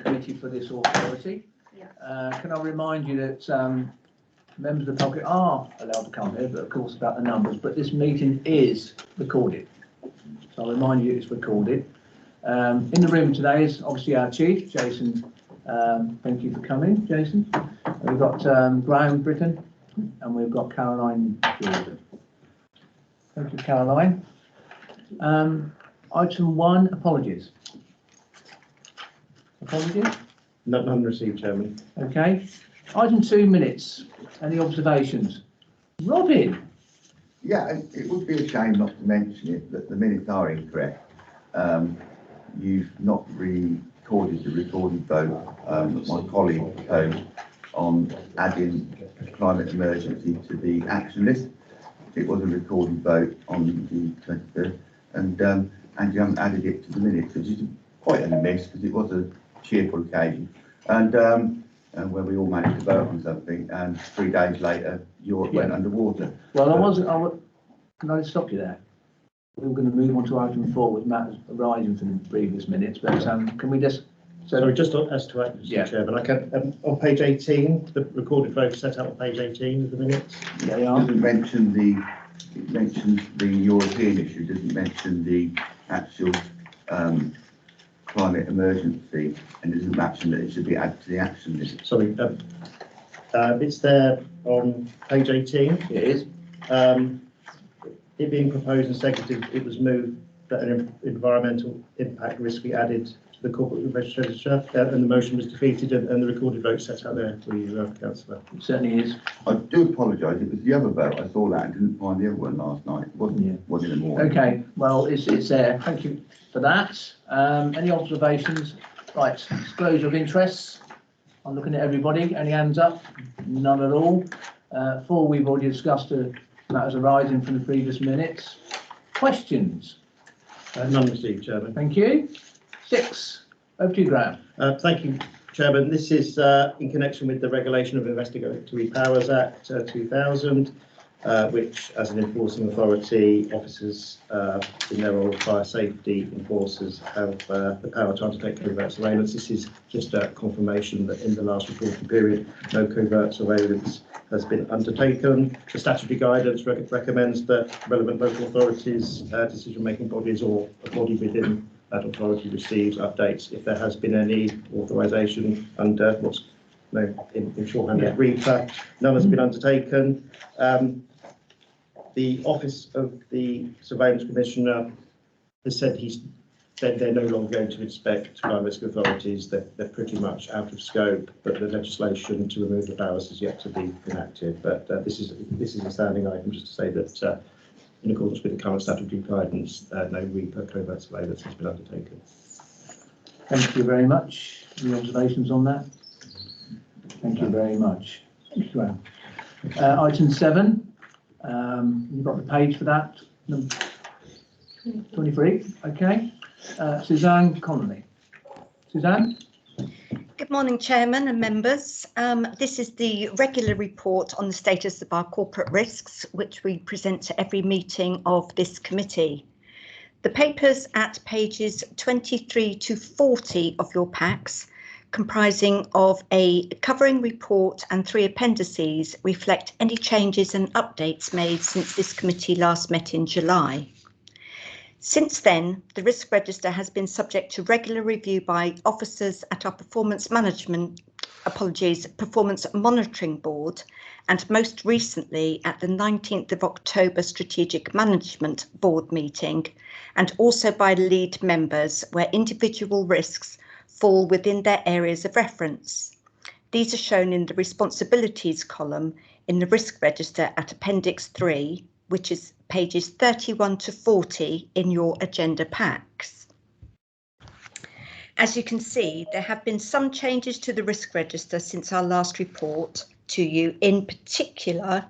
committee for this authority. Can I remind you that members of the public are allowed to come here, but of course about the numbers, but this meeting is recorded. So I'll remind you it's recorded. In the room today is obviously our chief, Jason. Thank you for coming, Jason. We've got Graham Britton and we've got Caroline Jordan. Thank you, Caroline. Item 1, apologies. Apologies? None received, Chairman. Okay. Item 2, minutes. Any observations? Robin? Yeah, it would be a shame not to mention it, that the minutes are incorrect. You've not recorded the recorded vote that my colleague proposed on adding climate emergency to the action list. It was a recorded vote on the 23rd, and you haven't added it to the minutes, which is quite a miss because it was a cheerful occasion, and where we all managed to vote on something, and 3 days later Europe went underwater. Well, can I stop you there? We were going to move on to item 4 with matters arising from the previous minutes, but can we just... Sorry, just as to act, Mr. Chairman, I can, on page 18, the recorded vote set out on page 18 of the minutes. Yeah, it doesn't mention it mentions the European issue, doesn't mention the actual climate emergency, and it doesn't mention that it should be added to the action list. Sorry, it's there on page 18. It is. It being proposed and seconded, it was moved that an environmental impact risk be added to the corporate register, and the motion was defeated, and the recorded vote set out there for you, Councillor. It certainly is. I do apologise, it was the other vote. I saw that and didn't find the other one last night. It wasn't in the morning. Okay, well, it's there. Thank you for that. Any observations? Right, disclosure of interests. I'm looking at everybody. Any hands up? None at all. 4, we've already discussed matters arising from the previous minutes. Questions? None received, Chairman. Thank you. 6, over to you, Graham. Thank you, Chairman. This is in connection with the Regulation of Investigatory Powers Act 2000, which, as an enforcing authority, officers in their role of fire safety enforcers have the power to undertake covert surveillance. This is just a confirmation that in the last reporting period, no covert surveillance has been undertaken. The statutory guidance recommends that relevant local authorities, decision-making bodies, or a body within that authority receives updates if there has been any authorisation under what's known in shorthand as REPA. None has been undertaken. The Office of the Surveillance Commissioner has said they're no longer going to inspect fire risk authorities. They're pretty much out of scope, but the legislation to remove the powers is yet to be enacted. But this is a standing item, just to say that in accordance with the current statutory guidance, no REPA covert surveillance has been undertaken. Thank you very much. Any observations on that? Thank you very much. Thank you, Graham. Item 7. You've got the page for that. 23. Okay. Suzanne Connolly. Suzanne? Good morning, Chairman and members. This is the regular report on the status of our corporate risks, which we present to every meeting of this committee. The papers at pages 23 to 40 of your packs, comprising of a covering report and 3 appendices, reflect any changes and updates made since this committee last met in July. Since then, the risk register has been subject to regular review by officers at our performance monitoring board, and most recently at the 19th of October Strategic Management Board meeting, and also by lead members where individual risks fall within their areas of reference. These are shown in the responsibilities column in the risk register at Appendix 3, which is pages 31 to 40 in your agenda packs. As you can see, there have been some changes to the risk register since our last report to you, in particular,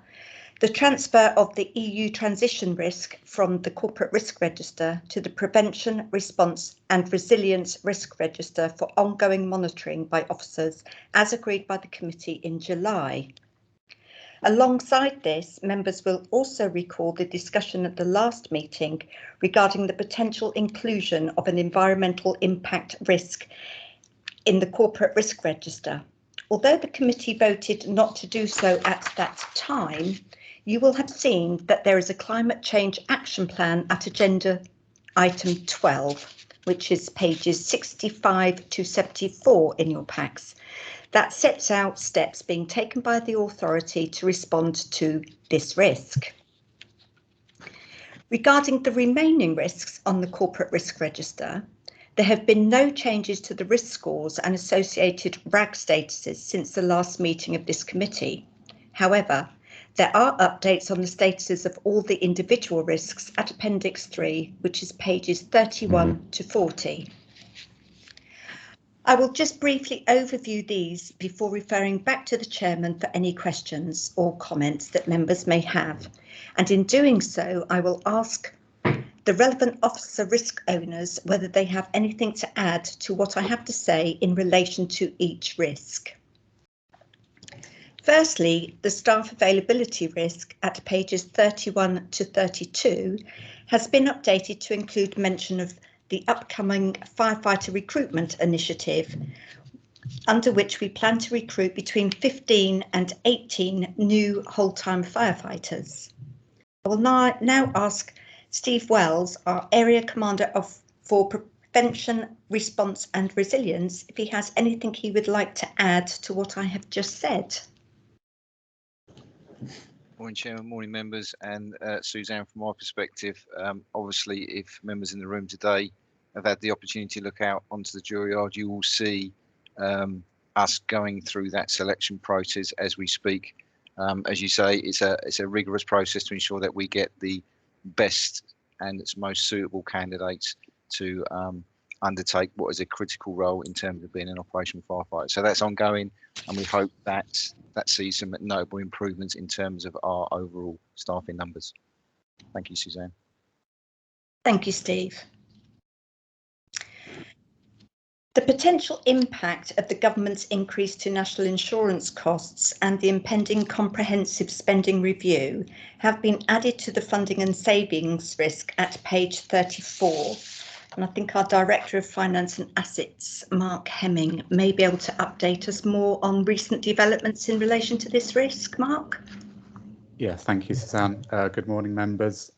the transfer of the EU transition risk from the corporate risk register to the prevention, response and resilience risk register for ongoing monitoring by officers, as agreed by the committee in July. Alongside this, members will also recall the discussion at the last meeting regarding the potential inclusion of an environmental impact risk in the Corporate Risk Register. Although the committee voted not to do so at that time, you will have seen that there is a climate change action plan at agenda item 12, which is pages 65 to 74 in your packs, that sets out steps being taken by the authority to respond to this risk. Regarding the remaining risks on the Corporate Risk Register, there have been no changes to the risk scores and associated RAG statuses since the last meeting of this committee. However, there are updates on the statuses of all the individual risks at Appendix 3, which is pages 31 to 40. I will just briefly overview these before referring back to the Chairman for any questions or comments that members may have. And in doing so, I will ask the relevant officer risk owners whether they have anything to add to what I have to say in relation to each risk. Firstly, the staff availability risk at pages 31 to 32 has been updated to include mention of the upcoming firefighter recruitment initiative, under which we plan to recruit between 15 and 18 new whole-time firefighters. I will now ask Steve Wells, our Area Commander for Prevention, Response and Resilience, if he has anything he would like to add to what I have just said. Morning, Chairman, morning, members, and Suzanne, from my perspective, obviously, if members in the room today have had the opportunity to look out onto the jury yard, you will see us going through that selection process as we speak. As you say, it's a rigorous process to ensure that we get the best and its most suitable candidates to undertake what is a critical role in terms of being an operational firefighter. So that's ongoing, and we hope that sees some notable improvements in terms of our overall staffing numbers. Thank you, Suzanne. Thank you, Steve. The potential impact of the government's increase to national insurance costs and the impending comprehensive spending review have been added to the funding and savings risk at page 34. And I think our Director of Finance and Assets, Mark Hemming, may be able to update us more on recent developments in relation to this risk. Mark? Yeah, thank you, Suzanne. Good morning, members.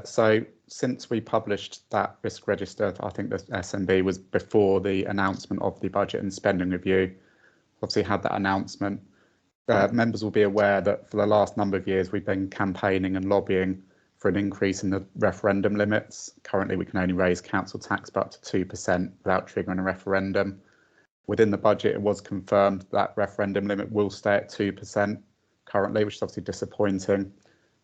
So since we published that risk register, I think the SNB was before the announcement of the budget and spending review. Obviously had that announcement. Members will be aware that for the last number of years, we've been campaigning and lobbying for an increase in the referendum limits. Currently, we can only raise council tax by up to 2% without triggering a referendum. Within the budget, it was confirmed that referendum limit will stay at 2% currently, which is obviously disappointing.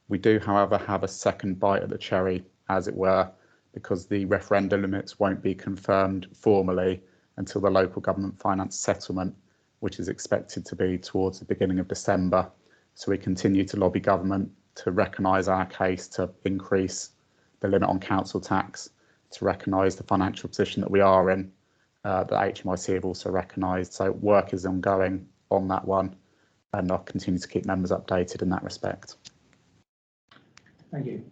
We do, however, have a second bite at the cherry, as it were, because the referendum limits won't be confirmed formally until the local government finance settlement, which is expected to be towards the beginning of December. So we continue to lobby government to recognise our case to increase the limit on council tax, to recognise the financial position that we are in, that HMRC have also recognised. So work is ongoing on that one, and I'll continue to keep members updated in that respect. Thank you.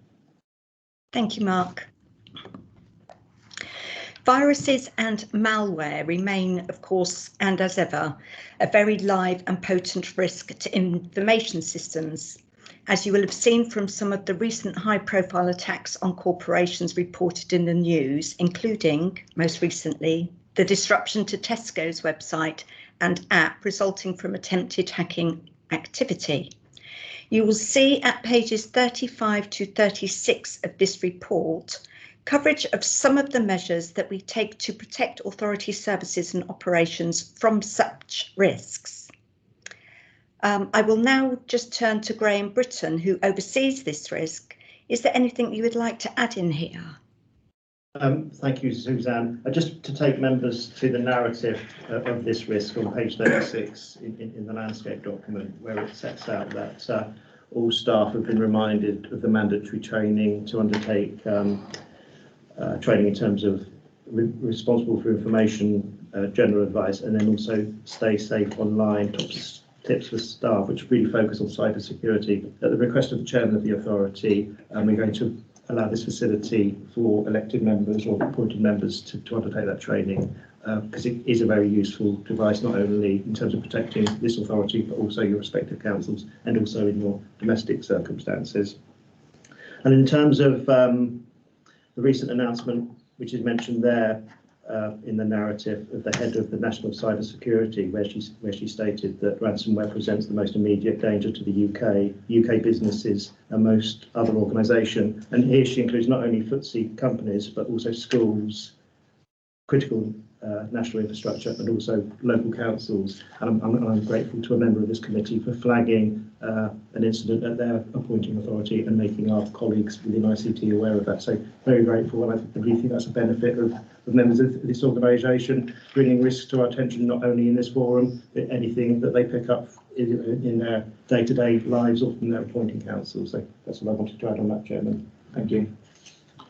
Thank you, Mark. Viruses and malware remain, of course, and as ever, a very live and potent risk to information systems. As you will have seen from some of the recent high-profile attacks on corporations reported in the news, including, most recently, the disruption to Tesco's website and app resulting from attempted hacking activity. You will see at pages 35 to 36 of this report coverage of some of the measures that we take to protect authority services and operations from such risks. I will now just turn to Graham Britton, who oversees this risk. Is there anything you would like to add in here? Thank you, Suzanne. Just to take members to the narrative of this risk on page 36 in the landscape document, where it sets out that all staff have been reminded of the mandatory training to undertake training in terms of responsible for information, general advice, and then also stay safe online, tips for staff, which really focus on cyber security. At the request of the chairman of the authority, we're going to allow this facility for elected members or appointed members to undertake that training, because it is a very useful device, not only in terms of protecting this authority, but also your respective councils and also in your domestic circumstances. And in terms of the recent announcement, which is mentioned there in the narrative of the head of the National Cyber Security, where she stated that ransomware presents the most immediate danger to the UK businesses and most other organisations. And here she includes not only FTSE companies, but also schools, critical national infrastructure, and also local councils. And I'm grateful to a member of this committee for flagging an incident at their appointing authority and making our colleagues within ICT aware of that. So very grateful, and I really think that's a benefit of members of this organisation, bringing risks to our attention, not only in this forum, but anything that they pick up in their day-to-day lives or from their appointing council. So that's what I wanted to add on that, Chairman. Thank you.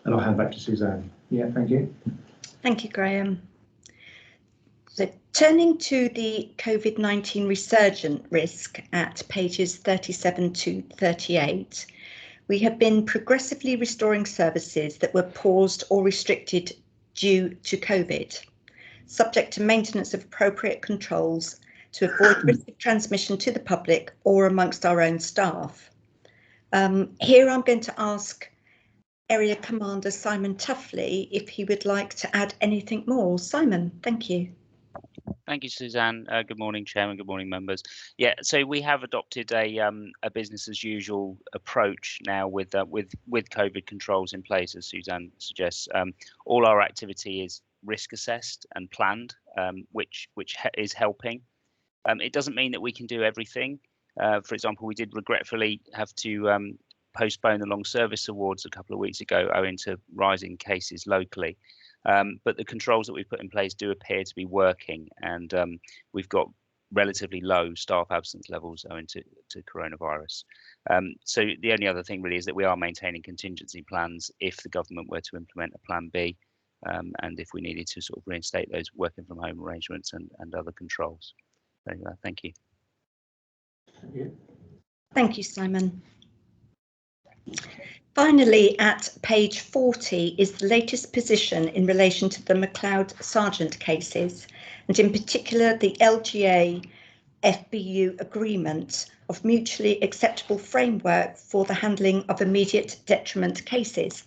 And I'll hand back to Suzanne. Yeah, thank you. Thank you, Graham. So turning to the COVID-19 resurgent risk at pages 37 to 38, we have been progressively restoring services that were paused or restricted due to COVID, subject to maintenance of appropriate controls to avoid risk of transmission to the public or amongst our own staff. Here I'm going to ask Area Commander Simon Tuffley if he would like to add anything more. Simon, thank you. Thank you, Suzanne. Good morning, Chairman. Good morning, members. Yeah, so we have adopted a business as usual approach now with COVID controls in place, as Suzanne suggests. All our activity is risk assessed and planned, which is helping. It doesn't mean that we can do everything. For example, we did regretfully have to postpone the long service awards a couple of weeks ago owing to rising cases locally. But the controls that we've put in place do appear to be working, and we've got relatively low staff absence levels owing to coronavirus. So the only other thing really is that we are maintaining contingency plans if the government were to implement a plan B, and if we needed to sort of reinstate those working from home arrangements and other controls. So, thank you. Thank you. Thank you, Simon. Finally, at page 40 is the latest position in relation to the MacLeod Sargent cases, and in particular the LGA FBU agreement of mutually acceptable framework for the handling of immediate detriment cases.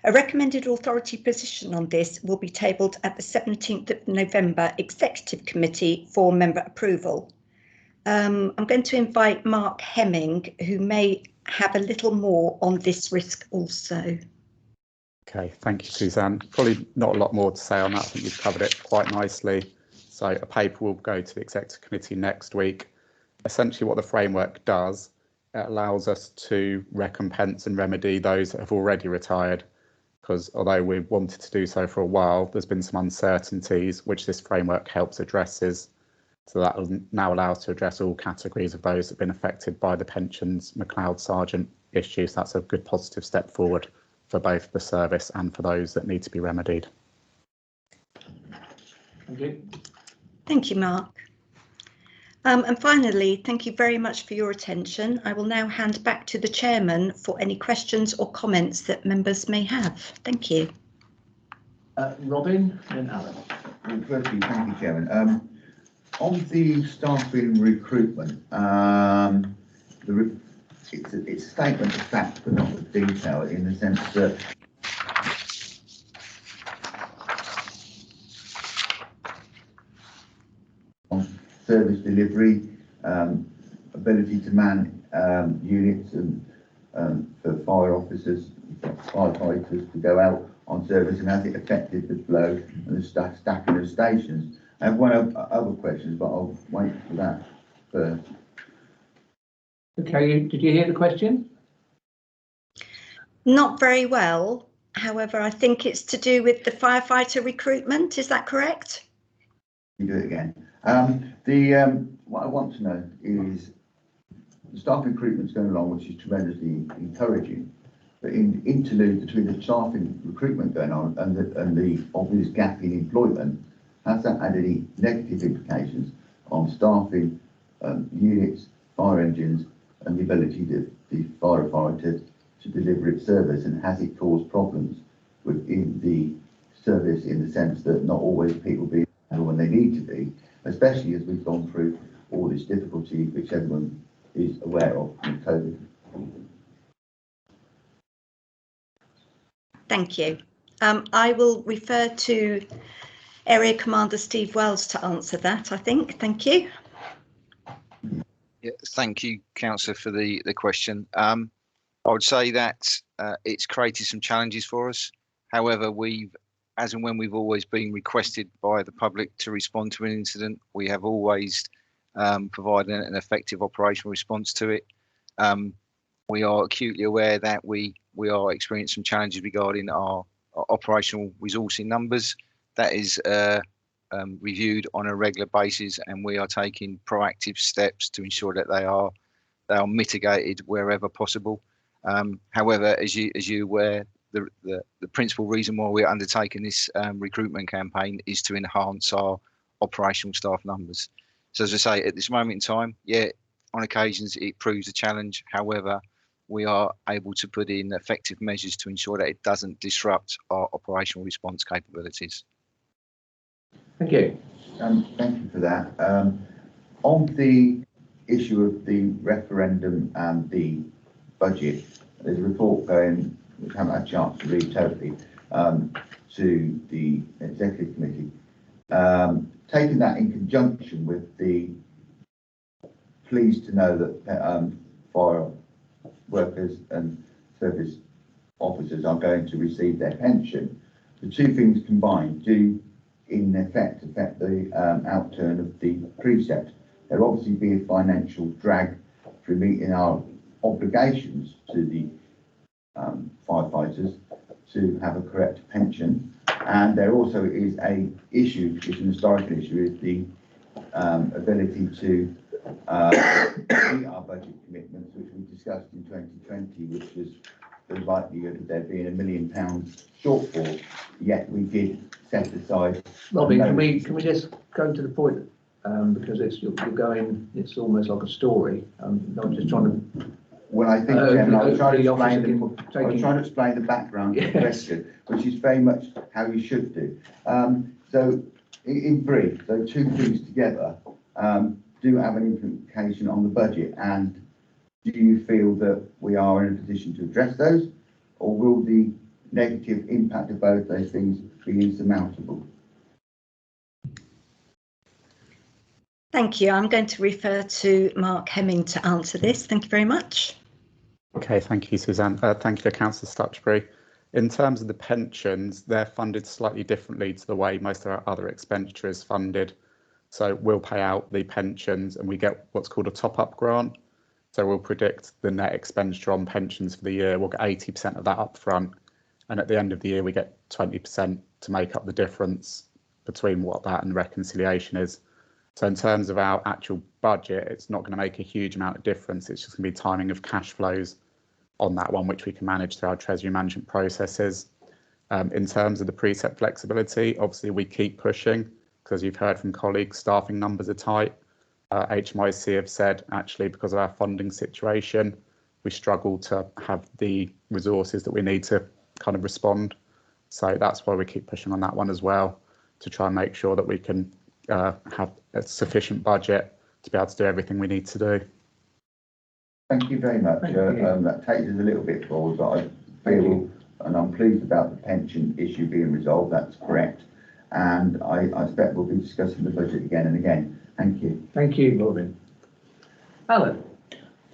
A recommended authority position on this will be tabled at the 17th of November Executive Committee for member approval. I'm going to invite Mark Hemming, who may have a little more on this risk also. Okay, thank you, Suzanne. Probably not a lot more to say on that. I think you've covered it quite nicely. So a paper will go to the Executive Committee next week. Essentially what the framework does, it allows us to recompense and remedy those that have already retired, because although we've wanted to do so for a while, there's been some uncertainties which this framework helps addresses. So that will now allow us to address all categories of those that have been affected by the pensions MacLeod Sargent issues. That's a good positive step forward for both the service and for those that need to be remedied. Thank you. Thank you, Mark. And finally, thank you very much for your attention. I will now hand back to the Chairman for any questions or comments that members may have. Thank you. Robin and Alan. Well, firstly, thank you, Chairman. On the staffing recruitment, it's a statement of fact, but not of detail, in the sense that on service delivery, ability to man units and for fire officers, firefighters to go out on service, and has it affected the flow and the staffing of stations? I have one other questions, but I'll wait for that first. Okay, did you hear the question? Not very well. However, I think it's to do with the firefighter recruitment. Is that correct? You do it again. What I want to know is the staff recruitment's going along, which is tremendously encouraging. But in interlude between the staffing recruitment going on and the obvious gap in employment, has that had any negative implications on staffing, units, fire engines, and the ability of the firefighters to deliver its service, and has it caused problems within the service in the sense that not always people be when they need to be, especially as we've gone through all this difficulty which everyone is aware of with COVID. Thank you. I will refer to Area Commander Steve Wells to answer that, I think. Thank you. Yeah, thank you, Councillor, for the question. I would say that it's created some challenges for us. However, as and when we've always been requested by the public to respond to an incident, we have always provided an effective operational response to it. We are acutely aware that we are experiencing some challenges regarding our operational resourcing numbers. That is reviewed on a regular basis, and we are taking proactive steps to ensure that they are mitigated wherever possible. However, as you're aware, the principal reason why we're undertaking this recruitment campaign is to enhance our operational staff numbers. So as I say, at this moment in time, yeah, on occasions it proves a challenge. However, we are able to put in effective measures to ensure that it doesn't disrupt our operational response capabilities. Thank you. Thank you for that. On the issue of the referendum and the budget, there's a report going, which I haven't had a chance to read totally, to the Executive Committee. Taking that in conjunction with the pleased to know that fire workers and service officers are going to receive their pension, the two things combined do in effect affect the outturn of the precept. There will obviously be a financial drag through meeting our obligations to the firefighters to have a correct pension, and there also is a issue, which is an historical issue, is the ability to meet our budget commitments, which we discussed in 2020, which was the likelihood of there being £1 million shortfall, yet we did set aside. Robin, can we just go to the point, because you're going, it's almost like a story. I'm not just trying to. Well, I think I was trying to explain the background to the question, which is very much how you should do. So, in brief, those two things together do have an implication on the budget. And do you feel that we are in a position to address those, or will the negative impact of both those things be insurmountable? Thank you. I'm going to refer to Mark Hemming to answer this. Thank you very much. Okay, thank you, Suzanne. Thank you to Councillor Stutchbury. In terms of the pensions, they're funded slightly differently to the way most of our other expenditure is funded. So we'll pay out the pensions and we get what's called a top-up grant. So we'll predict the net expenditure on pensions for the year. We'll get 80% of that up front. And at the end of the year, we get 20% to make up the difference between what that and reconciliation is. So in terms of our actual budget, it's not going to make a huge amount of difference. It's just going to be timing of cash flows on that one, which we can manage through our treasury management processes. In terms of the precept flexibility, obviously we keep pushing, because you've heard from colleagues, staffing numbers are tight. HMIC have said, actually, because of our funding situation, we struggle to have the resources that we need to kind of respond. So that's why we keep pushing on that one as well, to try and make sure that we can have a sufficient budget to be able to do everything we need to do. Thank you very much. That takes us a little bit forward, but I feel, and I'm pleased about the pension issue being resolved. That's correct. And I expect we'll be discussing the budget again and again. Thank you. Thank you, Robin. Alan.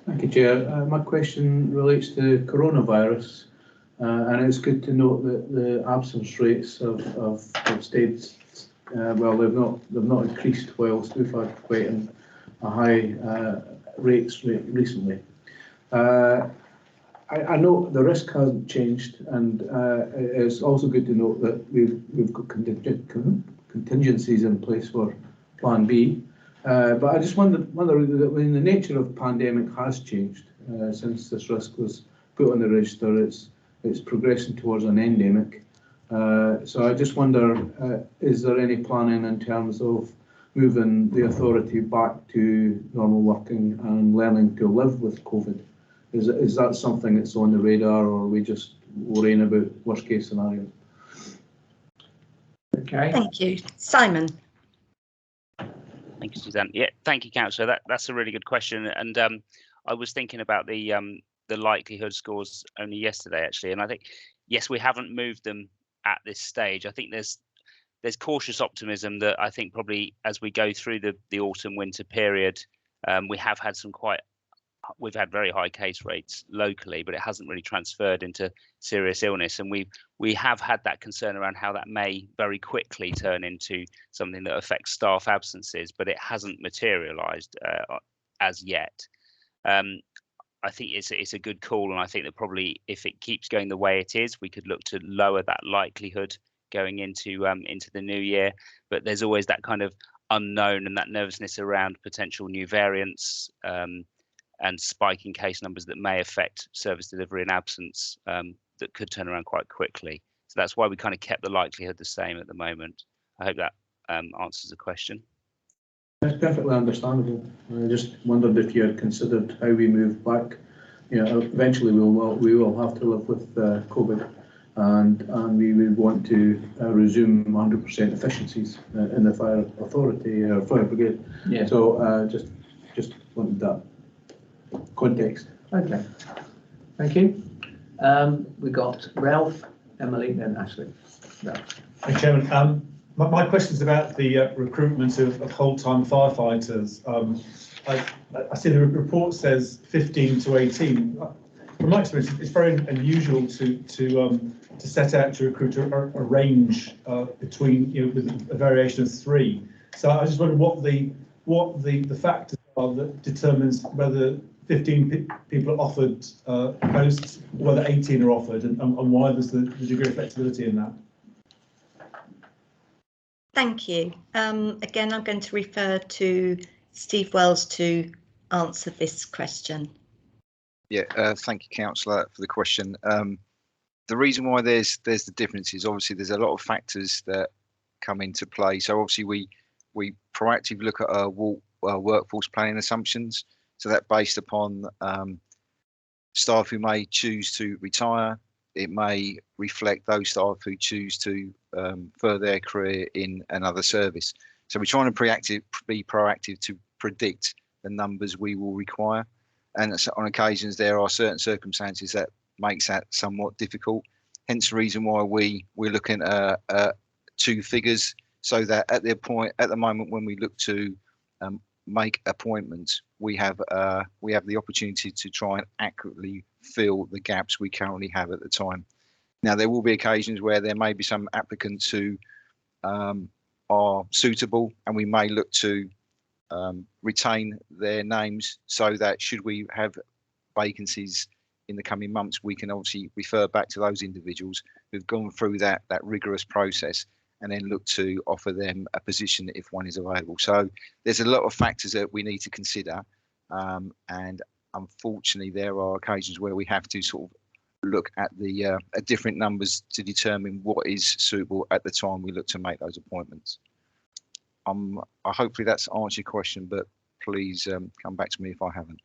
Thank you, Chair. My question relates to coronavirus, and it's good to note that the absence rates have stayed. Well, they've not increased whilst we've had quite a high rates recently. I know the risk hasn't changed, and it's also good to note that we've got contingencies in place for Plan B. But I just wonder when the nature of pandemic has changed since this risk was put on the register. It's progressing towards an endemic. So I just wonder, is there any planning in terms of moving the authority back to normal working and learning to live with COVID? Is that something that's on the radar, or are we just worrying about worst case scenario? Okay. Thank you. Simon. Thank you, Suzanne. Yeah, thank you, Councillor. That's a really good question. And I was thinking about the likelihood scores only yesterday, actually. And I think, yes, we haven't moved them at this stage. I think there's cautious optimism that I think probably as we go through the autumn winter period, we have had we've had very high case rates locally, but it hasn't really transferred into serious illness. And we have had that concern around how that may very quickly turn into something that affects staff absences, but it hasn't materialised as yet. I think it's a good call, and I think that probably if it keeps going the way it is, we could look to lower that likelihood going into the new year. But there's always that kind of unknown and that nervousness around potential new variants and spiking case numbers that may affect service delivery and absence that could turn around quite quickly. So that's why we kind of kept the likelihood the same at the moment. I hope that answers the question. That's perfectly understandable. I just wondered if you had considered how we move back. You know, eventually we will have to live with COVID, and we would want to resume 100% efficiencies in the fire authority or fire brigade. Yeah. So just wanted that context. Okay. Thank you. We've got Ralph, Emily, and Ashley. Ralph. Thank you, Chairman. My question is about the recruitment of whole-time firefighters. I see the report says 15 to 18. From my experience, it's very unusual to set out to recruit a range between, with a variation of 3. So I just wondered what the factors are that determines whether 15 people are offered posts, whether 18 are offered, and why there's the degree of flexibility in that. Thank you. Again, I'm going to refer to Steve Wells to answer this question. Yeah, thank you, Councillor, for the question. The reason why there's the difference is obviously there's a lot of factors that come into play. So obviously we proactively look at our workforce planning assumptions. So that based upon staff who may choose to retire. It may reflect those staff who choose to further their career in another service. So we're trying to be proactive to predict the numbers we will require. And on occasions, there are certain circumstances that makes that somewhat difficult. Hence the reason why we're looking at 2 figures, so that at the moment when we look to make appointments, we have the opportunity to try and accurately fill the gaps we currently have at the time. Now, there will be occasions where there may be some applicants who are suitable, and we may look to retain their names, so that should we have vacancies in the coming months, we can obviously refer back to those individuals who've gone through that rigorous process, and then look to offer them a position if one is available. So there's a lot of factors that we need to consider, and unfortunately there are occasions where we have to sort of look at the different numbers to determine what is suitable at the time we look to make those appointments. Hopefully that's answered your question, but please come back to me if I haven't.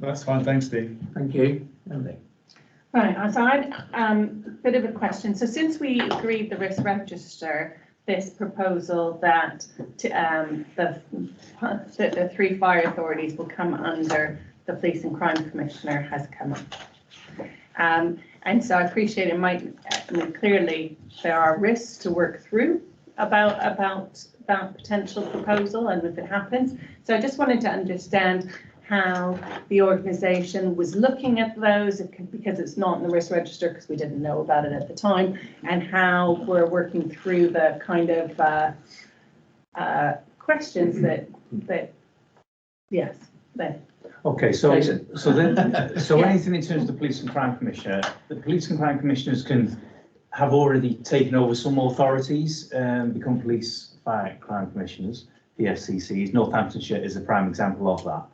That's fine, thanks, Steve. Thank you. Emily. Right, so I had a bit of a question. So since we agreed the risk register, this proposal that the 3 fire authorities will come under the Police and Crime Commissioner has come up. And so I appreciate it might, I mean, clearly there are risks to work through about that potential proposal and if it happens. So I just wanted to understand how the organisation was looking at those, because it's not in the risk register because we didn't know about it at the time, and how we're working through the kind of questions that yes. Okay, so anything in terms of the Police and Crime Commissioner, the Police and Crime Commissioners have already taken over some authorities and become Police Fire Crime Commissioners, PFCCs. Northamptonshire is a prime example of that.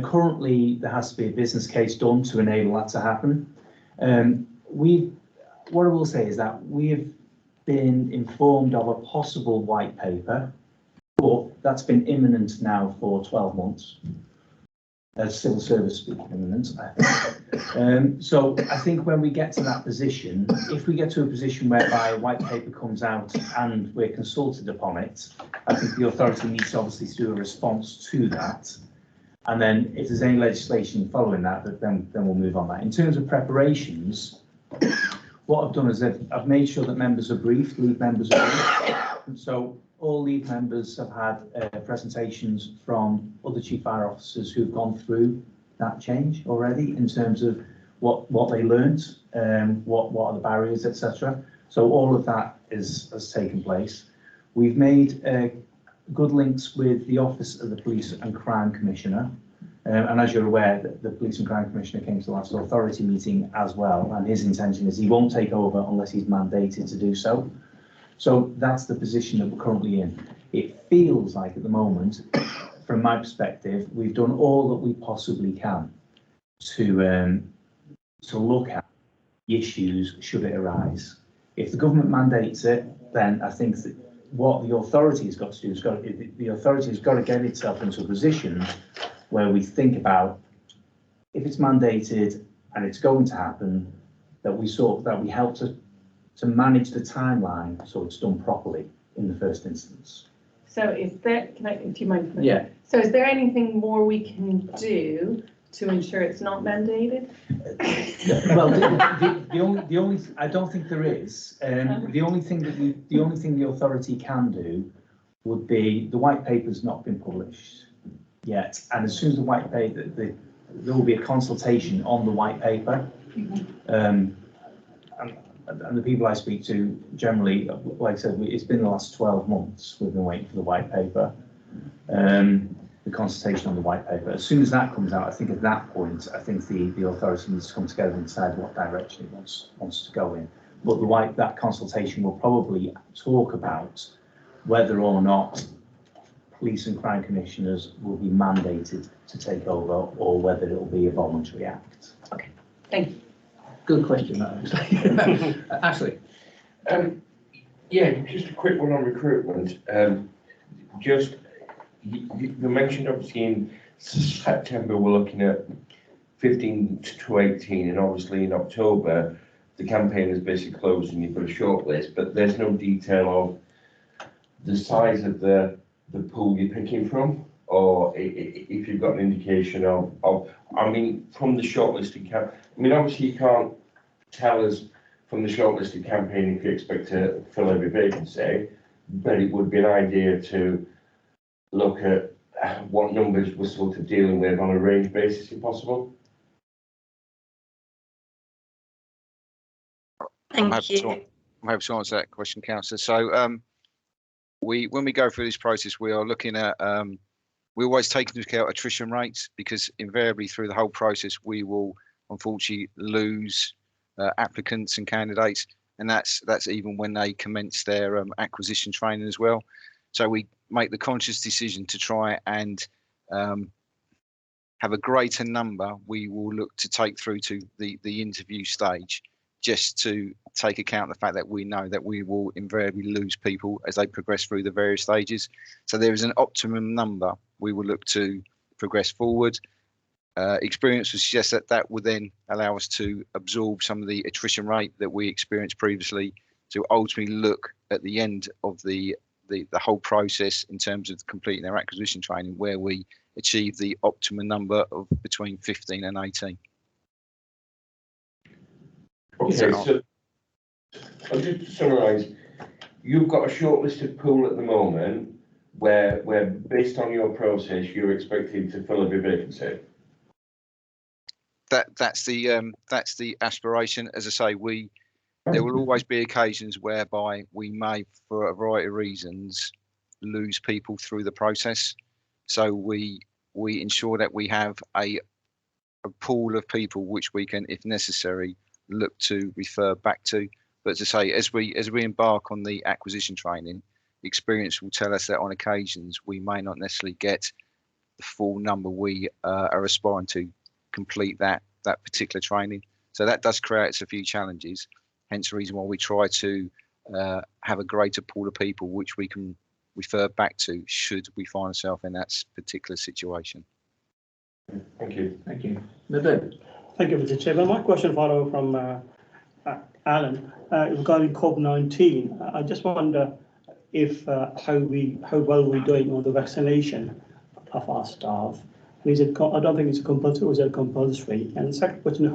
Currently, there has to be a business case done to enable that to happen. What I will say is that we have been informed of a possible white paper, but that's been imminent now for 12 months. civil service speaking imminent. So I think when we get to that position, if we get to a position whereby a white paper comes out and we're consulted upon it, I think the authority needs to obviously do a response to that. And then if there's any legislation following that, then we'll move on that. In terms of preparations, what I've done is I've made sure that members are briefed, lead members are briefed. So all lead members have had presentations from other chief fire officers who've gone through that change already in terms of what they learned, what are the barriers, etc. So all of that has taken place. We've made good links with the Office of the Police and Crime Commissioner. And as you're aware, the Police and Crime Commissioner came to the last authority meeting as well, and his intention is he won't take over unless he's mandated to do so. So that's the position that we're currently in. It feels like at the moment, from my perspective, we've done all that we possibly can to look at issues should it arise. If the government mandates it, then I think that what the authority has got to do is the authority has got to get itself into a position where we think about if it's mandated and it's going to happen, that we help to manage the timeline so it's done properly in the first instance. So is there, do you mind? Yeah. So is there anything more we can do to ensure it's not mandated? Well, the only I don't think there is. The only thing the authority can do would be the white paper's not been published yet, and as soon as the white paper, there will be a consultation on the white paper. And the people I speak to generally, like I said, it's been the last 12 months we've been waiting for the white paper, the consultation on the white paper. As soon as that comes out, I think at that point, I think the authority needs to come together and decide what direction it wants to go in. But that consultation will probably talk about whether or not police and crime commissioners will be mandated to take over or whether it will be a voluntary act. Okay, thank you. Good question, Ashley. Yeah, just a quick one on recruitment. You mentioned obviously in September we're looking at 15 to 18, and obviously in October the campaign is basically closed and you've got a short list, but there's no detail of the size of the pool you're picking from, or if you've got an indication of I mean, from the shortlisted campaign. I mean, obviously you can't tell us from the shortlisted campaign if you expect to fill every vacancy, but it would be an idea to look at what numbers we're sort of dealing with on a range basis, if possible. Thank you. I'm happy to answer that question, Councillor. So when we go through this process, we are looking at we always take into account attrition rates, because invariably through the whole process we will unfortunately lose applicants and candidates, and that's even when they commence their acquisition training as well. So we make the conscious decision to try and have a greater number we will look to take through to the interview stage, just to take account of the fact that we know that we will invariably lose people as they progress through the various stages. So there is an optimum number we will look to progress forward. Experience would suggest that would then allow us to absorb some of the attrition rate that we experienced previously, to ultimately look at the end of the whole process in terms of completing their acquisition training, where we achieve the optimum number of between 15 and 18. Okay, so I'll just summarise. You've got a shortlisted pool at the moment where based on your process, you're expected to fill every vacancy. That's the aspiration. As I say, there will always be occasions whereby we may, for a variety of reasons, lose people through the process. So we ensure that we have a pool of people which we can, if necessary, look to refer back to. But as I say, as we embark on the acquisition training, experience will tell us that on occasions we may not necessarily get the full number we are aspiring to complete that particular training. So that does create us a few challenges. Hence the reason why we try to have a greater pool of people which we can refer back to should we find ourselves in that particular situation. Thank you. Thank you. Milton. Thank you, Mr. Chairman. My question follow from Alan regarding COVID-19. I just wonder if how well we're doing on the vaccination of our staff. Is it? I don't think it's a compulsory. Or is it compulsory? And the second question: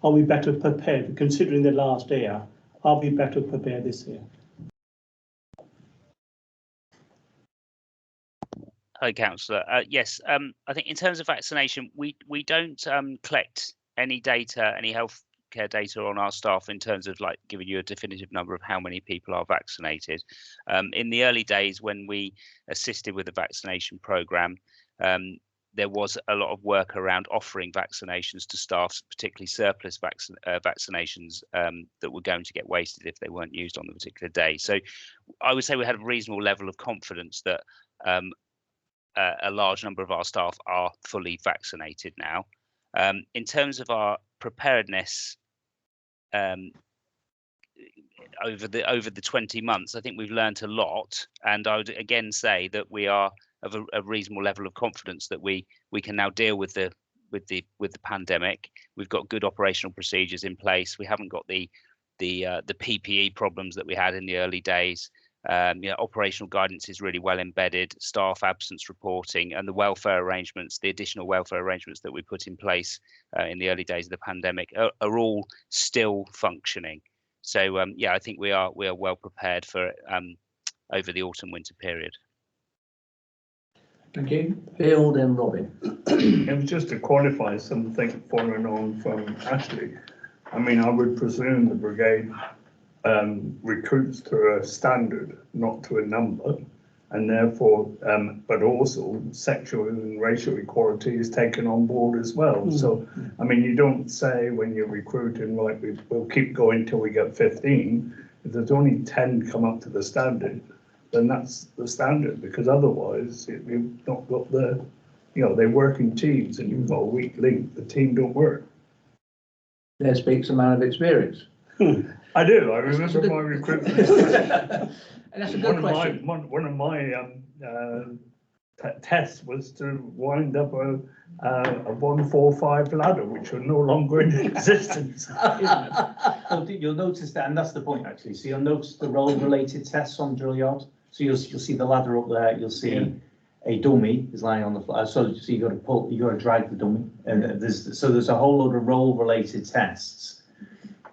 are we better prepared considering the last year? Are we better prepared this year? Hi, Councillor. Yes, I think in terms of vaccination, we don't collect any data, any healthcare data on our staff in terms of like giving you a definitive number of how many people are vaccinated. In the early days when we assisted with the vaccination programme, there was a lot of work around offering vaccinations to staff, particularly surplus vaccinations that were going to get wasted if they weren't used on the particular day. So I would say we had a reasonable level of confidence that a large number of our staff are fully vaccinated now. In terms of our preparedness over the 20 months, I think we've learned a lot, and I would again say that we are of a reasonable level of confidence that we can now deal with the pandemic. We've got good operational procedures in place. We haven't got the PPE problems that we had in the early days. Operational guidance is really well embedded, staff absence reporting, and the welfare arrangements, the additional welfare arrangements that we put in place in the early days of the pandemic are all still functioning. So I think we are well prepared for over the autumn winter period. Thank you. Bill, then Robin. It was just to qualify something following on from Ashley. I mean, I would presume the brigade recruits to a standard, not to a number, and therefore, but also sexual and racial equality is taken on board as well. So, I mean, you don't say when you're recruiting, right, we'll keep going till we get 15. If there's only 10 come up to the standard, then that's the standard, because otherwise you've not got the, they work in teams and you've got a weak link, the team don't work. There speaks a man of experience. I do. I remember my recruitment. And that's a good question. One of my tests was to wind up a 145 ladder, which are no longer in existence. You'll notice that, and that's the point actually. So you'll notice the role-related tests on drill yard. So you'll see the ladder up there. You'll see a dummy is lying on the floor. So you got to drag the dummy, and there's a whole load of role-related tests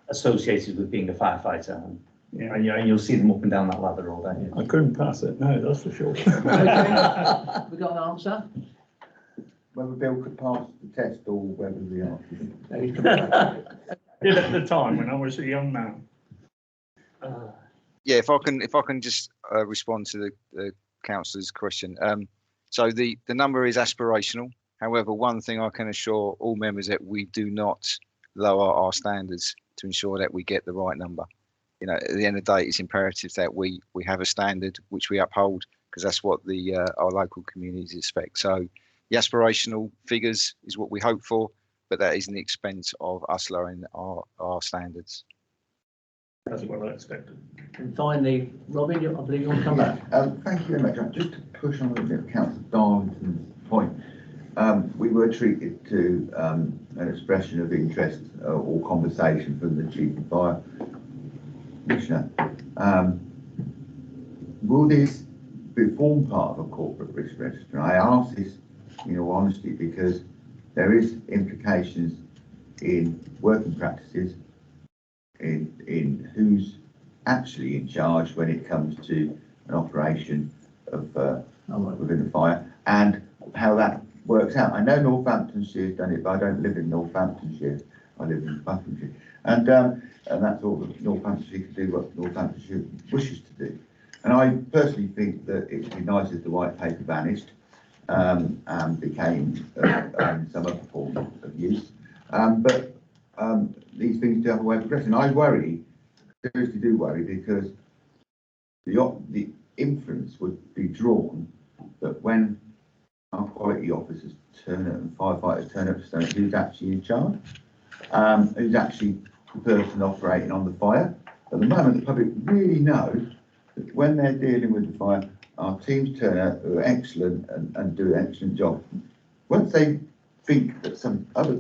associated with being a firefighter, and you'll see them up and down that ladder all day. I couldn't pass it, no, that's for sure. Okay. We got an answer? Whether Bill could pass the test or whether the answer. Did at the time when I was a young man. Yeah, if I can just respond to the councillor's question. So the number is aspirational. However, one thing I can assure all members that we do not lower our standards to ensure that we get the right number. At the end of the day, it's imperative that we have a standard which we uphold, because that's what our local communities expect. So the aspirational figures is what we hope for, but that is in the expense of us lowering our standards. That's what I expected. And finally, Robin, I believe you want to come back. Thank you very much. Just to push on a little bit of Councillor Darlington's point, we were treated to an expression of interest or conversation from the Chief and Fire Commissioner. Will this form part of a corporate risk register? I ask this in all honesty because there is implications in working practices, in who's actually in charge when it comes to an operation of within a fire, and how that works out. I know Northamptonshire's done it, but I don't live in Northamptonshire. I live in Buckinghamshire, and that's all that Northamptonshire can do what Northamptonshire wishes to do. And I personally think that it would be nice if the white paper vanished and became some other form of use. But these things do have a way of progressing. I worry, seriously do worry, because the inference would be drawn that when our quality officers turn up and firefighters turn up to stand, who's actually in charge, who's actually the person operating on the fire. At the moment, the public really know that when they're dealing with the fire, our teams turn out who are excellent and do an excellent job. once they think that some other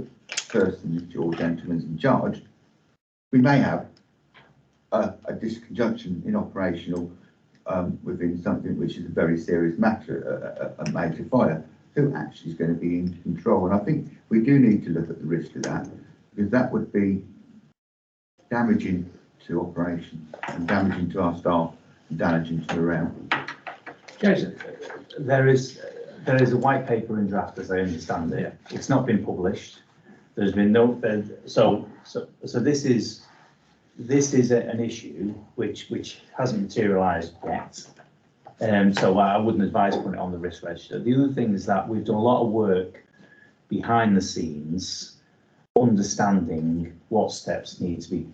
person or gentleman is in charge, we may have a disconjunction in operational within something which is a very serious matter, a major fire. Who actually is going to be in control? And I think we do need to look at the risk of that, because that would be damaging to operations and damaging to our staff and damaging to the realm. Jason? There is a white paper in draft, as I understand it. It's not been published. There's been no, so this is an issue which hasn't materialised yet. So I wouldn't advise putting it on the risk register. The other thing is that we've done a lot of work behind the scenes, understanding what steps need to be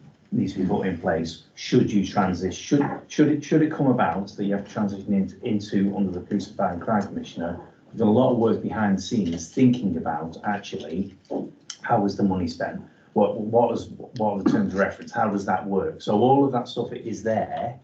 put in place. Should you transition? Should it come about that you have to transition into under the Police and Fire and Crime Commissioner? We've done a lot of work behind the scenes, thinking about actually how was the money spent. What are the terms of reference? How does that work? So all of that stuff is there,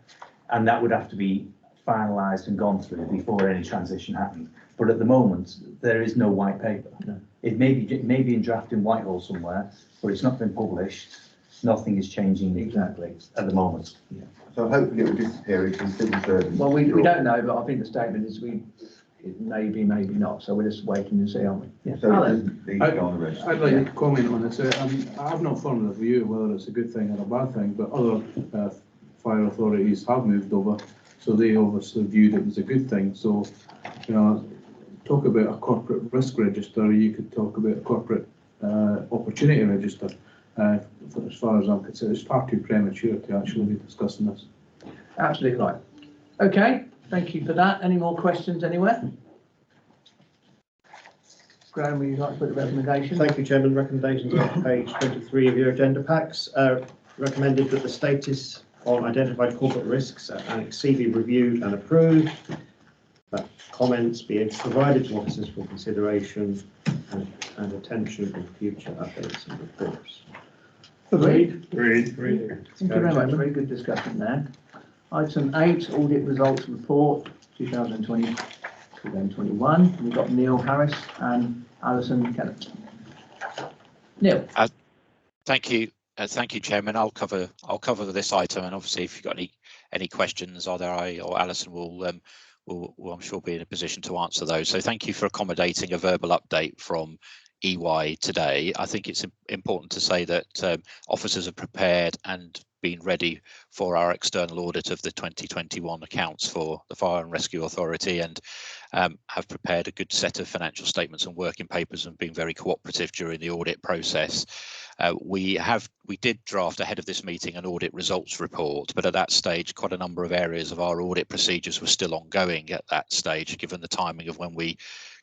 and that would have to be finalised and gone through before any transition happens. But at the moment, there is no white paper. No. It may be in draft in Whitehall somewhere, but it's not been published. Nothing is changing exactly at the moment. Yeah. So hopefully it will disappear into civil service. Well, we don't know, but I think the statement is it may be, maybe not. So we're just waiting to see, aren't we? Yeah. So I'd like to comment on this. I've not formed a view whether it's a good thing or a bad thing, but other fire authorities have moved over, so they obviously viewed it as a good thing. So, you know, talk about a corporate risk register, you could talk about a corporate opportunity register. As far as I'm concerned, it's far too premature to actually be discussing this. Absolutely right. Okay, thank you for that. Any more questions anywhere? Graham, would you like to put the recommendation? Thank you, Chairman. Recommendations on page 23 of your agenda packs. Recommended that the status on identified corporate risks at Annex C be reviewed and approved. That comments be provided to officers for consideration and attention in future updates and reports. Agreed. Agreed. Thank you very much. Very good discussion there. Item 8, Audit Results Report 2020-2021. We've got Neil Harris and Alison Kennett. Neil. Thank you. Thank you, Chairman. I'll cover this item, and obviously, if you've got any questions, either I or Alison will I'm sure be in a position to answer those. So thank you for accommodating a verbal update from EY today. I think it's important to say that officers are prepared and been ready for our external audit of the 2021 accounts for the Fire and Rescue Authority, and have prepared a good set of financial statements and working papers and been very cooperative during the audit process. We did draft ahead of this meeting an audit results report, but at that stage quite a number of areas of our audit procedures were still ongoing at that stage, given the timing of when we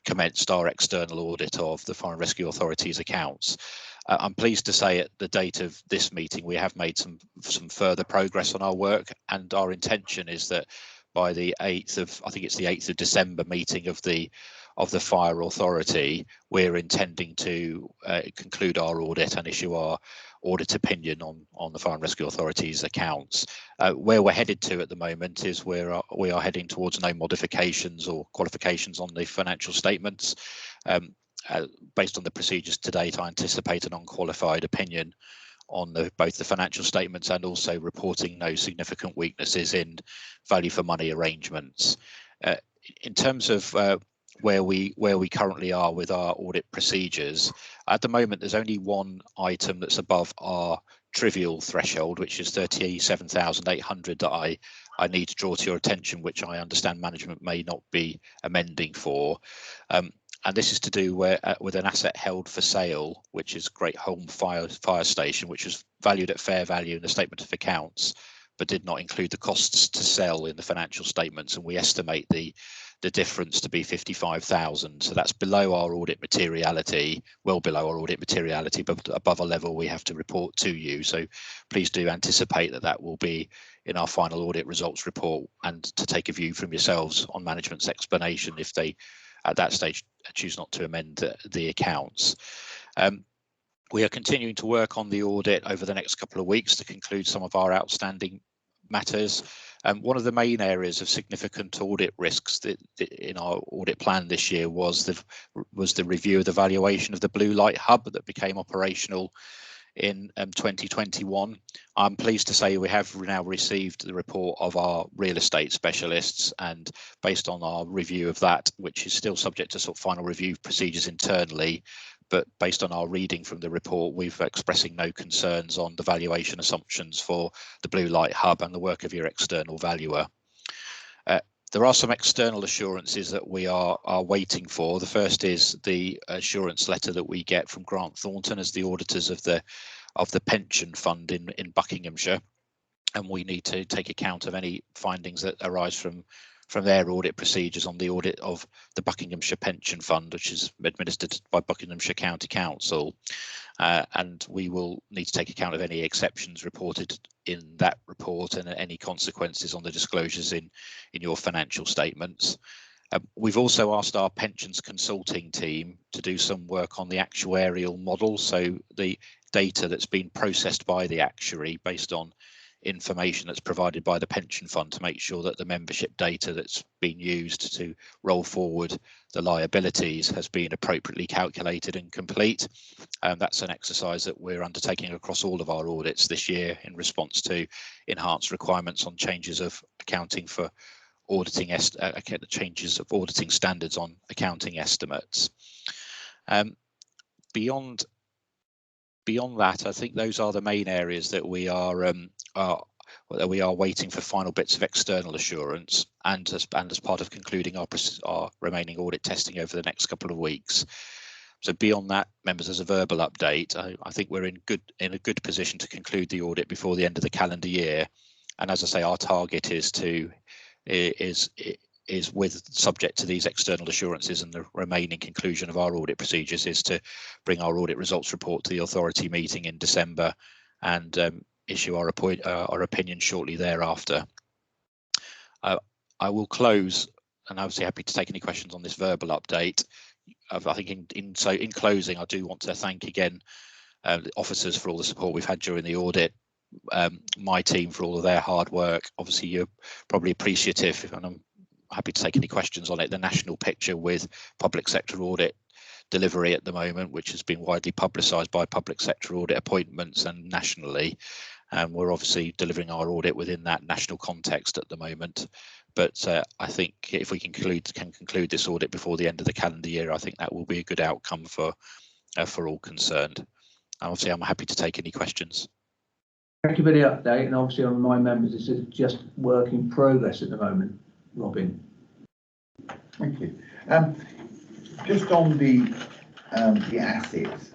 commenced our external audit of the Fire and Rescue Authority's accounts. I'm pleased to say at the date of this meeting we have made some further progress on our work, and our intention is that by the 8th of, I think it's the 8th of December meeting of the Fire Authority, we're intending to conclude our audit and issue our audit opinion on the Fire and Rescue Authority's accounts. Where we're headed to at the moment is we are heading towards no modifications or qualifications on the financial statements. Based on the procedures to date, I anticipate an unqualified opinion on both the financial statements and also reporting no significant weaknesses in value for money arrangements. In terms of where we currently are with our audit procedures, at the moment there's only one item that's above our trivial threshold, which is 37,800 that I need to draw to your attention, which I understand management may not be amending for. And this is to do with an asset held for sale, which is Great Holme Fire Station, which was valued at fair value in the statement of accounts, but did not include the costs to sell in the financial statements. And we estimate the difference to be 55,000. So that's below our audit materiality, well below our audit materiality, but above a level we have to report to you. So please do anticipate that will be in our final audit results report, and to take a view from yourselves on management's explanation if they at that stage choose not to amend the accounts. We are continuing to work on the audit over the next couple of weeks to conclude some of our outstanding matters. One of the main areas of significant audit risks in our audit plan this year was the review of the valuation of the blue light hub that became operational in 2021. I'm pleased to say we have now received the report of our real estate specialists, and based on our review of that, which is still subject to sort of final review procedures internally, but based on our reading from the report, we've expressing no concerns on the valuation assumptions for the blue light hub and the work of your external valuer. There are some external assurances that we are waiting for. The first is the assurance letter that we get from Grant Thornton as the auditors of the pension fund in Buckinghamshire, and we need to take account of any findings that arise from their audit procedures on the audit of the Buckinghamshire pension fund, which is administered by Buckinghamshire County Council, and we will need to take account of any exceptions reported in that report and any consequences on the disclosures in your financial statements. We've also asked our pensions consulting team to do some work on the actuarial model, so the data that's been processed by the actuary based on information that's provided by the pension fund, to make sure that the membership data that's been used to roll forward the liabilities has been appropriately calculated and complete. That's an exercise that we're undertaking across all of our audits this year in response to enhanced requirements on changes of accounting for auditing changes of auditing standards on accounting estimates. Beyond that, I think those are the main areas that we are waiting for final bits of external assurance, and as part of concluding our remaining audit testing over the next couple of weeks. So beyond that, members, as a verbal update, I think we're in a good position to conclude the audit before the end of the calendar year. And as I say, our target is with subject to these external assurances and the remaining conclusion of our audit procedures, is to bring our audit results report to the authority meeting in December and issue our opinion shortly thereafter. I will close, and obviously happy to take any questions on this verbal update. I think in closing, I do want to thank again the officers for all the support we've had during the audit, my team for all of their hard work. Obviously, you're probably appreciative, and I'm happy to take any questions on it, the national picture with public sector audit delivery at the moment, which has been widely publicised by public sector audit appointments and nationally. And we're obviously delivering our audit within that national context at the moment. But I think if we can conclude this audit before the end of the calendar year, I think that will be a good outcome for all concerned. Obviously, I'm happy to take any questions. Thank you for the update, and obviously I'll remind members this is just work in progress at the moment. Robin. Thank you. Just on the assets,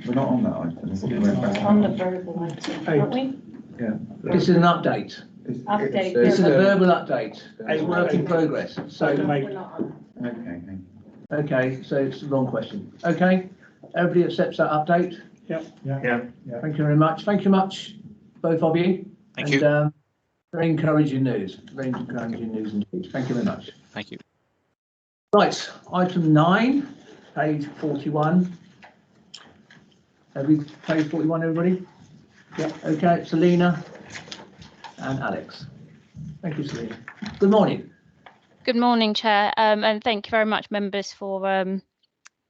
we're not on that item. On the verbal item, aren't we? Yeah. This is an update. Update. This is a verbal update. It's work in progress. So We're not on. Okay, thank you. Okay, so it's the wrong question. Okay, everybody accepts that update? Yep. Yeah. Thank you very much. Thank you much, both of you. Thank you. Very encouraging news. Very encouraging news indeed. Thank you very much. Thank you. Right, item 9, page 41. Have we page 41, everybody? Yeah. Okay, Selina and Alex. Thank you, Selina. Good morning. Good morning, Chair, and thank you very much, members, for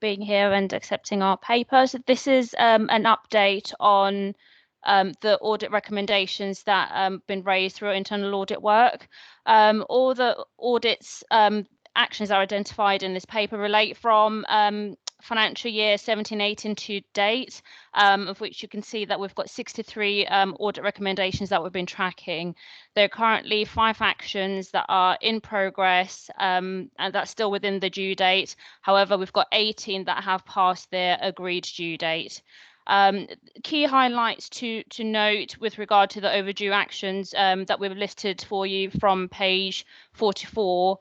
being here and accepting our papers. This is an update on the audit recommendations that have been raised through internal audit work. All the audits actions are identified in this paper relate from financial year 17-18 to date, of which you can see that we've got 63 audit recommendations that we've been tracking. There are currently 5 actions that are in progress, and that's still within the due date. However, we've got 18 that have passed their agreed due date. Key highlights to note with regard to the overdue actions that we've listed for you from page 44.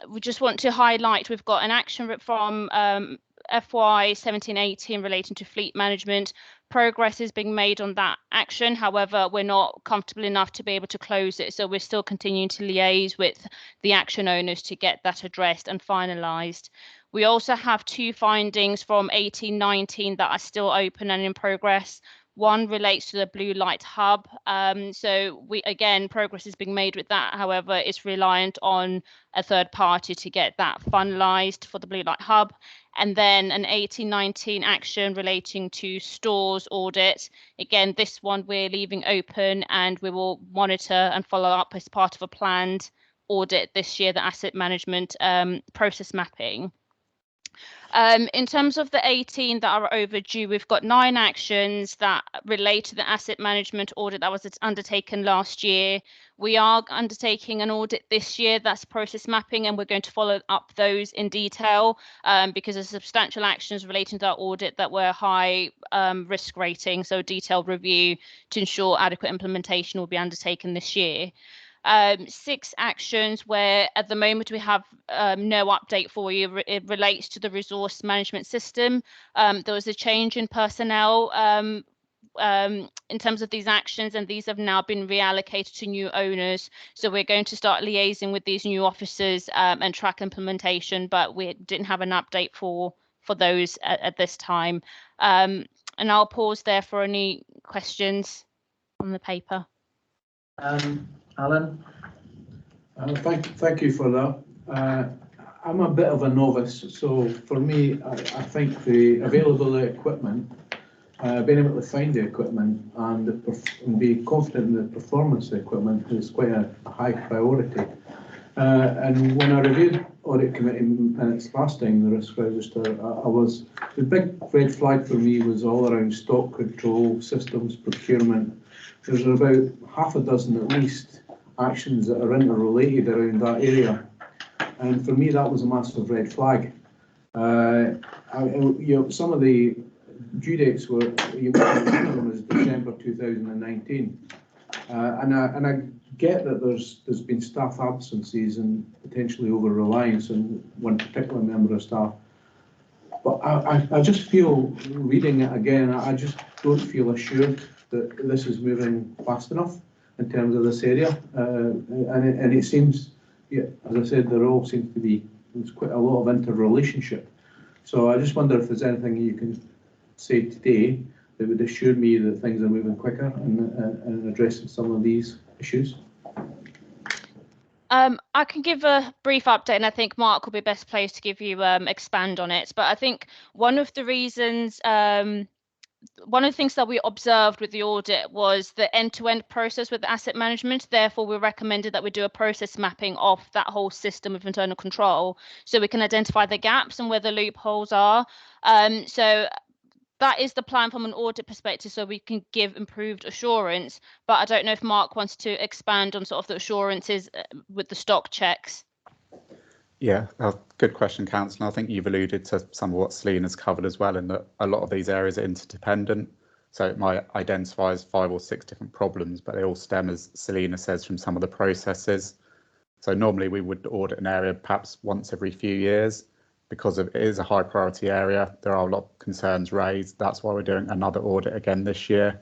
We just want to highlight we've got an action from FY 17-18 relating to fleet management. Progress is being made on that action. However, we're not comfortable enough to be able to close it, so we're still continuing to liaise with the action owners to get that addressed and finalised. We also have 2 findings from 18-19 that are still open and in progress. One relates to the blue light hub. So progress is being made with that. However, it's reliant on a third party to get that finalised for the blue light hub. And then an 1819 action relating to stores audit. Again, this one we're leaving open, and we will monitor and follow up as part of a planned audit this year, the asset management process mapping. In terms of the 18 that are overdue, we've got 9 actions that relate to the asset management audit that was undertaken last year. We are undertaking an audit this year that's process mapping, and we're going to follow up those in detail because there's substantial actions relating to that audit that were high risk rating, so detailed review to ensure adequate implementation will be undertaken this year. 6 actions where at the moment we have no update for you. It relates to the resource management system. There was a change in personnel in terms of these actions, and these have now been reallocated to new owners. So we're going to start liaising with these new officers and track implementation, but we didn't have an update for those at this time. And I'll pause there for any questions on the paper. Alan? Thank you for that. I'm a bit of a novice, so for me, I think the available equipment, being able to find the equipment and be confident in the performance of the equipment is quite a high priority. And when I reviewed Audit Committee minutes last time, the risk register, the big red flag for me was all around stock control, systems, procurement. There's about half a dozen at least actions that are interrelated around that area, and for me that was a massive red flag. Some of the due dates were, one of them is December 2019, and I get that there's been staff absences and potentially over reliance on one particular member of staff, but I just feel, reading it again, I just don't feel assured that this is moving fast enough in terms of this area, and it seems, yeah, as I said, there all seems to be, there's quite a lot of interrelationship. So I just wonder if there's anything you can say today that would assure me that things are moving quicker and addressing some of these issues. I can give a brief update, and I think Mark will be best placed to give you expand on it. But I think one of the reasons, one of the things that we observed with the audit was the end-to-end process with asset management. Therefore, we recommended that we do a process mapping of that whole system of internal control so we can identify the gaps and where the loopholes are. So that is the plan from an audit perspective, so we can give improved assurance. But I don't know if Mark wants to expand on sort of the assurances with the stock checks. Yeah, good question, Councillor. I think you've alluded to some of what Celine has covered as well, in that a lot of these areas are interdependent. So it might identify as 5 or 6 different problems, but they all stem, as Selina says, from some of the processes. So normally we would audit an area perhaps once every few years. Because it is a high priority area, there are a lot of concerns raised. That's why we're doing another audit again this year.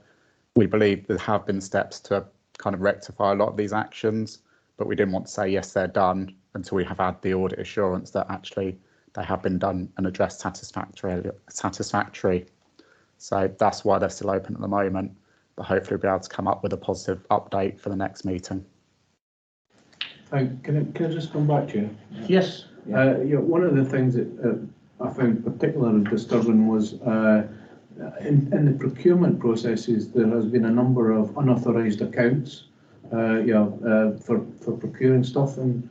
We believe there have been steps to kind of rectify a lot of these actions, but we didn't want to say, yes, they're done, until we have had the audit assurance that actually they have been done and addressed satisfactory. So that's why they're still open at the moment, but hopefully we'll be able to come up with a positive update for the next meeting. Can I just come back to you? Yes. One of the things that I found particularly disturbing was in the procurement processes, there has been a number of unauthorised accounts for procuring stuff, and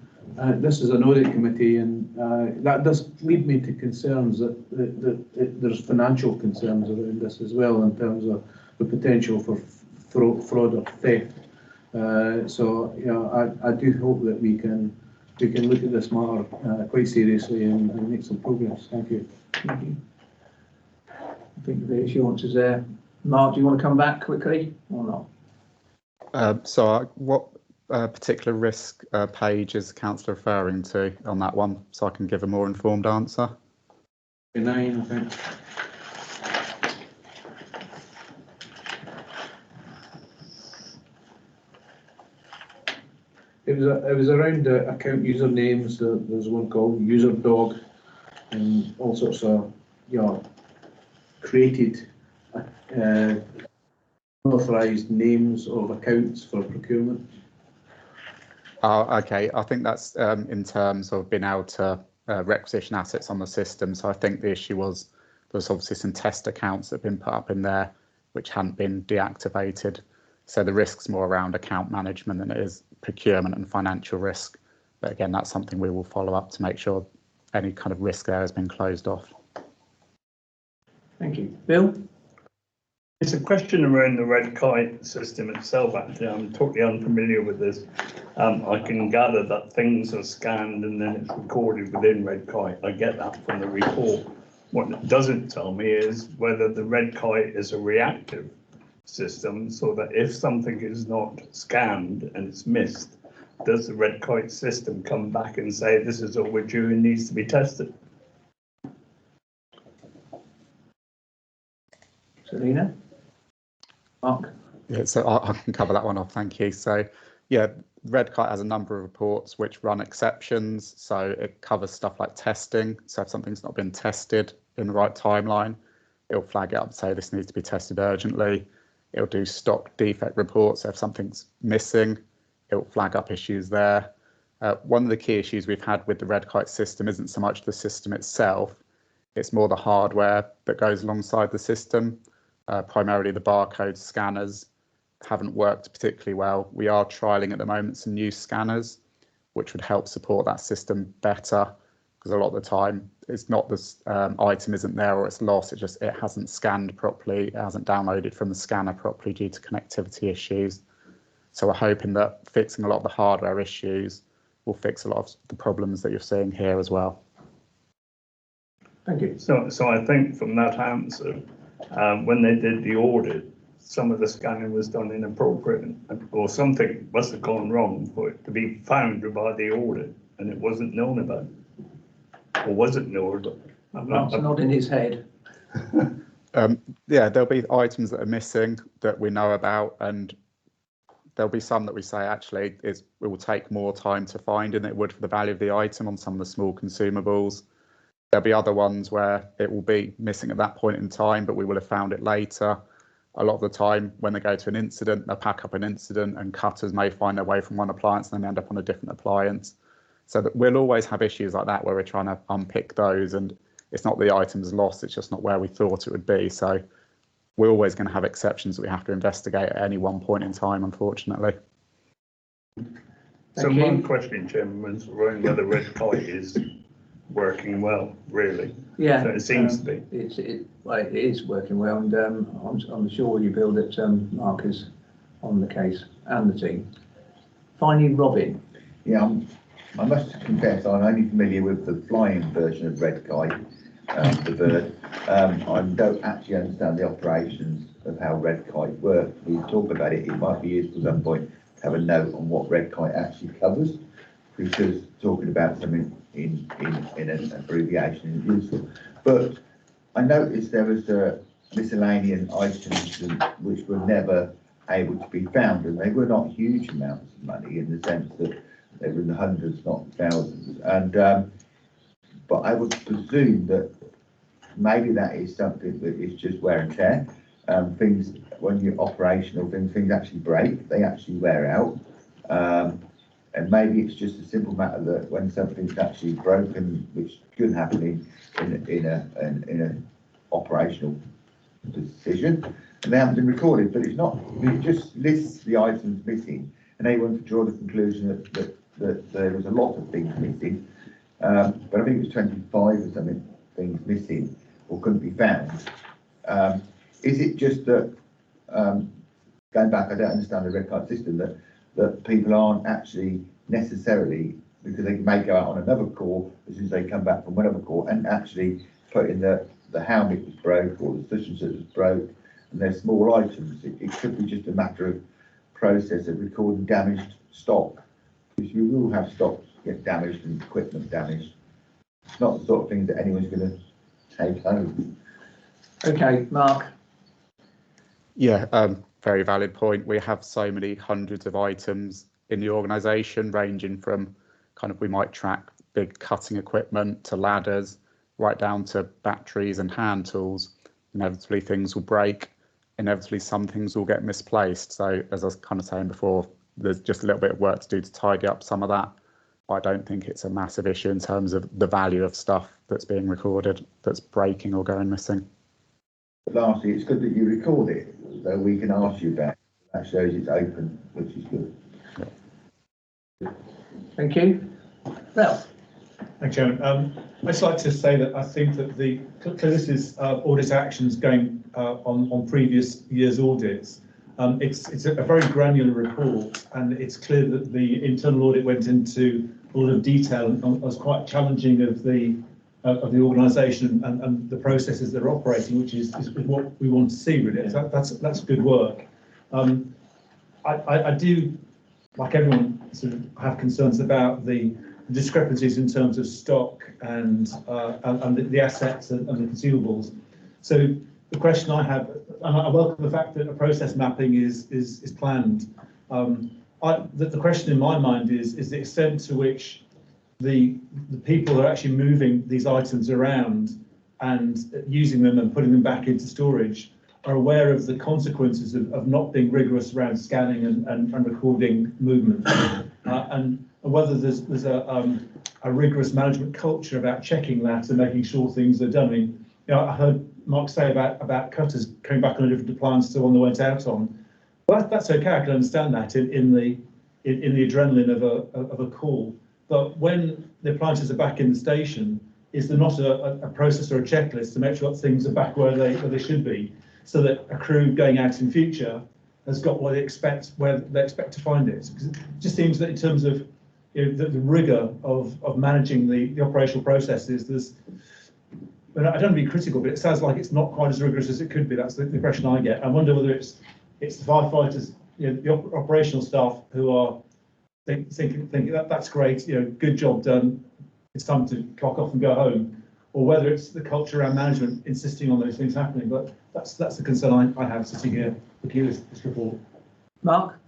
this is an audit committee, and that does lead me to concerns that there's financial concerns around this as well, in terms of the potential for fraud or theft. So I do hope that we can look at this matter quite seriously and make some progress. Thank you. Thank you. I think the assurance is there. Mark, do you want to come back quickly or not? So what particular risk page is the councillor referring to on that one, so I can give a more informed answer? 9, I think. It was around account usernames. There's one called user dog, and all sorts of created unauthorised names of accounts for procurement? Okay, I think that's in terms of being able to requisition assets on the system. So I think the issue was there's obviously some test accounts that have been put up in there which hadn't been deactivated. So the risk's more around account management than it is procurement and financial risk. But again, that's something we will follow up to make sure any kind of risk there has been closed off. Thank you. Bill? It's a question around the red kite system itself, actually. I'm totally unfamiliar with this. I can gather that things are scanned and then it's recorded within red kite. I get that from the report. What it doesn't tell me is whether the red kite is a reactive system, so that if something is not scanned and it's missed, does the red kite system come back and say this is overdue and needs to be tested? Selina? Mark? Yeah, so I can cover that one off, thank you. So yeah, Red Kite has a number of reports which run exceptions. So it covers stuff like testing. So if something's not been tested in the right timeline, it'll flag it up and say this needs to be tested urgently. It'll do stock defect reports. So if something's missing, it'll flag up issues there. One of the key issues we've had with the Red Kite system isn't so much the system itself, it's more the hardware that goes alongside the system. Primarily the barcode scanners haven't worked particularly well. We are trialling at the moment some new scanners, which would help support that system better, because a lot of the time it's not the item isn't there or it's lost, it hasn't scanned properly, it hasn't downloaded from the scanner properly due to connectivity issues. So we're hoping that fixing a lot of the hardware issues will fix a lot of the problems that you're seeing here as well. Thank you. So I think from that answer, when they did the audit, some of the scanning was done inappropriate, or something must have gone wrong for it to be found by the audit, and it wasn't known about, or was it known? Mark's not in his head. Yeah, there'll be items that are missing that we know about, and there'll be some that we say actually it will take more time to find than it would for the value of the item on some of the small consumables. There'll be other ones where it will be missing at that point in time, but we will have found it later. A lot of the time when they go to an incident, they'll pack up an incident and cutters may find their way from one appliance and then end up on a different appliance. So that we'll always have issues like that where we're trying to unpick those, and it's not the item's lost, it's just not where we thought it would be. So we're always going to have exceptions that we have to investigate at any one point in time, unfortunately. So one question, Chairman, was around whether Red Kite is working well, really. Yeah, so it seems to be. It is working well, and I'm sure you feel that Mark is on the case and the team. Finally, Robin. Yeah, I must confess I'm only familiar with the flying version of Red Kite, the bird. I don't actually understand the operations of how Red Kite works. We talk about it. It might be useful at some point to have a note on what Red Kite actually covers, because talking about something in an abbreviation is useful. But I noticed there was miscellaneous items which were never able to be found, and they were not huge amounts of money in the sense that they were in the hundreds, not thousands. And but I would presume that maybe that is something that is just wear and tear. Things, when you're operational, things actually break, they actually wear out. And maybe it's just a simple matter that when something's actually broken, which could happen in an operational decision, and they haven't been recorded, but it's not. It just lists the items missing, and anyone could draw the conclusion that there was a lot of things missing. But I think it was 25 or something things missing or couldn't be found. Is it just that going back? I don't understand the Red Kite system that people aren't actually necessarily, because they may go out on another call as soon as they come back from whatever call and actually put in the helmet was broke or the such and such was broke, and they're small items. It could be just a matter of process of recording damaged stock, because you will have stock get damaged and equipment damaged. It's not the sort of thing that anyone's going to take home. Okay, Mark. Yeah, very valid point. We have so many hundreds of items in the organisation, ranging from kind of, we might track big cutting equipment to ladders, right down to batteries and hand tools. Inevitably things will break. inevitably some things will get misplaced. So as I was kind of saying before, there's just a little bit of work to do to tidy up some of that. But I don't think it's a massive issue in terms of the value of stuff that's being recorded that's breaking or going missing. But lastly, it's good that you record it, so we can ask you about it. That shows it's open, which is good. Thank you. Well, Thank you, Chairman. I'd just like to say that I think that this is audit actions going on previous year's audits. It's a very granular report, and it's clear that the internal audit went into a lot of detail and was quite challenging of the organisation and the processes that are operating, which is what we want to see really. So that's good work. I do, like everyone, sort of have concerns about the discrepancies in terms of stock and the assets and the consumables. So the question I have, and I welcome the fact that a process mapping is planned. The question in my mind is the extent to which the people who are actually moving these items around and using them and putting them back into storage are aware of the consequences of not being rigorous around scanning and recording movement, and whether there's a rigorous management culture about checking that and making sure things are done. I mean, I heard Mark say about cutters coming back on a different appliance to one they went out on. Well, that's okay. I can understand that in the adrenaline of a call. But when the appliances are back in the station, is there not a process or a checklist to make sure that things are back where they should be, so that a crew going out in future has got what they expect, where they expect to find it? Because it just seems that in terms of the rigour of managing the operational processes, there's. I don't want to be critical, but it sounds like it's not quite as rigorous as it could be. That's the impression I get. I wonder whether it's the firefighters, the operational staff who are thinking that's great, good job done. It's time to clock off and go home, or whether it's the culture around management insisting on those things happening. But that's the concern I have sitting here looking at this report. Mark?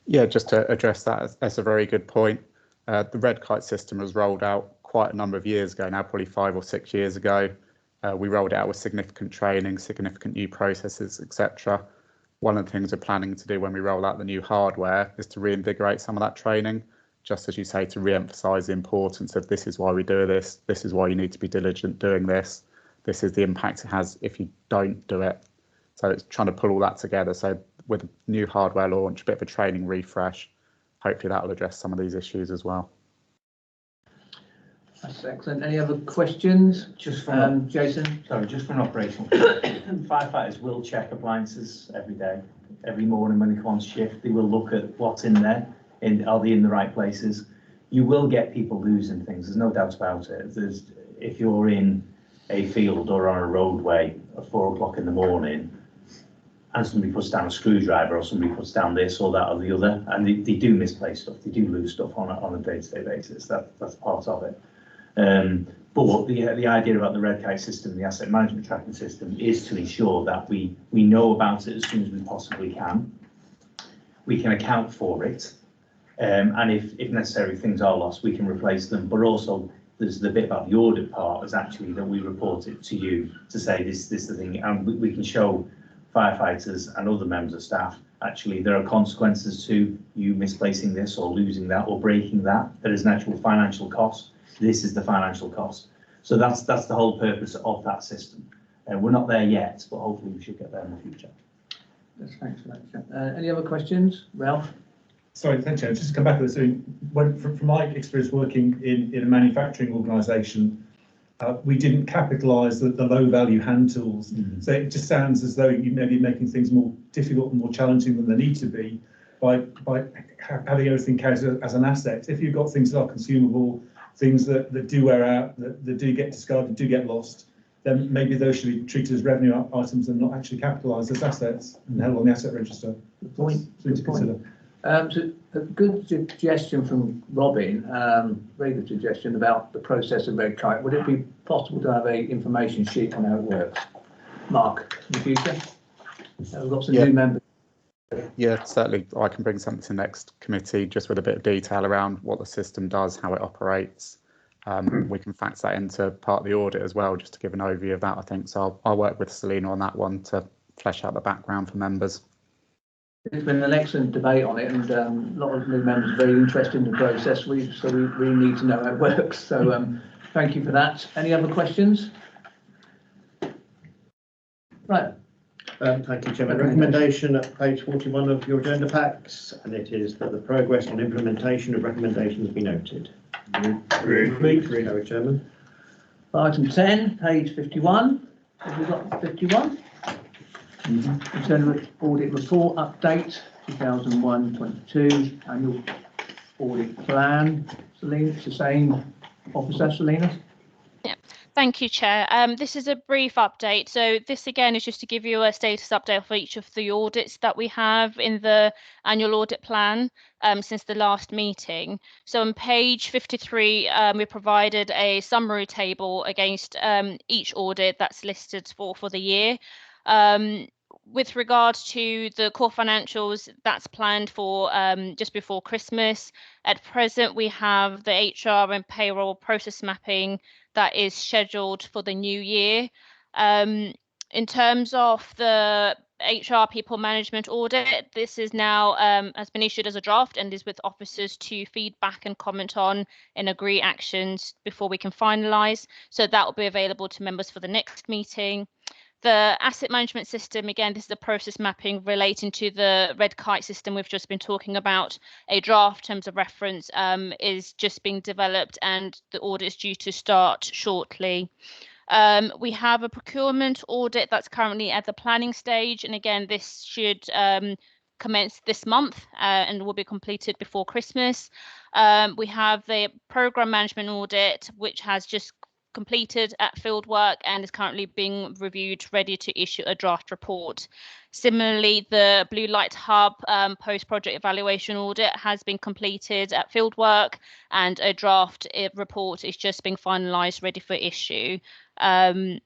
Yeah, just to address that, that's a very good point. The red kite system was rolled out quite a number of years ago now, probably 5 or 6 years ago. We rolled it out with significant training, significant new processes, etc. One of the things we're planning to do when we roll out the new hardware is to reinvigorate some of that training, just as you say, to re-emphasise the importance of this is why we do this, this is why you need to be diligent doing this, this is the impact it has if you don't do it. So it's trying to pull all that together. So with a new hardware launch, a bit of a training refresh, hopefully that will address some of these issues as well. That's excellent. Any other questions? Just from Jason? Sorry, just from an operational perspective, firefighters will check appliances every day, every morning when they come on shift. They will look at what's in there, are they in the right places? You will get people losing things, there's no doubt about it. If you're in a field or on a roadway at 4 o'clock in the morning and somebody puts down a screwdriver or somebody puts down this or that or the other, and they do misplace stuff, they do lose stuff on a day-to-day basis. That's part of it. But the idea about the red kite system, the asset management tracking system, is to ensure that we know about it as soon as we possibly can. We can account for it, and if necessary things are lost, we can replace them. But also there's the bit about the audit part is actually that we report it to you to say this is the thing, and we can show firefighters and other members of staff actually there are consequences to you misplacing this or losing that or breaking that. There is an actual financial cost. This is the financial cost. So that's the whole purpose of that system. We're not there yet, but hopefully we should get there in the future. Thanks for that. Any other questions? Ralph? Sorry, thank you. Just to come back to this, from my experience working in a manufacturing organisation, we didn't capitalise the low-value hand tools. So it just sounds as though you may be making things more difficult and more challenging than they need to be by having everything carried as an asset. If you've got things that are consumable, things that do wear out, that do get discarded, do get lost, then maybe those should be treated as revenue items and not actually capitalised as assets and held on the asset register. Good point. Good point. So a good suggestion from Robin, very good suggestion about the process of red kite. Would it be possible to have an information sheet on how it works? Mark, in the future? We've got some new members. Yeah, certainly I can bring something to the next committee just with a bit of detail around what the system does, how it operates. We can factor that into part of the audit as well, just to give an overview of that, I think. So I'll work with Selena on that one to flesh out the background for members. It's been an excellent debate on it, and a lot of new members are very interested in the process. So we really need to know how it works. So thank you for that. Any other questions? Right. Thank you, Chairman. Recommendation at page 41 of your agenda packs, and it is that the progress and implementation of recommendations be noted. Carry, Chairman. Item 10, page 51. Have we got 51? Internal Audit Report Update 2001-22 Annual Audit Plan. Selina, it's the same officer, Selina. Thank you, Chair. This is a brief update. So this again is just to give you a status update for each of the audits that we have in the annual audit plan since the last meeting. So on page 53, we provided a summary table against each audit that's listed for the year. With regards to the core financials, that's planned for just before Christmas. At present, we have the HR and payroll process mapping that is scheduled for the new year. In terms of the HR people management audit, this is now has been issued as a draft and is with officers to feedback and comment on and agree actions before we can finalise. So that will be available to members for the next meeting. The asset management system, again, this is the process mapping relating to the red kite system we've just been talking about. A draft terms of reference is just being developed and the audit is due to start shortly. We have a procurement audit that's currently at the planning stage. And again, this should commence this month and will be completed before Christmas. We have the program management audit, which has just completed at fieldwork and is currently being reviewed, ready to issue a draft report. Similarly, the Blue Light Hub post-project evaluation audit has been completed at fieldwork and a draft report is just being finalised, ready for issue. And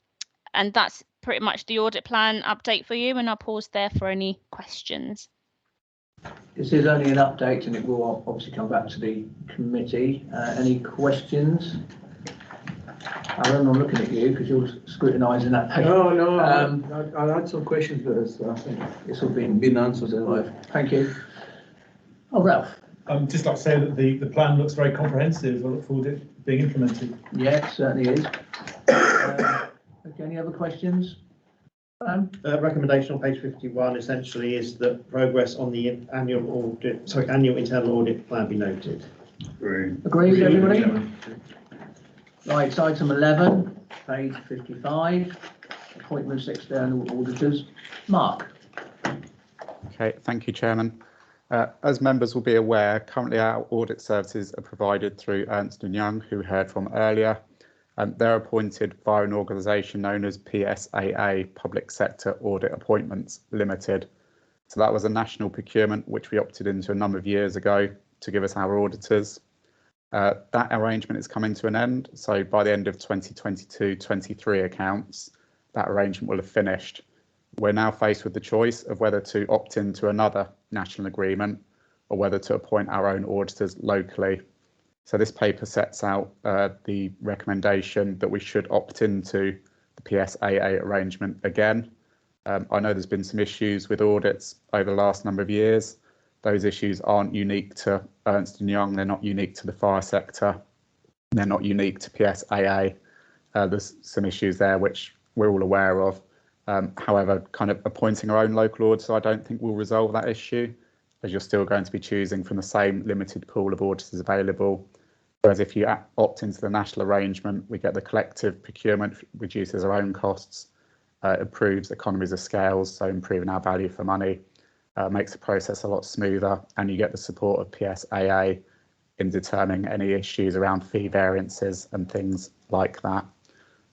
that's pretty much the audit plan update for you, and I'll pause there for any questions. This is only an update and it will obviously come back to the committee. Any questions? Alan, I'm looking at you because you're scrutinising that paper. No, I had some questions, but I think it's all been answered. Thank you. Oh, Ralph. Just like to say that the plan looks very comprehensive. I look forward to it being implemented. Yeah, it certainly is. Okay, any other questions? Recommendation on page 51 essentially is that progress on the annual internal audit plan be noted. Agreed, everybody? Right, it's item 11, page 55, appointments external auditors. Mark. Okay, thank you, Chairman. As members will be aware, currently our audit services are provided through Ernst & Young, who we heard from earlier, and they're appointed via an organisation known as PSAA, Public Sector Audit Appointments Limited. So that was a national procurement which we opted into a number of years ago to give us our auditors. That arrangement is coming to an end, so by the end of 2022-23 accounts, that arrangement will have finished. We're now faced with the choice of whether to opt into another national agreement or whether to appoint our own auditors locally. So this paper sets out the recommendation that we should opt into the PSAA arrangement again. I know there's been some issues with audits over the last number of years. Those issues aren't unique to Ernst & Young, they're not unique to the fire sector, they're not unique to PSAA. There's some issues there which we're all aware of. However, kind of appointing our own local auditor, I don't think will resolve that issue, as you're still going to be choosing from the same limited pool of auditors available. Whereas if you opt into the national arrangement, we get the collective procurement, reduces our own costs, improves economies of scale, so improving our value for money, makes the process a lot smoother, and you get the support of PSAA in determining any issues around fee variances and things like that.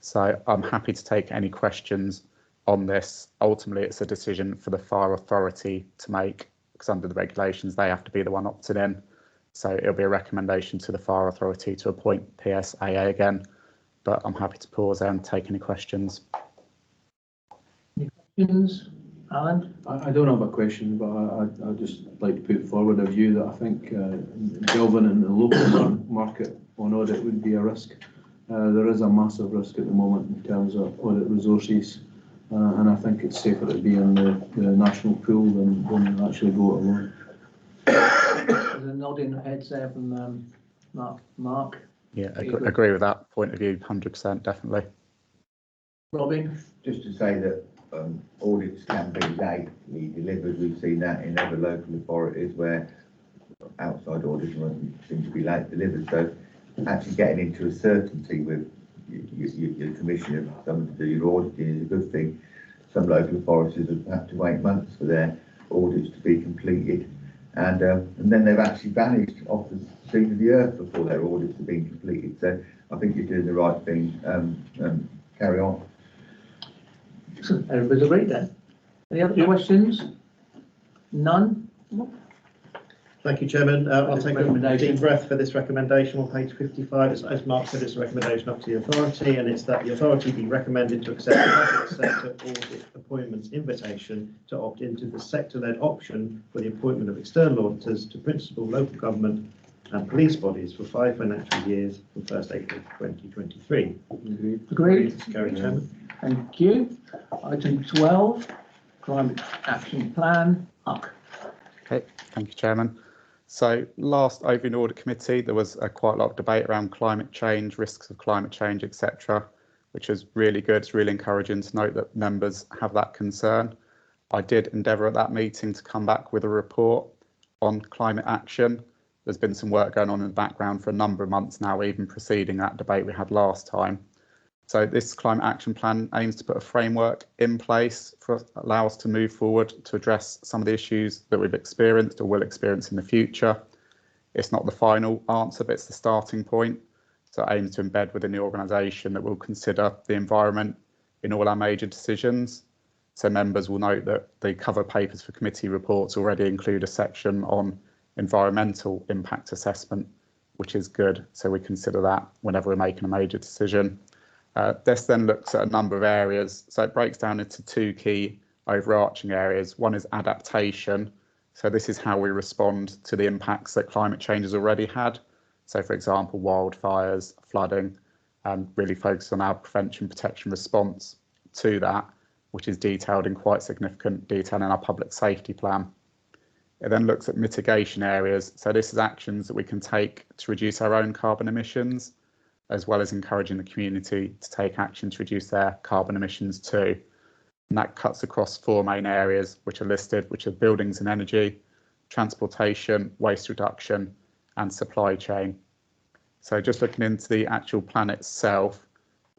So I'm happy to take any questions on this. Ultimately, it's a decision for the fire authority to make, because under the regulations, they have to be the one opted in. So it'll be a recommendation to the fire authority to appoint PSAA again, but I'm happy to pause there and take any questions. Any questions, Alan? I don't have a question, but I'd just like to put forward a view that I think delving in the local market on audit would be a risk. There is a massive risk at the moment in terms of audit resources and I think it's safer to be in the national pool than actually go it alone. There's a nodding heads there from Mark. Yeah, agree with that point of view, 100%, definitely. Robin? Just to say that audits can be lately delivered. We've seen that in other local authorities where outside audits seem to be late delivered. So actually getting into a certainty with your commissioner, someone to do your auditing is a good thing. Some local authorities have had to wait months for their audits to be completed, and then they've actually vanished off the scene of the earth before their audits have been completed. So I think you're doing the right thing. Carry on. Everybody's agreed then. Any other questions? None? Thank you, Chairman. I'll take a deep breath for this recommendation on page 55. As Mark said, it's a recommendation up to the authority, and it's that the authority be recommended to accept the public sector audit appointments invitation to opt into the sector-led option for the appointment of external auditors to principal local government and police bodies for 5 financial years from 1st April 2023. Agreed. Carried, Chairman. Thank you. Item 12, Climate Action Plan. Huck. Okay, thank you, Chairman. So last over in Audit Committee, there was quite a lot of debate around climate change, risks of climate change, etc., which is really good. It's really encouraging to note that members have that concern. I did endeavour at that meeting to come back with a report on climate action. There's been some work going on in the background for a number of months now, even preceding that debate we had last time. So this climate action plan aims to put a framework in place for allow us to move forward to address some of the issues that we've experienced or will experience in the future. It's not the final answer, but it's the starting point. So it aims to embed within the organisation that will consider the environment in all our major decisions. So members will note that the cover papers for committee reports already include a section on environmental impact assessment, which is good. So we consider that whenever we're making a major decision. This then looks at a number of areas. So it breaks down into 2 key overarching areas. One is adaptation. So this is how we respond to the impacts that climate change has already had. So for example, wildfires, flooding, and really focus on our prevention, protection response to that, which is detailed in quite significant detail in our public safety plan. It then looks at mitigation areas. So this is actions that we can take to reduce our own carbon emissions, as well as encouraging the community to take action to reduce their carbon emissions too. And that cuts across 4 main areas which are listed, which are buildings and energy, transportation, waste reduction, and supply chain. So just looking into the actual plan itself,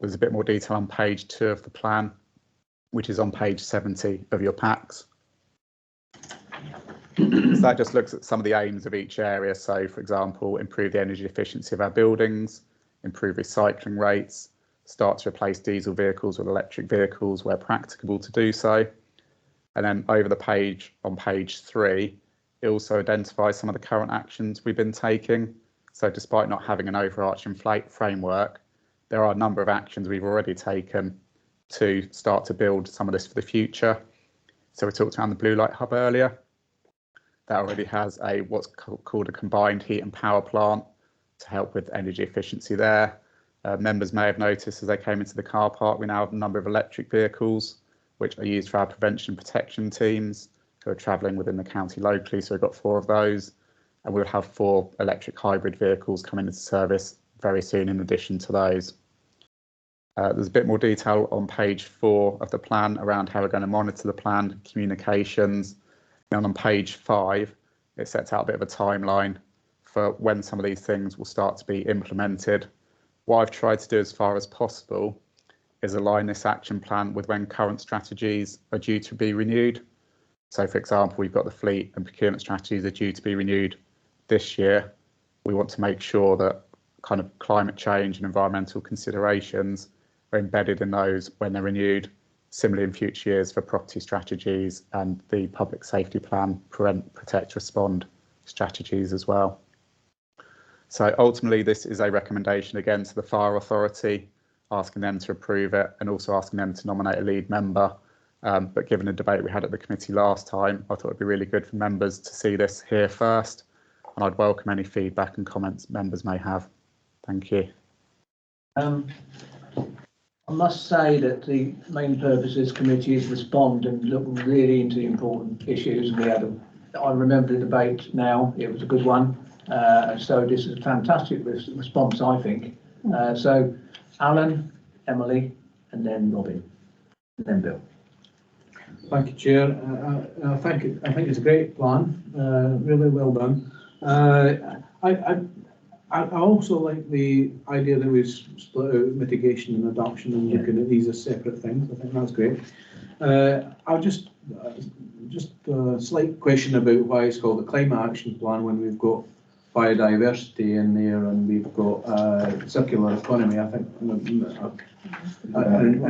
there's a bit more detail on page 2 of the plan, which is on page 70 of your packs. So that just looks at some of the aims of each area. So for example, improve the energy efficiency of our buildings, improve recycling rates, start to replace diesel vehicles with electric vehicles where practicable to do so. And then over the page, on page 3, it also identifies some of the current actions we've been taking. So despite not having an overarching framework, there are a number of actions we've already taken to start to build some of this for the future. So we talked about the Blue Light Hub earlier. That already has a what's called a combined heat and power plant to help with energy efficiency there. Members may have noticed as they came into the car park, we now have a number of electric vehicles which are used for our prevention and protection teams who are travelling within the county locally. So we've got 4 of those, and we'll have 4 electric hybrid vehicles coming into service very soon in addition to those. There's a bit more detail on page 4 of the plan around how we're going to monitor the plan, communications. And on page 5, it sets out a bit of a timeline for when some of these things will start to be implemented. What I've tried to do as far as possible is align this action plan with when current strategies are due to be renewed. So for example, we've got the fleet and procurement strategies are due to be renewed this year. We want to make sure that kind of climate change and environmental considerations are embedded in those when they're renewed. Similarly in future years for property strategies and the public safety plan, prevent, protect, respond strategies as well. So ultimately, this is a recommendation again to the Fire Authority, asking them to approve it and also asking them to nominate a lead member. But given the debate we had at the committee last time, I thought it'd be really good for members to see this here first, and I'd welcome any feedback and comments members may have. Thank you. I must say that the main purpose of this committee is respond and look really into the important issues. I remember the debate now, it was a good one. So this is a fantastic response, I think. So Alan, Emily, and then Robin, and then Bill. Thank you, Chair. I think it's a great plan, really well done. I also like the idea that we split out mitigation and adoption and looking at these as separate things. I think that's great. I'll just a slight question about why it's called the Climate Action Plan when we've got biodiversity in there and we've got circular economy. I think an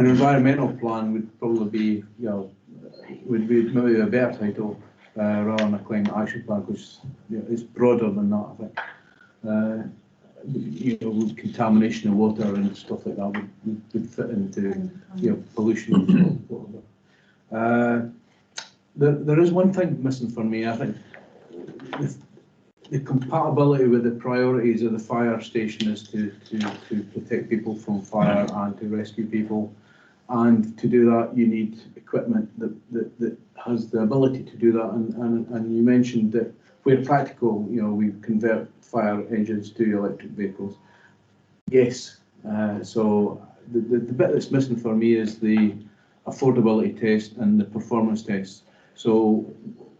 environmental plan would probably be, would be maybe a better title rather than a climate action plan, because it's broader than that. I think. With contamination of water and stuff like that would fit into pollution. There is one thing missing for me. I think the compatibility with the priorities of the fire station is to protect people from fire and to rescue people, and to do that you need equipment that has the ability to do that. And you mentioned that where practical, we convert fire engines to electric vehicles. Yes. So the bit that's missing for me is the affordability test and the performance test. So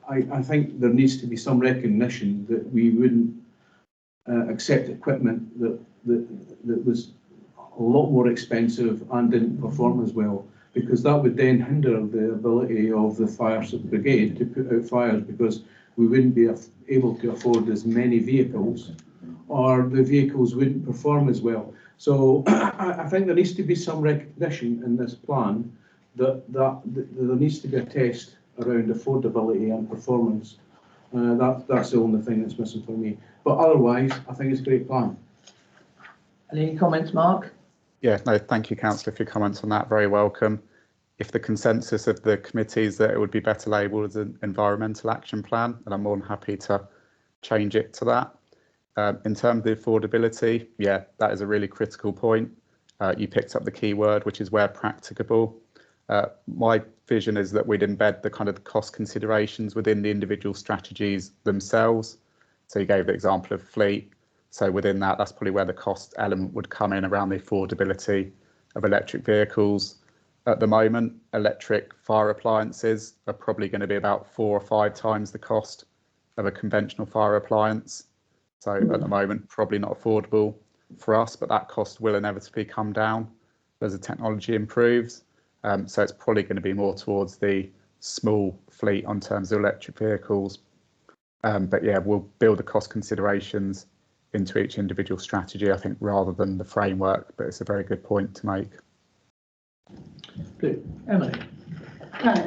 I think there needs to be some recognition that we wouldn't accept equipment that was a lot more expensive and didn't perform as well, because that would then hinder the ability of the fire brigade to put out fires, because we wouldn't be able to afford as many vehicles, or the vehicles wouldn't perform as well. So I think there needs to be some recognition in this plan that there needs to be a test around affordability and performance. That's the only thing that's missing for me. But otherwise, I think it's a great plan. Any comments, Mark? Yeah, no, thank you, Councillor, for your comments on that. Very welcome. If the consensus of the committee is that it would be better labelled as an environmental action plan, and I'm more than happy to change it to that. In terms of the affordability, yeah, that is a really critical point. You picked up the key word, which is where practicable. My vision is that we'd embed the kind of cost considerations within the individual strategies themselves. So you gave the example of fleet. So within that, that's probably where the cost element would come in around the affordability of electric vehicles. At the moment, electric fire appliances are probably going to be about 4 or 5 times the cost of a conventional fire appliance. So at the moment, probably not affordable for us, but that cost will inevitably come down as the technology improves. So it's probably going to be more towards the small fleet on terms of electric vehicles. But yeah, we'll build the cost considerations into each individual strategy, I think, rather than the framework, but it's a very good point to make. Good. Emily.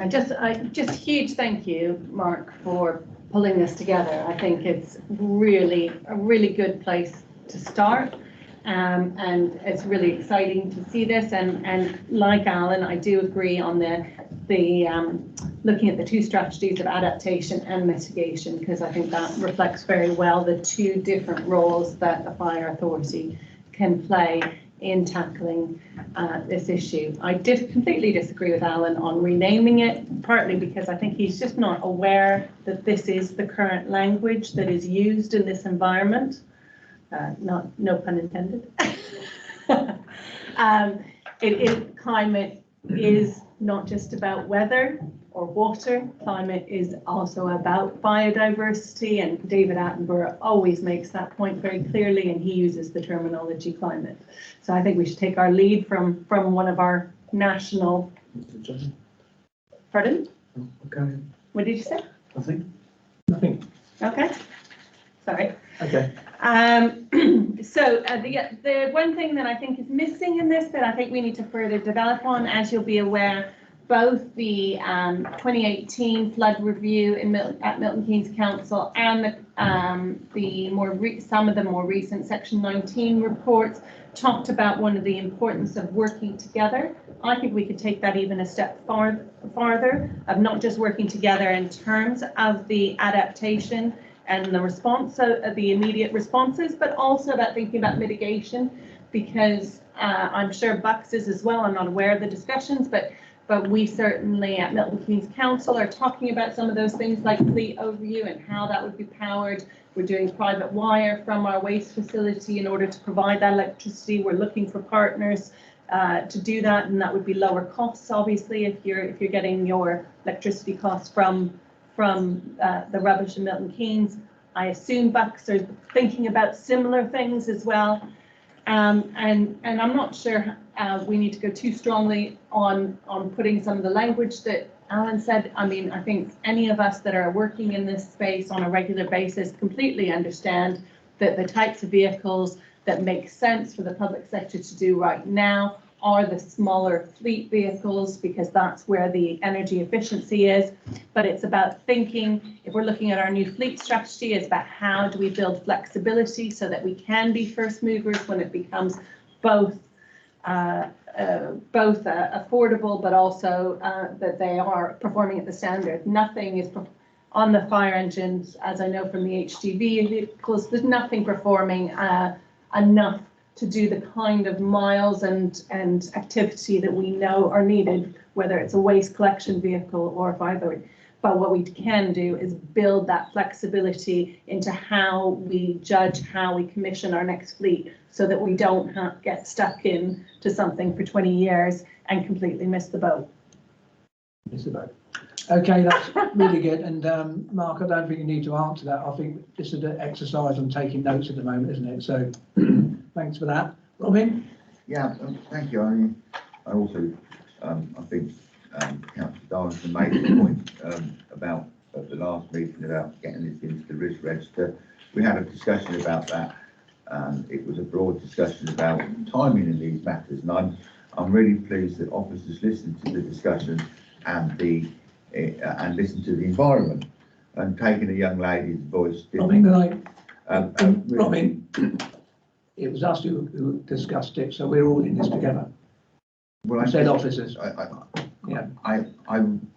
Just huge thank you, Mark, for pulling this together. I think it's really a really good place to start, and it's really exciting to see this. And like Alan, I do agree on the looking at the 2 strategies of adaptation and mitigation, because I think that reflects very well the 2 different roles that the fire authority can play in tackling this issue. I completely disagree with Alan on renaming it, partly because I think he's just not aware that this is the current language that is used in this environment. No pun intended. Climate is not just about weather or water. Climate is also about biodiversity, and David Attenborough always makes that point very clearly, and he uses the terminology climate. So I think we should take our lead from one of our national. Pardon? Okay. What did you say? Nothing. Okay. Sorry. Okay. So the one thing that I think is missing in this that I think we need to further develop on, as you'll be aware, both the 2018 flood review at Milton Keynes Council and some of the more recent Section 19 reports talked about one of the importance of working together. I think we could take that even a step farther, of not just working together in terms of the adaptation and the response, so the immediate responses, but also about thinking about mitigation. because I'm sure Bucks is as well. I'm not aware of the discussions, but we certainly at Milton Keynes Council are talking about some of those things like fleet overview and how that would be powered. We're doing private wire from our waste facility in order to provide that electricity. We're looking for partners to do that, and that would be lower costs, obviously, if you're getting your electricity costs from the rubbish in Milton Keynes. I assume Bucks are thinking about similar things as well. And I'm not sure we need to go too strongly on putting some of the language that Alan said. I mean, I think any of us that are working in this space on a regular basis completely understand that the types of vehicles that make sense for the public sector to do right now are the smaller fleet vehicles, because that's where the energy efficiency is. But it's about thinking, if we're looking at our new fleet strategy, it's about how do we build flexibility so that we can be first movers when it becomes both affordable, but also that they are performing at the standard. Nothing is on the fire engines, as I know from the HGV vehicles, there's nothing performing enough to do the kind of miles and activity that we know are needed, whether it's a waste collection vehicle or either. But what we can do is build that flexibility into how we judge, how we commission our next fleet, so that we don't get stuck in to something for 20 years and completely miss the boat. Miss the boat. Okay, that's really good. And Mark, I don't think you need to answer that. I think this is an exercise on taking notes at the moment, isn't it? So thanks for that. Robin? Yeah, thank you. I also, I think Councillor Darlington made the point about at the last meeting about getting this into the risk register. We had a discussion about that. It was a broad discussion about timing in these matters, and I'm really pleased that officers listened to the discussion and listen to the environment, and taking a young lady's voice. Robin, Robin, it was us who discussed it, so we're all in this together. Well, I said officers. I can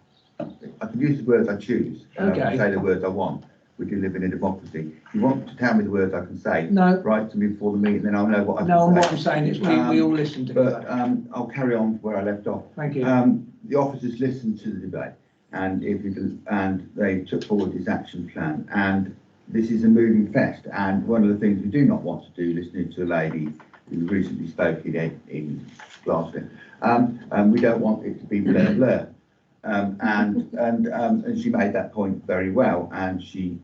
use the words I choose. Okay. I can say the words I want. We do live in a democracy. If you want to tell me the words I can say, no, write to me before the meeting, then I'll know what I can say. No, what I'm saying is we all listen together. But I'll carry on where I left off. Thank you. The officers listened to the debate, and they took forward this action plan, and this is a moving fest. And one of the things we do not want to do, listening to a lady who recently spoke in Glasgow, we don't want it to be blur blur. And she made that point very well, and she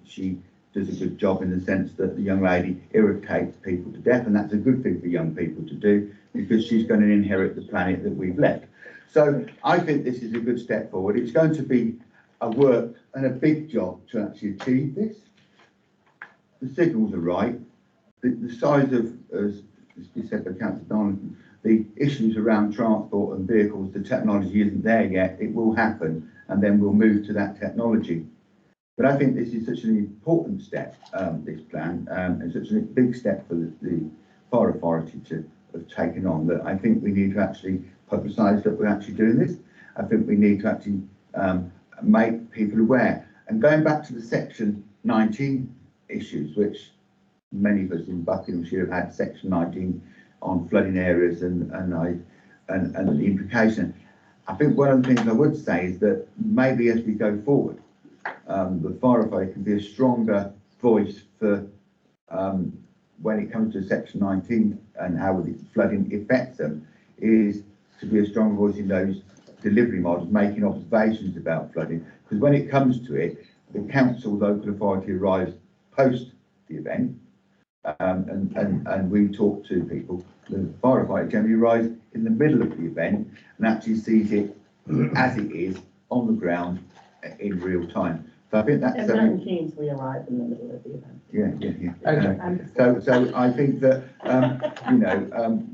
does a good job in the sense that the young lady irritates people to death, and that's a good thing for young people to do, because she's going to inherit the planet that we've left. So I think this is a good step forward. It's going to be a work and a big job to actually achieve this. The signals are right. The size of, as you said by Councillor Darlington, the issues around transport and vehicles, the technology isn't there yet. It will happen, and then we'll move to that technology. But I think this is such an important step, this plan, and such a big step for the Fire Authority to have taken on, that I think we need to actually publicise that we're actually doing this. I think we need to actually make people aware. And going back to the Section 19 issues, which many of us in Buckinghamshire have had Section 19 on flooding areas and the implication. I think one of the things I would say is that maybe as we go forward, the Fire Authority can be a stronger voice for when it comes to Section 19 and how the flooding affects them, is to be a stronger voice in those delivery models, making observations about flooding. Because when it comes to it, the council, local authority arrives post the event, and we talk to people. The Fire Authority generally arrives in the middle of the event and actually sees it as it is on the ground in real time. So I think that's in Milton Keynes, we arrive in the middle of the event. Yeah. Okay. So I think that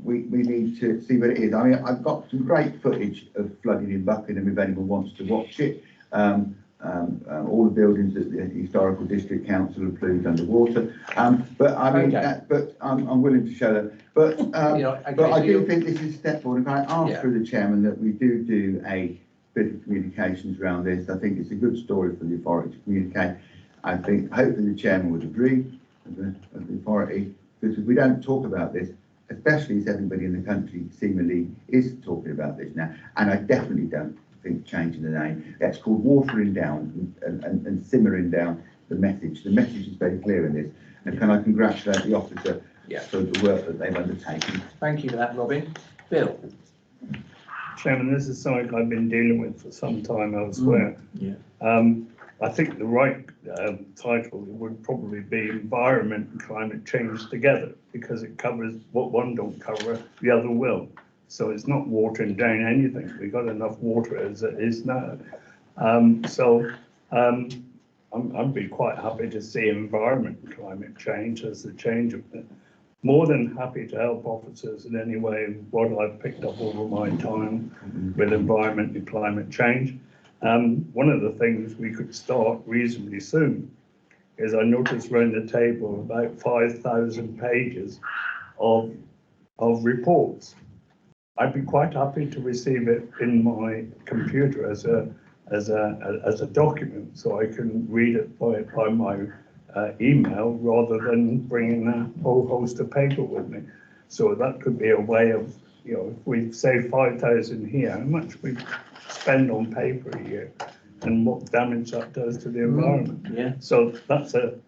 we need to see what it is. I mean, I've got some great footage of flooding in Buckingham if anyone wants to watch it. All the buildings that the Historical District Council approved underwater. But I mean, okay. I'm willing to show that. But I do think this is a step forward. If I ask through the chairman that we do a bit of communications around this, I think it's a good story for the authority to communicate. I think hopefully the chairman would agree, of the authority, because if we don't talk about this, especially as everybody in the country seemingly is talking about this now. And I definitely don't think changing the name. That's called watering down and simmering down the message. The message is very clear in this. And can I congratulate the officer for the work that they've undertaken. Thank you for that, Robin. Bill? Chairman, this is something I've been dealing with for some time elsewhere. I think the right title would probably be Environment and Climate Change Together, because it covers what one don't cover, the other will. So it's not watering down anything. We've got enough water as it is now. I'd be quite happy to see environment and climate change as the change of it. More than happy to help officers in any way what I've picked up over my time with environment and climate change. One of the things we could start reasonably soon is I noticed around the table about 5,000 pages of reports. I'd be quite happy to receive it in my computer as a document, so I can read it by my email rather than bringing a whole host of paper with me. So that could be a way of, if we save 5,000 here, how much we spend on paper a year and what damage that does to the environment. So that's a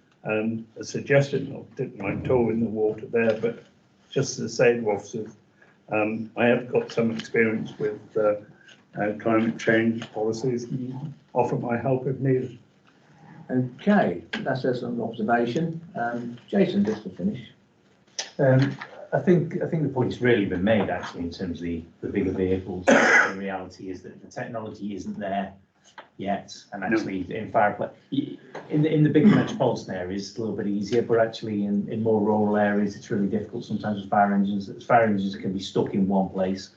suggestion. I'll dip my toe in the water there, but just to say to officers, I have got some experience with climate change policies and offer my help if needed. Okay, that's an observation. Jason, just to finish. I think the point's really been made actually in terms of the bigger vehicles. The reality is that the technology isn't there yet, and actually in fire in the big metropolitan areas it's a little bit easier, but actually in more rural areas it's really difficult sometimes with fire engines. Fire engines can be stuck in one place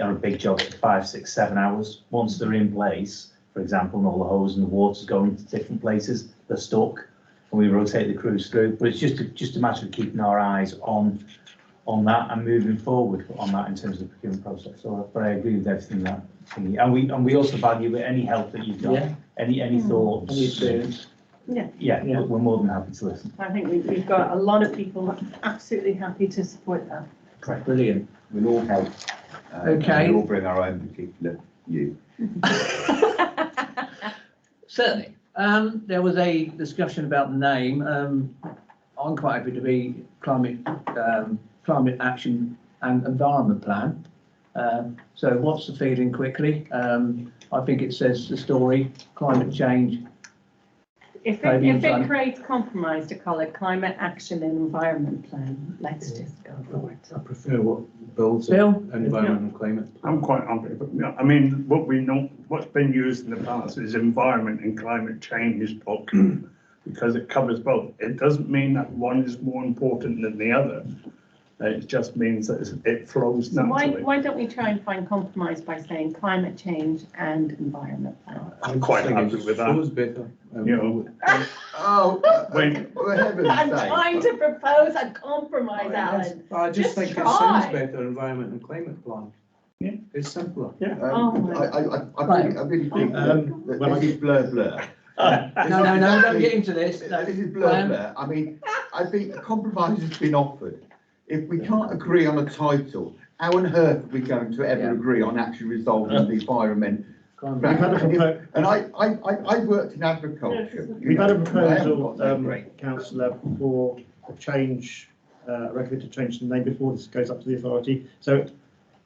on a big job for 5, 6, 7 hours. Once they're in place, for example, and all the hose and the water's going to different places, they're stuck, and we rotate the crews through. But it's just a matter of keeping our eyes on that and moving forward on that in terms of the procurement process. So, but I agree with everything that, and we also value any help that you've got, any thoughts, any experience. We're more than happy to listen. I think we've got a lot of people absolutely happy to support that. Correct. Brilliant. We'll all help. Okay. We'll all bring our own particular view. Certainly. There was a discussion about the name. I'm quite happy to be climate action and environment plan. So what's the feeling quickly? I think it says the story, climate change. If it creates compromise to call it climate action and environment plan, let's just go for it. I prefer what builds Bill? environment and climate. I'm quite happy, but I mean, what's been used in the past is environment and climate change document, because it covers both. It doesn't mean that one is more important than the other. It just means that it flows naturally. Why don't we try and find compromise by saying climate change and environment plan? I'm quite happy with that. Flows better. For heaven's sake. I'm trying to propose a compromise, Alan. I just think try. it sounds better, environment and climate plan. Yeah. It's simpler. Yeah. I really think that this is blur. No, don't get into this. This is blur. I mean, I think a compromise has been offered. If we can't agree on a title, how on earth are we going to ever agree on actually resolving the environment? And I worked in agriculture. We've had a proposal, councillor, for a change, recommended change in the name before this goes up to the authority. So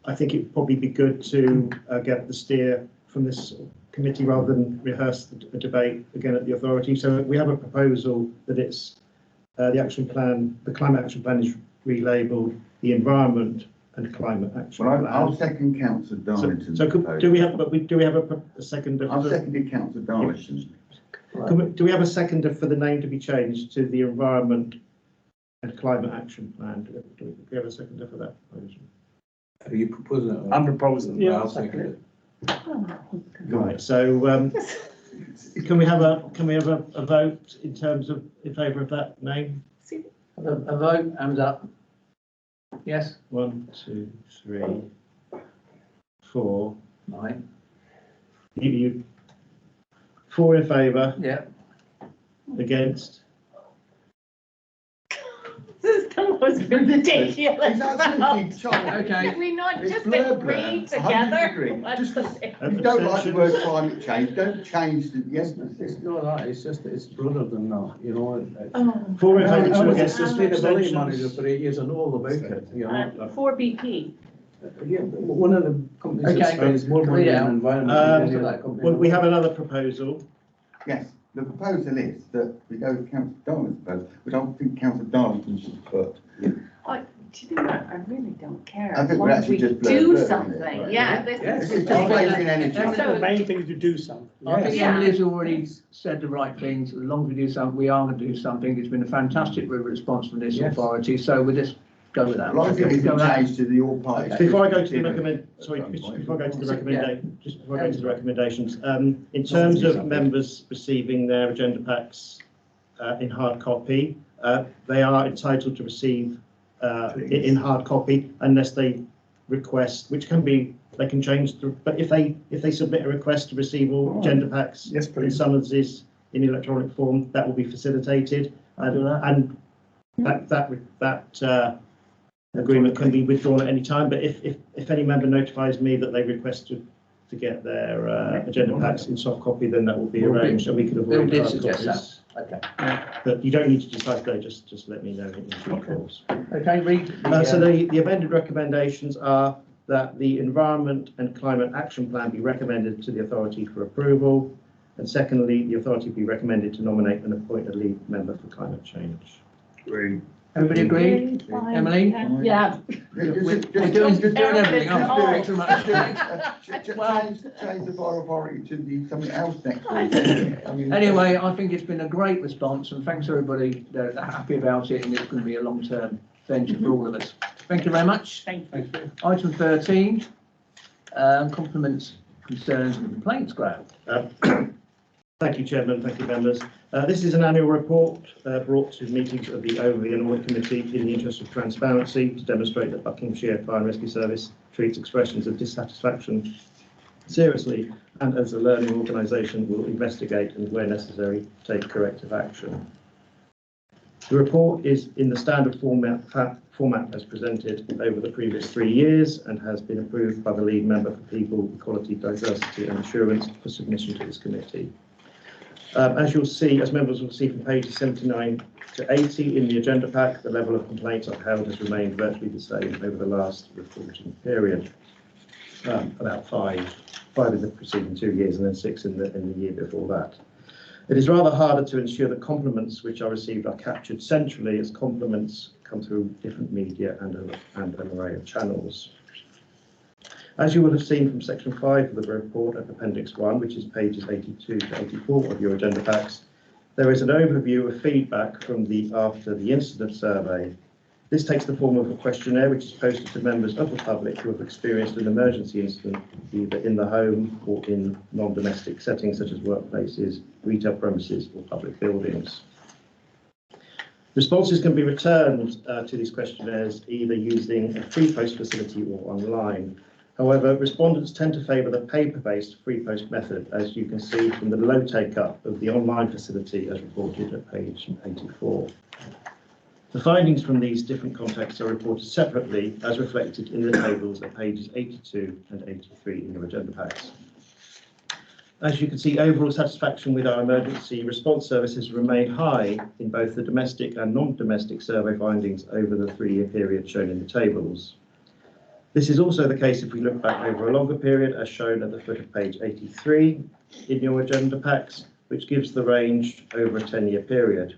I think it'd probably be good to get the steer from this committee rather than rehearse the debate again at the authority. So we have a proposal that it's the action plan, the climate action plan is relabelled the environment and climate action plan. I'll second Councillor Darlington's proposal. Do we have a seconder? I've seconded Councillor Darlington's. Do we have a seconder for the name to be changed to the environment and climate action plan? Do we have a seconder for that proposal? Are you proposing it? I'm proposing. Yeah, I'll second it. Right. So can we have a vote in terms of in favour of that name? A vote, hands up. Yes. 1, 2, 3, 4. 9. You 4 in favour. Yeah. Against. This is was ridiculous. It's absolutely shocking. Okay. Did we not It's just blur, agree blur. together? 100% agree. What's Just the 'cause difference? If you don't like the word climate change, don't change the, yes. It's not that, it's just, it's broader than that, you know. Before we I vote to was a against this sustainability manager for 8 years, I know all about it, you know. For BP. Yeah, one of the companies that Okay. spends more money Read on out. environment than any other company. Well, we have another proposal. Yes, the proposal is that we go with Councillor Darling's proposal, which I think Councillor Darlington should put. Do you know what? I really don't care. I think As we're long as actually we just blur, do blur, isn't it? something. Right. Yeah, this Yes. is. It's just wasting energy. The main thing is to do something. I think Yeah. Emily's already said the right things. As long as we do something, we are going to do something. It's been a fantastic response from this Yes. authority, so we'll just go with that. As long as it Okay, isn't go that. changed to the all parties. Before I go to the recommendations, in terms of members receiving their agenda packs in hard copy, they are entitled to receive in hard copy unless they request, which can be, they can change, but if they submit a request to receive all agenda packs and summonses in electronic form, that will be facilitated, and that agreement can be withdrawn at any time. But if any member notifies me that they request to get their agenda packs in soft copy, then that will be arranged and we can avoid Bill did hard suggest copies. that. Okay. But you don't need to decide today, just let me know in due course. Okay, read. So the amended recommendations are that the Environment and Climate Action Plan be recommended to the authority for approval, and secondly, the authority be recommended to nominate and appoint a lead member for climate change. Agree. Everybody agree? Emily? Yeah. We're doing everything, aren't we? Change the bar authority to the something else next week. I mean, Anyway, I think it's been a great response, and thanks everybody. They're happy about it, and it's going to be a long-term venture for all of us. Thank you very much. Thank you. Item 13, compliments, concerns and complaints, Graham. Thank you, Chairman. Thank you, members. This is an annual report brought to meetings of the Overley and Audit Committee in the interest of transparency to demonstrate that Buckinghamshire Fire and Rescue Service treats expressions of dissatisfaction seriously, and as a learning organisation will investigate and, where necessary, take corrective action. The report is in the standard format as presented over the previous 3 years and has been approved by the lead member for People, Equality, Diversity and Assurance for submission to this committee. As members will see from pages 79 to 80 in the agenda pack, the level of complaints upheld has remained virtually the same over the last reporting period. About five in the preceding 2 years and then 6 in the year before that. It is rather harder to ensure that compliments which are received are captured centrally, as compliments come through different media and an array of channels. As you will have seen from section 5 of the report at Appendix 1, which is pages 82 to 84 of your agenda packs, there is an overview of feedback from after the incident survey. This takes the form of a questionnaire which is posted to members of the public who have experienced an emergency incident either in the home or in non-domestic settings such as workplaces, retail premises or public buildings. Responses can be returned to these questionnaires either using a free post facility or online. However, respondents tend to favour the paper-based free post method, as you can see from the low take-up of the online facility as reported at page 84. The findings from these different contexts are reported separately as reflected in the tables at pages 82 and 83 in your agenda packs. As you can see, overall satisfaction with our emergency response services remained high in both the domestic and non-domestic survey findings over the 3-year period shown in the tables. This is also the case if we look back over a longer period, as shown at the foot of page 83 in your agenda packs, which gives the range over a 10-year period.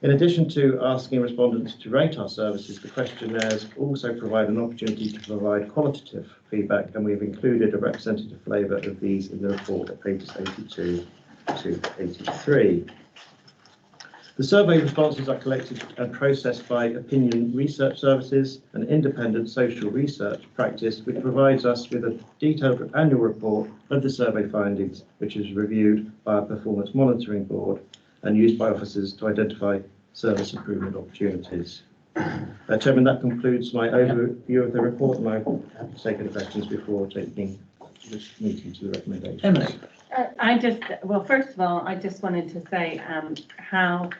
In addition to asking respondents to rate our services, the questionnaires also provide an opportunity to provide qualitative feedback, and we've included a representative flavour of these in the report at pages 82 to 83. The survey responses are collected and processed by Opinion Research Services, an independent social research practice which provides us with a detailed annual report of the survey findings, which is reviewed by our Performance Monitoring Board and used by officers to identify service improvement opportunities. Chairman, that concludes my overview of the report, and I'm happy to take any questions before taking this meeting to the recommendation. Emily. Well, first of all, I just wanted to say how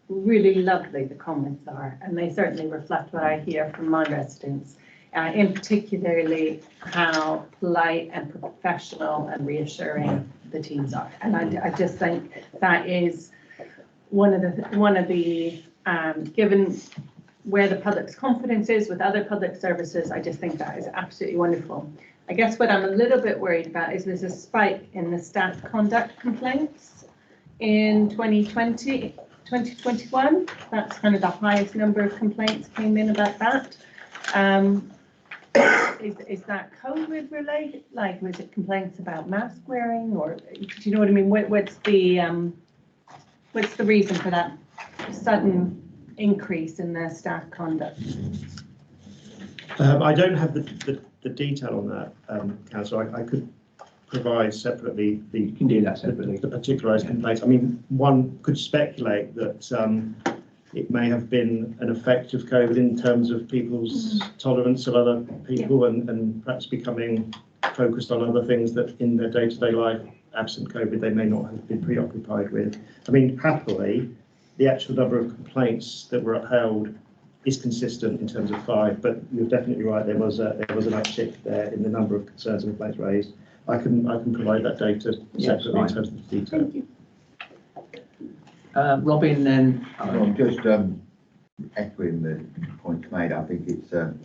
really lovely the comments are, and they certainly reflect what I hear from my residents, in particularly how polite and professional and reassuring the teams are. And I just think that is one of the given where the public's confidence is with other public services, I just think that is absolutely wonderful. I guess what I'm a little bit worried about is there's a spike in the staff conduct complaints in 2021. That's kind of the highest number of complaints came in about that. Is that COVID related? Like, was it complaints about mask wearing, or do you know what I mean? What's the reason for that sudden increase in their staff conduct? I don't have the detail on that, Councillor. I could provide separately the particularised complaints. I mean, one could speculate that it may have been an effect of COVID in terms of people's tolerance of other people, and perhaps becoming focused on other things that in their day-to-day life, absent COVID, they may not have been preoccupied with. I mean, happily, the actual number of complaints that were upheld is consistent in terms of 5, but you're definitely right. There was an uptick there in the number of concerns and complaints raised. I can provide that data separately in terms of the detail. Thank you. Robin, then. I'm just echoing the points made. I think it's the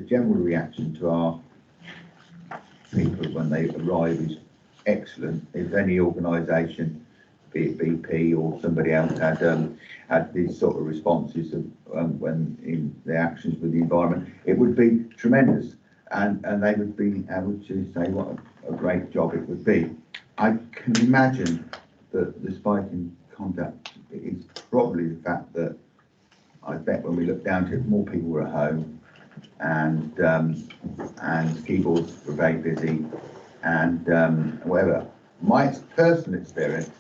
general reaction to our people when they arrive is excellent. If any organisation, be it BP or somebody else, had these sort of responses of, when in their actions with the environment, it would be tremendous, and they would be able to say what a great job it would be. I can imagine that the spike in conduct is probably the fact that I bet when we look down to it, more people were at home, and keyboards were very busy, and whatever. My personal experience,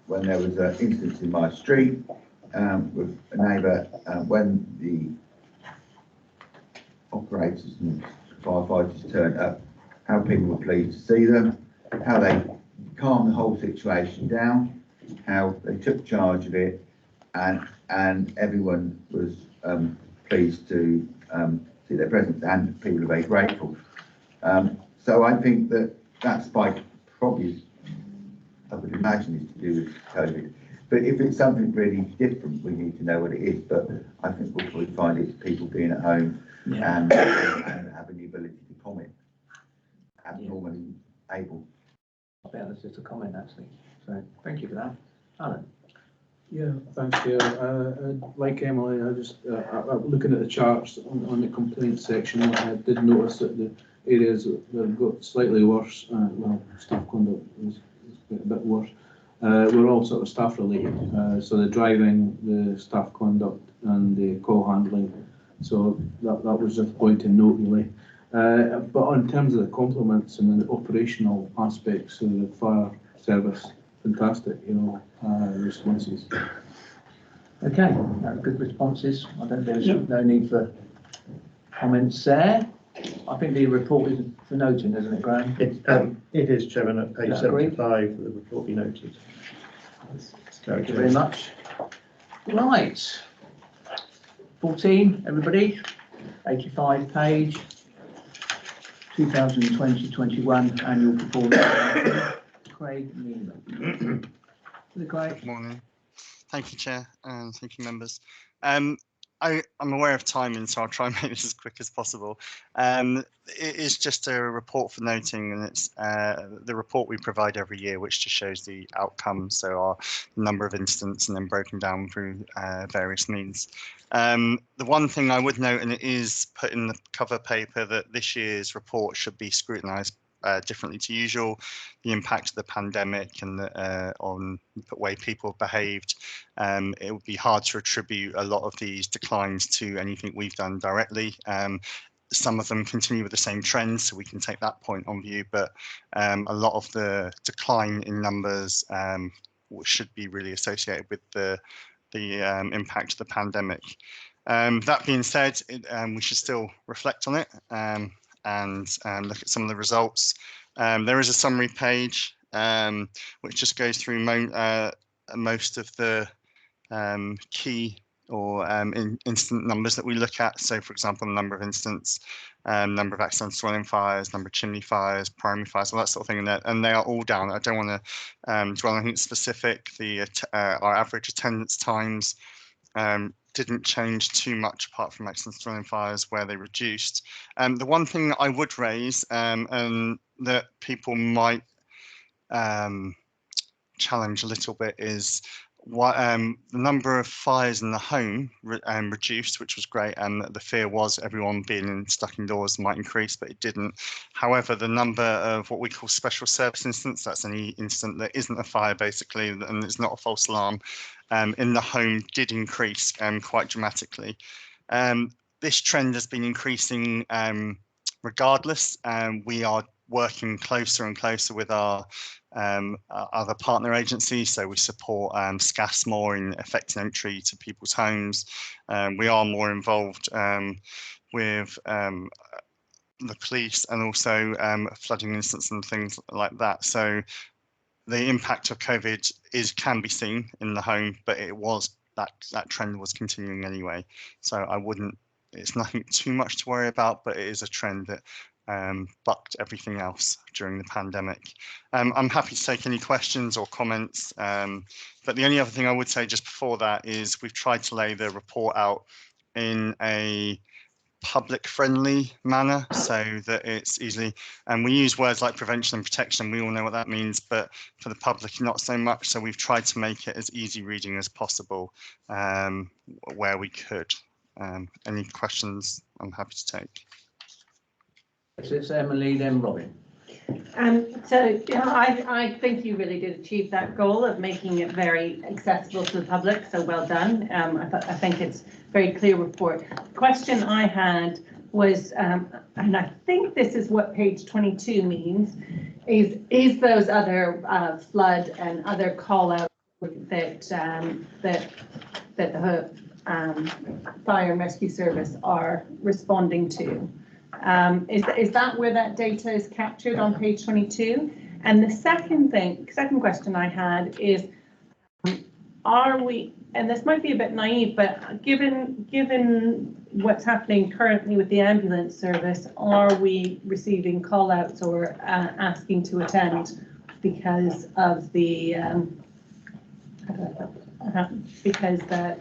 when there was an instance in my street with a neighbour, when the operators and firefighters turned up, how people were pleased to see them, how they calmed the whole situation down, how they took charge of it, and everyone was pleased to see their presence, and people are very grateful. So I think that spike probably is, I would imagine, is to do with COVID. But if it's something really different, we need to know what it is. But I think we'll probably find it's people being at home and having the ability to comment abnormally able. I think that's just a comment, actually. So thank you for that. Alan. Yeah, thanks, Chair. Like Emily, I just looking at the charts on the complaints section, I did notice that the areas that have got slightly worse, well, staff conduct is a bit worse, were all sort of staff related. So the driving, the staff conduct, and the call handling. So that was just a point to note, really. But in terms of the compliments and the operational aspects of the fire service, fantastic, responses. Okay, good responses. I don't think there's no need for comments there. I think the report is for noting, isn't it, Graham? It is, Chairman, at page 75, the report be noted. Thank you very much. Right. 14, everybody. 85 page. 2020-21 annual performance. Craig Neiman. Good morning. Thank you, Chair, and thank you, members. I'm aware of timing, so I'll try and make this as quick as possible. It is just a report for noting, and it's the report we provide every year, which just shows the outcomes, so our number of incidents and then broken down through various means. The one thing I would note, and it is put in the cover paper, that this year's report should be scrutinised differently to usual, the impact of the pandemic and on the way people have behaved. It would be hard to attribute a lot of these declines to anything we've done directly. Some of them continue with the same trends, so we can take that point on view, but a lot of the decline in numbers should be really associated with the impact of the pandemic. That being said, we should still reflect on it and look at some of the results. There is a summary page which just goes through most of the key or incident numbers that we look at. So, for example, the number of incidents, number of accidental dwelling fires, number of chimney fires, primary fires, all that sort of thing, and they are all down. I don't want to dwell on anything specific. Our average attendance times didn't change too much apart from accidental dwelling fires where they reduced. The one thing that I would raise and that people might challenge a little bit is what the number of fires in the home reduced, which was great, and the fear was everyone being stuck indoors might increase, but it didn't. However, the number of what we call special service incidents, that's any incident that isn't a fire basically, and it's not a false alarm, in the home did increase quite dramatically. This trend has been increasing regardless. We are working closer and closer with our other partner agencies, so we support SCAS more in effecting entry to people's homes. We are more involved with the police and also flooding incidents and things like that. So the impact of COVID can be seen in the home, but it was that trend was continuing anyway. So I wouldn't. It's nothing too much to worry about, but it is a trend that bucked everything else during the pandemic. I'm happy to take any questions or comments, but the only other thing I would say just before that is we've tried to lay the report out in a public friendly manner so that it's easily, and we use words like prevention and protection, we all know what that means, but for the public not so much, so we've tried to make it as easy reading as possible where we could. Any questions I'm happy to take. So it's Emily, then Robin. So yeah, I think you really did achieve that goal of making it very accessible to the public. So well done. I think it's a very clear report. The question I had was, and I think this is what page 22 means, is those other flood and other call out that the fire and rescue service are responding to. Is that where that data is captured on page 22? And the second question I had is, are we, and this might be a bit naive, but given what's happening currently with the ambulance service, are we receiving call outs or asking to attend because of the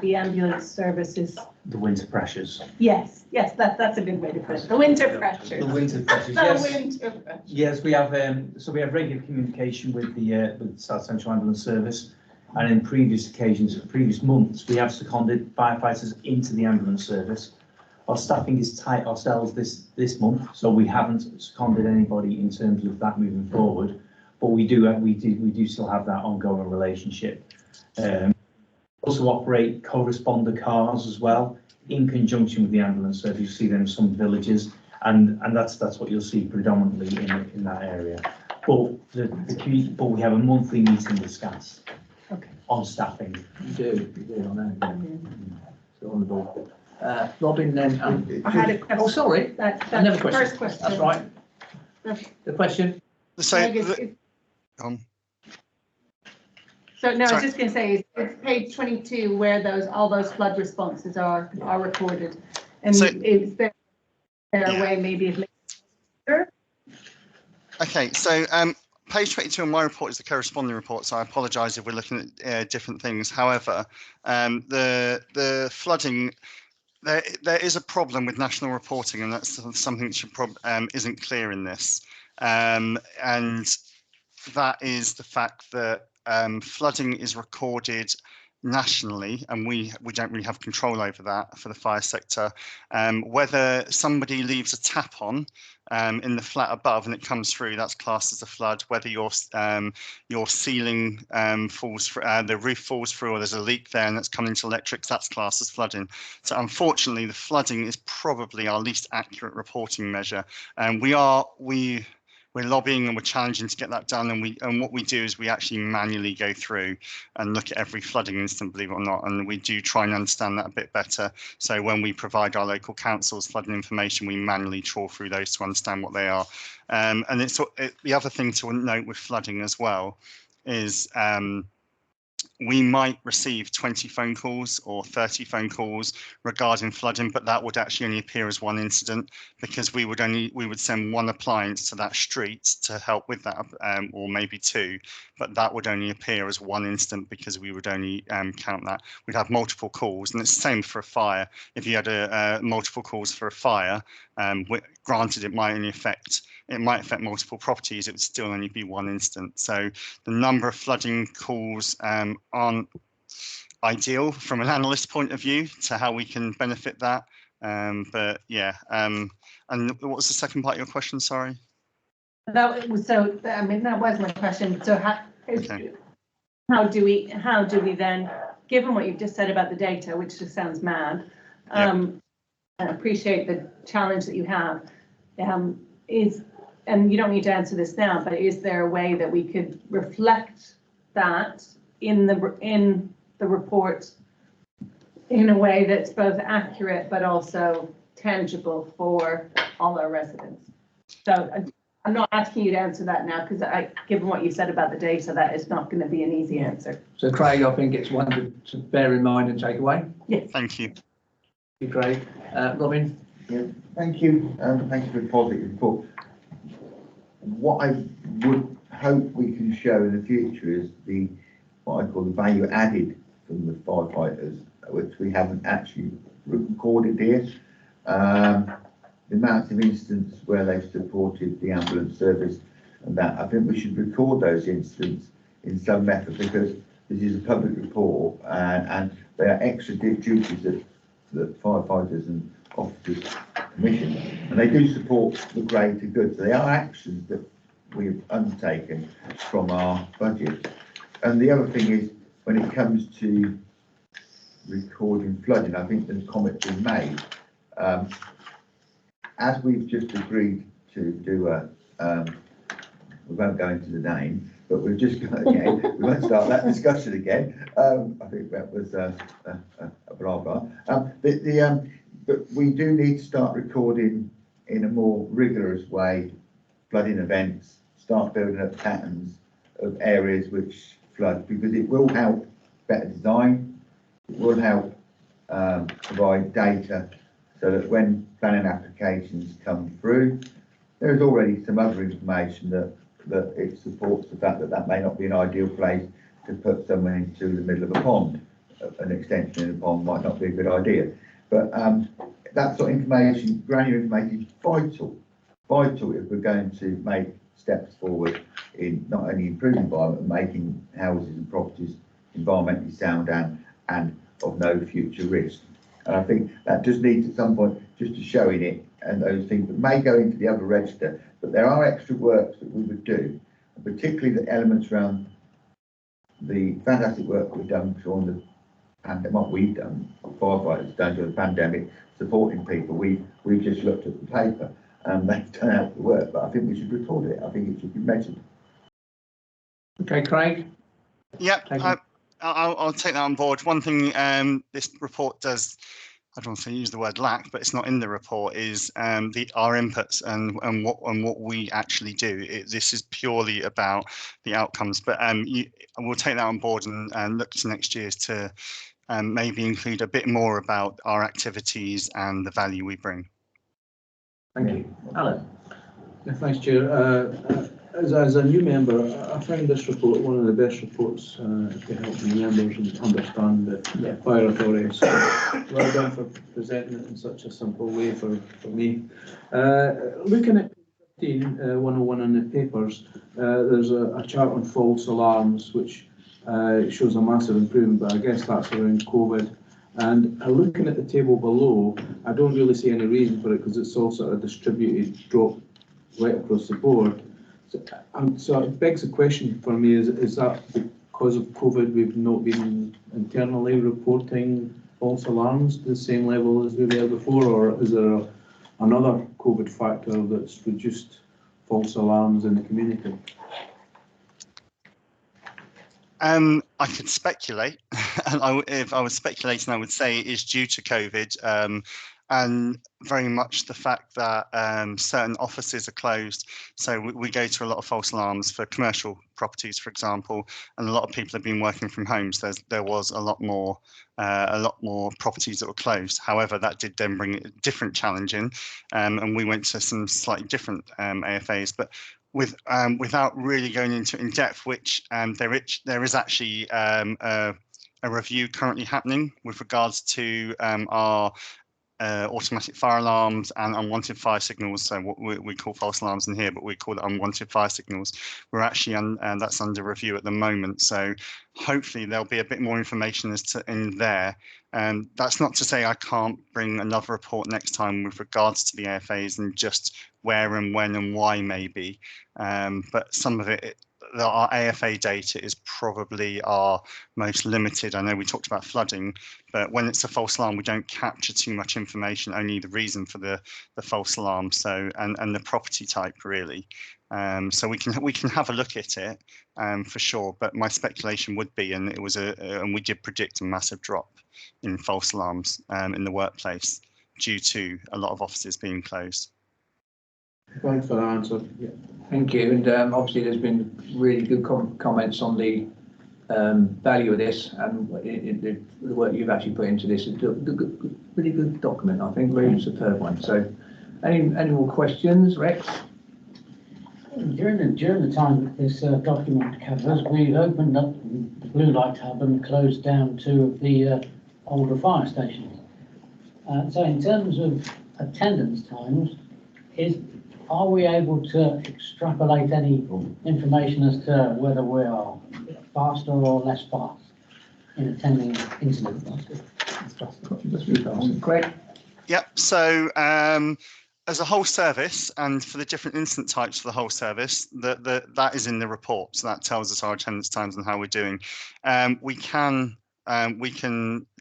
the ambulance service is The winter pressures. Yes, that's a good way to put it. The winter pressures. The winter pressures. The Yes. winter pressures. Yes, we have. So we have regular communication with the South Central Ambulance Service, and in previous occasions, previous months, we have seconded firefighters into the ambulance service. Our staffing is tight ourselves this month, so we haven't seconded anybody in terms of that moving forward. But we do still have that ongoing relationship. Also operate co-responder cars as well in conjunction with the ambulance service. You see them in some villages, and that's what you'll see predominantly in that area. But but we have a monthly meeting with SCAS on staffing. You do, I know. So on the board. Robin, then. I had a question. Oh, sorry. Another question. First question. That's right. The question. So no, I was just going to say it's page 22 where all those flood responses are recorded, and is there a way maybe of making sure? Okay, so page 22 on my report is the corresponding report, so I apologise if we're looking at different things. However, the flooding, there is a problem with national reporting, and that's something that isn't clear in this, and that is the fact that flooding is recorded nationally, and we don't really have control over that for the fire sector. Whether somebody leaves a tap on in the flat above and it comes through, that's classed as a flood. Whether your ceiling falls through, the roof falls through, or there's a leak there and that's coming to electrics, that's classed as flooding. So unfortunately, the flooding is probably our least accurate reporting measure, and we're lobbying and we're challenging to get that done, and what we do is we actually manually go through and look at every flooding incident, believe it or not, and we do try and understand that a bit better. So when we provide our local councils flooding information, we manually trawl through those to understand what they are. And the other thing to note with flooding as well is we might receive 20 phone calls or 30 phone calls regarding flooding, but that would actually only appear as one incident, because we would send one appliance to that street to help with that, or maybe two, but that would only appear as one incident because we would only count that. We'd have multiple calls, and it's the same for a fire. If you had multiple calls for a fire, granted it might affect multiple properties, it would still only be one incident. So the number of flooding calls aren't ideal from an analyst point of view to how we can benefit that. But yeah, and what was the second part of your question? Sorry. That was that was my question. So how do we then, given what you've just said about the data, which just sounds mad, and appreciate the challenge that you have, and you don't need to answer this now, but is there a way that we could reflect that in the report in a way that's both accurate but also tangible for all our residents? So I'm not asking you to answer that now, because given what you said about the data, that is not going to be an easy answer. So Craig, I think it's one to bear in mind and take away. Yes. Thank you. Thank you, Craig. Robin? Yeah, thank you. Thank you for the positive report. What I would hope we can show in the future is what I call the value added from the firefighters, which we haven't actually recorded here. The amounts of incidents where they've supported the ambulance service, and that I think we should record those incidents in some method, because this is a public report, and there are extra duties that firefighters and officers commission, and they do support the greater good. So they are actions that we've undertaken from our budget. And the other thing is, when it comes to recording flooding, I think the comment's been made. As we've just agreed to do we won't go into the name, but we've just got again, we won't start that discussion again. I think that was a blah blah. But we do need to start recording in a more rigorous way flooding events, start building up patterns of areas which flood, because it will help better design, it will help provide data so that when planning applications come through, there is already some other information that it supports the fact that may not be an ideal place to put someone into the middle of a pond. An extension in a pond might not be a good idea. But that sort of information, granular information, is vital if we're going to make steps forward in not only improving environment, but making houses and properties environmentally sound and of no future risk. And I think that does need at some point just to showing it, and those things that may go into the other register, but there are extra works that we would do, and particularly the elements around the fantastic work we've done during the pandemic, what we've done, firefighters done during the pandemic, supporting people. We've just looked at the paper and they've done out the work, but I think we should record it. I think it should be measured. Okay, Craig? Yeah, I'll take that on board. One thing this report does, I don't want to use the word lack, but it's not in the report, is our inputs and what we actually do. This is purely about the outcomes, but we'll take that on board and look to next year's to maybe include a bit more about our activities and the value we bring. Thank you. Alan? Yeah, thanks, Chair. As a new member, I find this report one of the best reports to help new members understand the fire authority. So well done for presenting it in such a simple way for me. Looking at 101 in the papers, there's a chart on false alarms which shows a massive improvement, but I guess that's around COVID. And looking at the table below, I don't really see any reason for it, because it's all sort of distributed drop right across the board. So it begs the question for me, is that because of COVID we've not been internally reporting false alarms to the same level as we were before, or is there another COVID factor that's reduced false alarms in the community? I could speculate, and if I was speculating, I would say it is due to COVID. and very much the fact that certain offices are closed. So we go to a lot of false alarms for commercial properties, for example, and a lot of people have been working from home. So there was a lot more properties that were closed. However, that did then bring a different challenge in, and we went to some slightly different AFAs. But without really going into it in depth, which there is actually a review currently happening with regards to our automatic fire alarms and unwanted fire signals. So what we call false alarms in here, but we call it unwanted fire signals. We're actually that's under review at the moment. So hopefully there'll be a bit more information as to in there. And that's not to say I can't bring another report next time with regards to the AFAs and just where and when and why maybe. But some of it, our AFA data is probably our most limited. I know we talked about flooding, but when it's a false alarm, we don't capture too much information, only the reason for the false alarm, so and the property type really. So we can have a look at it for sure, but my speculation would be, and it was and we did predict a massive drop in false alarms in the workplace due to a lot of offices being closed. Thanks for the answer. Yeah. Thank you. And obviously there's been really good comments on the value of this and the work you've actually put into this. It's a really good document, I think, really superb one. So any more questions, Rex? During the time that this document covers, we've opened up the blue light hub and closed down 2 of the older fire stations. So in terms of attendance times, are we able to extrapolate any information as to whether we are faster or less fast in attending incidents? Craig? Yep. So as a whole service, and for the different incident types for the whole service, that is in the report. So that tells us our attendance times and how we're doing. We can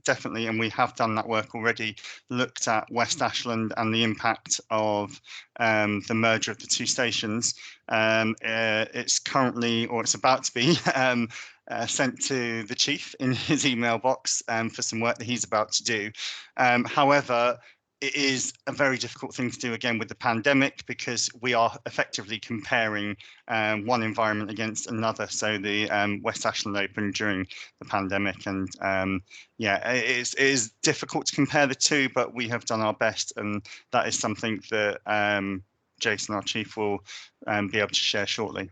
definitely, and we have done that work already, looked at West Ashland and the impact of the merger of the 2 stations. It's currently, or it's about to be, sent to the chief in his email box for some work that he's about to do. However, it is a very difficult thing to do again with the pandemic, because we are effectively comparing one environment against another. So the West Ashland opened during the pandemic, and yeah, it is difficult to compare the 2, but we have done our best, and that is something that Jason, our chief, will be able to share shortly.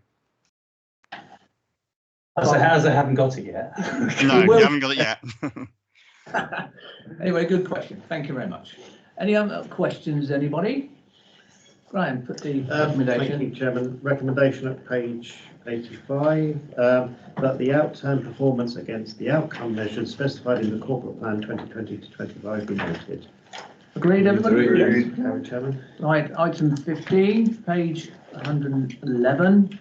As I haven't got it yet. No, you haven't got it yet. Anyway, good question. Thank you very much. Any other questions, anybody? Graham, put the recommendation. Thank you, Chairman. Recommendation at page 85, that the outturn performance against the outcome measures specified in the corporate plan 2020 to 25 be noted. Agreed, everybody? Agreed. Chairman. Right, item 15, page 111.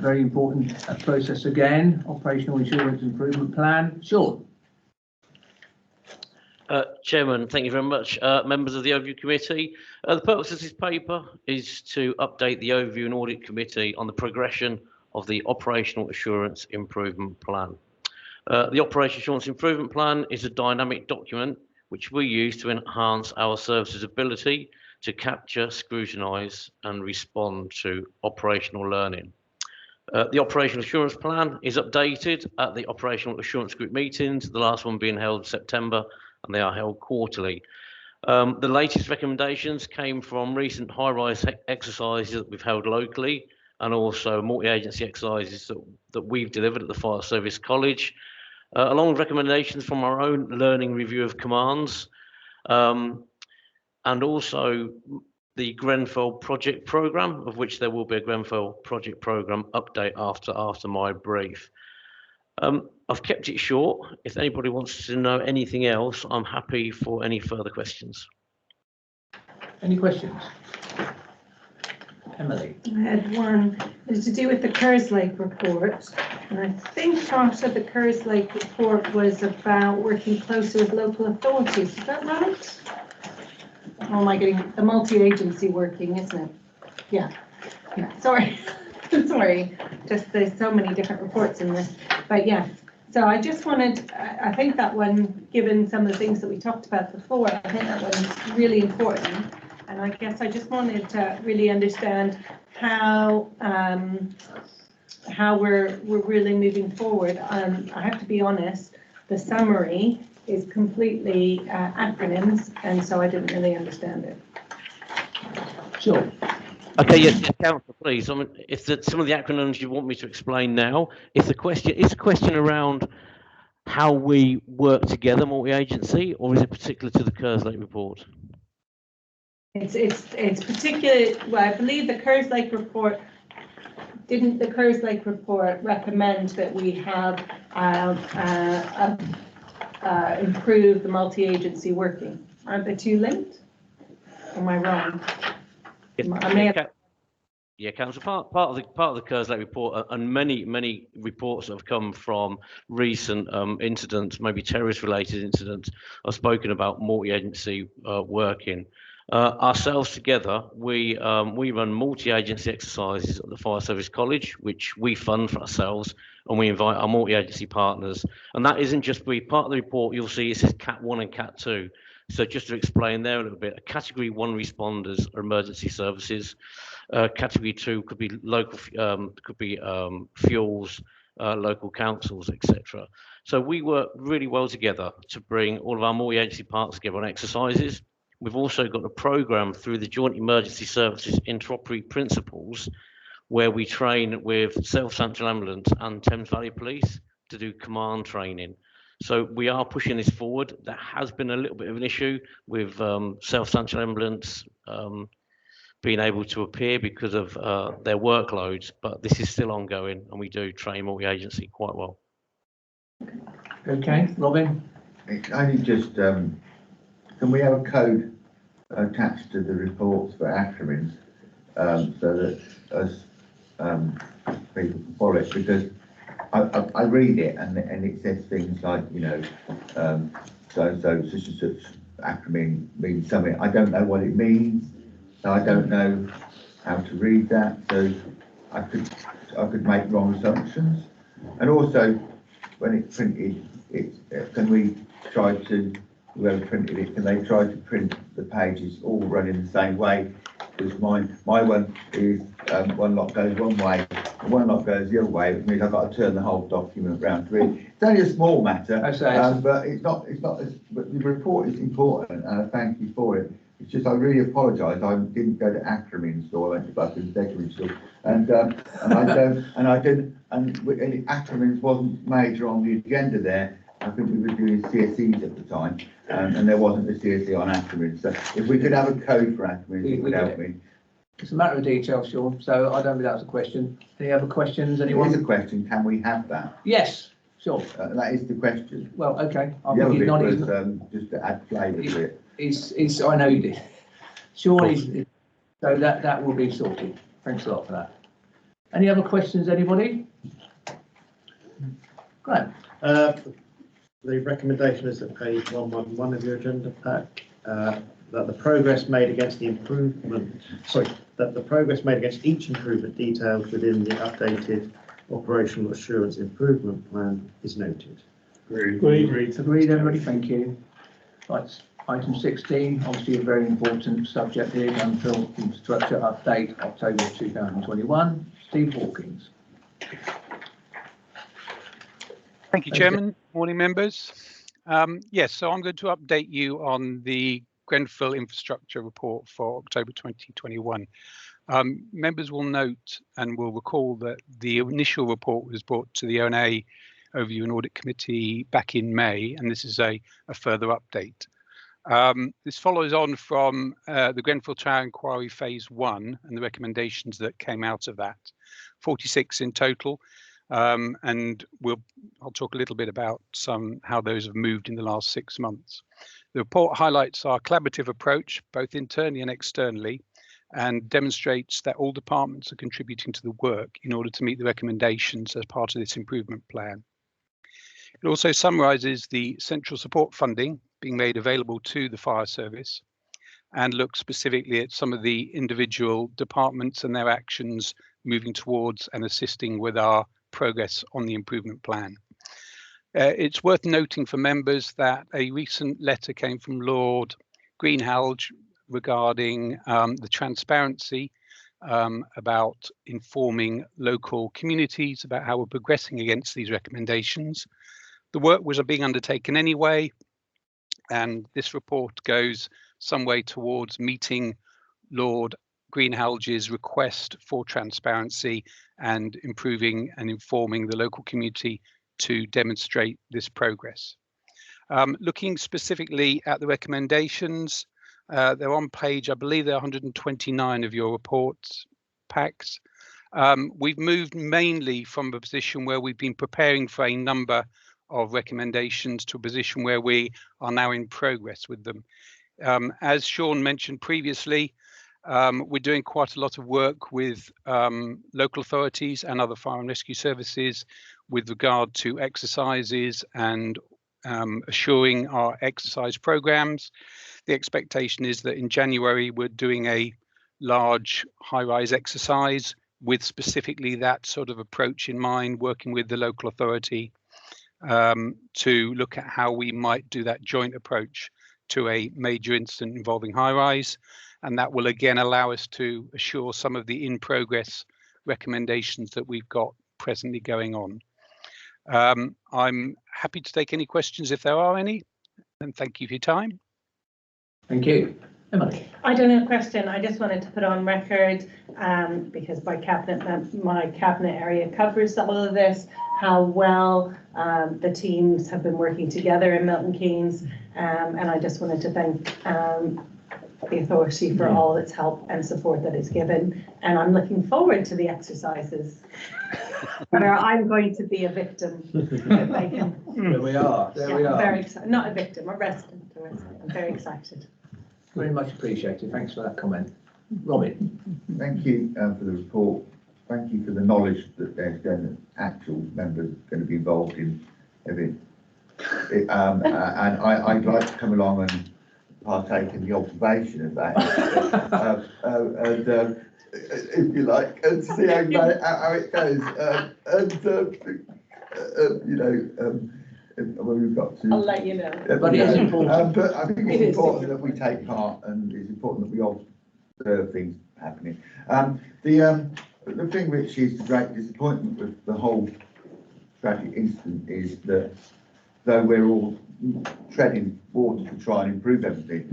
Very important process again, operational insurance improvement plan. Sean. Chairman, thank you very much. Members of the Overview Committee, the purpose of this paper is to update the Overview and Audit Committee on the progression of the Operational Assurance Improvement Plan. The Operational Assurance Improvement Plan is a dynamic document which we use to enhance our service's ability to capture, scrutinise and respond to operational learning. The Operational Assurance Plan is updated at the Operational Assurance Group meetings, the last one being held in September, and they are held quarterly. The latest recommendations came from recent high-rise exercises that we've held locally, and also multi-agency exercises that we've delivered at the Fire Service College, along with recommendations from our own learning review of commands, and also the Grenfell project programme, of which there will be a Grenfell project programme update after my brief. I've kept it short. If anybody wants to know anything else, I'm happy for any further questions. Any questions? Emily. I had one. It was to do with the Kerslake report, and I think part of the Kerslake report was about working closer with local authorities. Is that right? How am I getting the multi-agency working, isn't it? Yeah. Sorry. Sorry. Just there's so many different reports in this, but yeah. So I just wanted, I think that one, given some of the things that we talked about before, I think that one's really important. And I guess I just wanted to really understand how we're really moving forward. I have to be honest, the summary is completely acronyms, and so I didn't really understand it. Sure. Okay, yes, Councillor, please. I mean, if some of the acronyms you want me to explain now, if the question is a question around how we work together, multi-agency, or is it particular to the Kerslake report? It's particular. Well, I believe the Kerslake report didn't. The Kerslake report recommend that we have improve the multi-agency working. Aren't the two linked? Am I wrong? Yeah, Council, part of the Kerslake report, and many reports that have come from recent incidents, maybe terrorist-related incidents, have spoken about multi-agency working. Ourselves together, we run multi-agency exercises at the Fire Service College, which we fund for ourselves, and we invite our multi-agency partners. And that isn't just part of the report. You'll see it says Cat 1 and Cat 2. So just to explain there a little bit, Category 1 responders are emergency services. Category 2 could be local, fuels, local councils, etc. So we work really well together to bring all of our multi-agency partners together on exercises. We've also got a programme through the Joint Emergency Services Interoperability Principles, where we train with South Central Ambulance and Thames Valley Police to do command training. So we are pushing this forward. There has been a little bit of an issue with South Central Ambulance being able to appear because of their workloads, but this is still ongoing, and we do train multi-agency quite well. Okay, Robin? I think just, can we have a code attached to the reports for acronyms so that as people can follow it? Because I read it and it says things like, you know, so-and-so, such and such acronym means something. I don't know what it means, so I don't know how to read that. So I could make wrong assumptions. And also, when it's printed, can we try to, whoever printed it, can they try to print the pages all running the same way? Because my one is one lot goes one way and one lot goes the other way, which means I've got to turn the whole document round to read. It's only a small matter, but it's not. But the report is important, and I thank you for it. It's just I really apologise. I didn't go to Ackerman store. I went to Buckinghamshire store, and I didn't. And Ackerman's wasn't major on the agenda there. I think we were doing CSEs at the time, and there wasn't a CSE on Ackerman. So if we could have a code for Ackerman, it would help me. It's a matter of detail, Sean, so I don't think that's a question. Any other questions, anyone? It is a question, can we have that? Yes, sure. That is the question. Well, okay. The other bit was just to add flavour to it. I know you did. Sean, so that will be sorted. Thanks a lot for that. Any other questions, anybody? Great. The recommendation is at page 111 of your agenda pack, that the progress made against the improvement, that the progress made against each improvement detailed within the updated operational assurance improvement plan is noted. Agreed, everybody, thank you. Right, item 16, obviously a very important subject here, landfill infrastructure update, October 2021. Steve Hawkins. Thank you, Chairman. Morning, members. Yes, so I'm going to update you on the Grenfell infrastructure report for October 2021. Members will note and will recall that the initial report was brought to the ONA Overview and Audit Committee back in May, and this is a further update. This follows on from the Grenfell Tower Inquiry Phase 1 and the recommendations that came out of that, 46 in total. And I'll talk a little bit about how those have moved in the last 6 months. The report highlights our collaborative approach, both internally and externally, and demonstrates that all departments are contributing to the work in order to meet the recommendations as part of this improvement plan. It also summarises the central support funding being made available to the fire service and looks specifically at some of the individual departments and their actions moving towards and assisting with our progress on the improvement plan. It's worth noting for members that a recent letter came from Lord Greenhalgh regarding the transparency about informing local communities about how we're progressing against these recommendations. The work was being undertaken anyway, and this report goes some way towards meeting Lord Greenhalgh's request for transparency and improving and informing the local community to demonstrate this progress. Looking specifically at the recommendations, they're on page, I believe they're 129 of your reports packs. We've moved mainly from a position where we've been preparing for a number of recommendations to a position where we are now in progress with them. As Sean mentioned previously, we're doing quite a lot of work with local authorities and other fire and rescue services with regard to exercises and assuring our exercise programs. The expectation is that in January we're doing a large high-rise exercise with specifically that sort of approach in mind, working with the local authority to look at how we might do that joint approach to a major incident involving high-rise. And that will again allow us to assure some of the in-progress recommendations that we've got presently going on. I'm happy to take any questions if there are any, and thank you for your time. Thank you. Emily. I don't have a question. I just wanted to put on record, because my cabinet area covers all of this, how well the teams have been working together in Milton Keynes, and I just wanted to thank the authority for all its help and support that it's given, and I'm looking forward to the exercises where I'm going to be a victim. If I can. There we are. There we are. Very excited. Not a victim, a resident. I'm very excited. Very much appreciated. Thanks for that comment. Robin. Thank you for the report. Thank you for the knowledge that there's going to actual members going to be involved in everything. And I'd like to come along and partake in the observation of that, and if you like, and see how it goes. You know, when we've got to. I'll let you know. But it is important. But I think it's important that we take part, and it's important that we observe things happening. The thing which is the great disappointment with the whole tragic incident is that though we're all treading water to try and improve everything,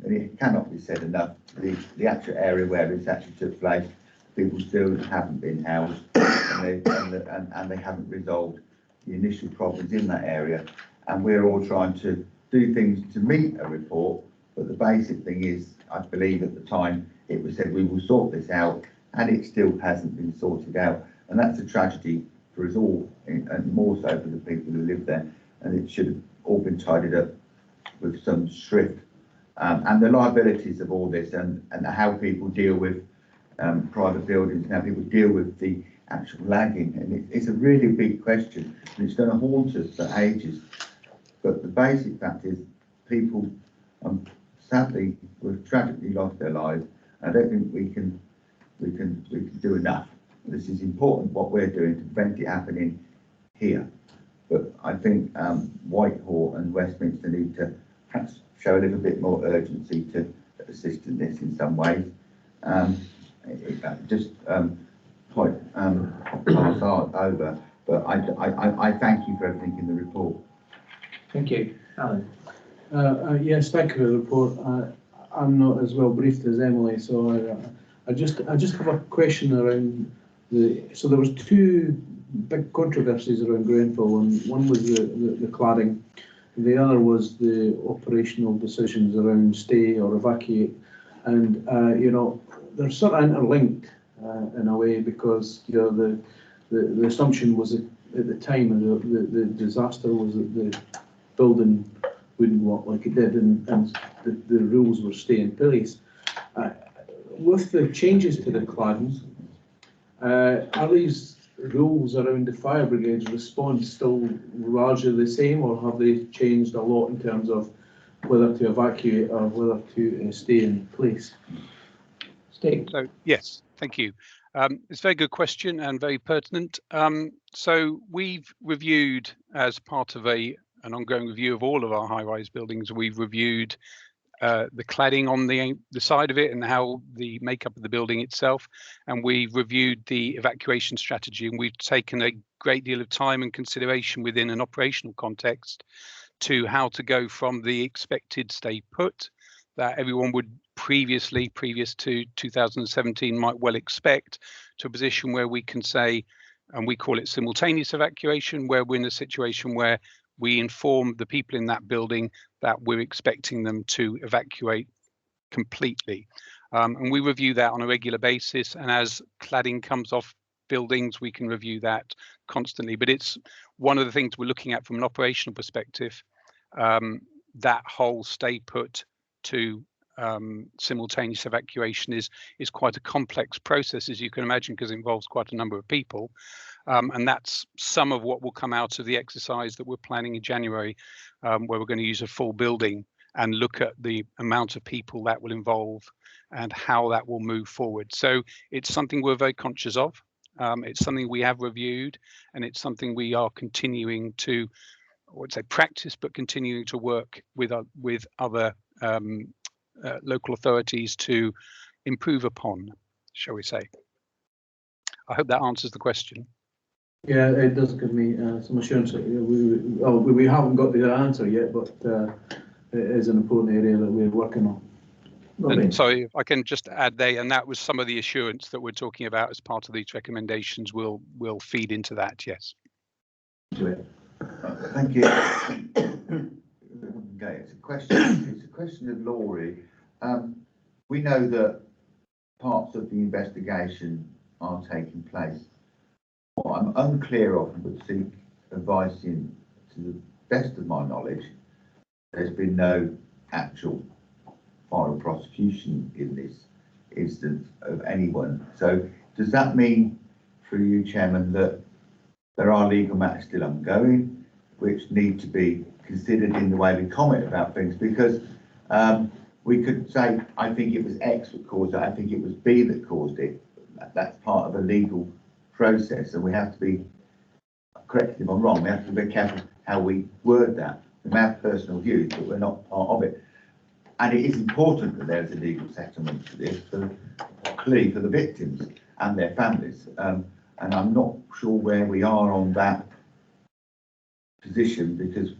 and it cannot be said enough, the actual area where this actually took place, people still haven't been housed, and they haven't resolved the initial problems in that area, and we're all trying to do things to meet a report, but the basic thing is, I believe at the time it was said we will sort this out, and it still hasn't been sorted out, and that's a tragedy for us all, and more so for the people who live there, and it should have all been tidied up with some shrift, and the liabilities of all this, and how people deal with private buildings, and how people deal with the actual lagging, and it's a really big question, and it's going to haunt us for ages. But the basic fact is, people sadly have tragically lost their lives. I don't think we can do enough. This is important what we're doing to prevent it happening here. But I think Whitehall and Westminster need to perhaps show a little bit more urgency to assist in this in some ways. Quite pass over, but I thank you for everything in the report. Thank you. Alan. Yes, thank you for the report. I'm not as well briefed as Emily, so I just have a question around so there was two big controversies around Grenfell, and one was the cladding, and the other was the operational decisions around stay or evacuate, and you know, they're sort of interlinked in a way, because you know the assumption was at the time of the disaster was that the building wouldn't work like it did, and the rules were stay in place. With the changes to the cladding, are these rules around the fire brigade's response still largely the same, or have they changed a lot in terms of whether to evacuate or whether to stay in place? So yes, thank you. It's a very good question and very pertinent. So we've reviewed, as part of an ongoing review of all of our high-rise buildings, we've reviewed the cladding on the side of it and how the makeup of the building itself, and we've reviewed the evacuation strategy, and we've taken a great deal of time and consideration within an operational context to how to go from the expected stay put that everyone would previous to 2017 might well expect, to a position where we can say, and we call it simultaneous evacuation, where we're in a situation where we inform the people in that building that we're expecting them to evacuate completely. And we review that on a regular basis, and as cladding comes off buildings, we can review that constantly. But it's one of the things we're looking at from an operational perspective. That whole stay put to simultaneous evacuation is quite a complex process, as you can imagine, because it involves quite a number of people. And that's some of what will come out of the exercise that we're planning in January, where we're going to use a full building and look at the amount of people that will involve and how that will move forward. So it's something we're very conscious of. It's something we have reviewed, and it's something we are continuing to, I would say, practice, but continuing to work with other local authorities to improve upon, shall we say. I hope that answers the question. Yeah, it does give me some assurance that we haven't got the answer yet, but it is an important area that we're working on. And sorry, if I can just add there, and that was some of the assurance that we're talking about as part of these recommendations will feed into that, yes. Thank you. Okay, it's a question of law, really. We know that parts of the investigation are taking place. What I'm unclear of and would seek advice in, to the best of my knowledge, there's been no actual final prosecution in this instance of anyone. So does that mean, through you, Chairman, that there are legal matters still ongoing which need to be considered in the way we comment about things? Because we could say, I think it was X that caused it, I think it was B that caused it. That's part of a legal process, and we have to be, correct if I'm wrong, we have to be careful how we word that. We may have personal views, but we're not part of it. And it is important that there's a legal settlement for this, clearly for the victims and their families. And I'm not sure where we are on that position, because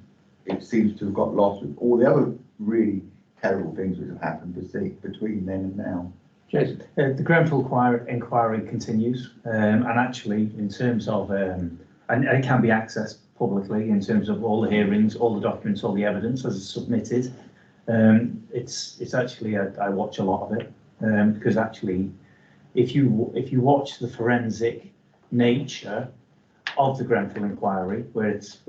it seems to have got lost with all the other really terrible things which have happened between then and now. Jason. The Grenfell inquiry continues, and actually in terms of, and it can be accessed publicly in terms of all the hearings, all the documents, all the evidence as it's submitted. It's actually, I watch a lot of it, because actually if you watch the forensic nature of the Grenfell inquiry, where it's,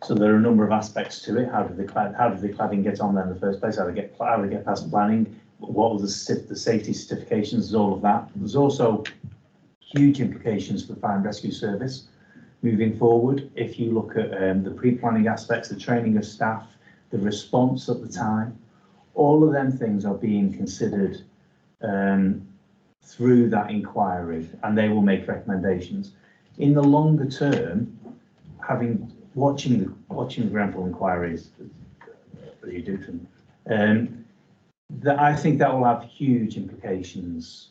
so there are a number of aspects to it. How did the cladding get on there in the first place? How did they get past planning? What were the safety certifications? There's all of that. There's also huge implications for the Fire and Rescue Service moving forward. If you look at the pre-planning aspects, the training of staff, the response at the time, all of them things are being considered through that inquiry, and they will make recommendations. In the longer term, watching the Grenfell inquiries, as you do, I think that will have huge implications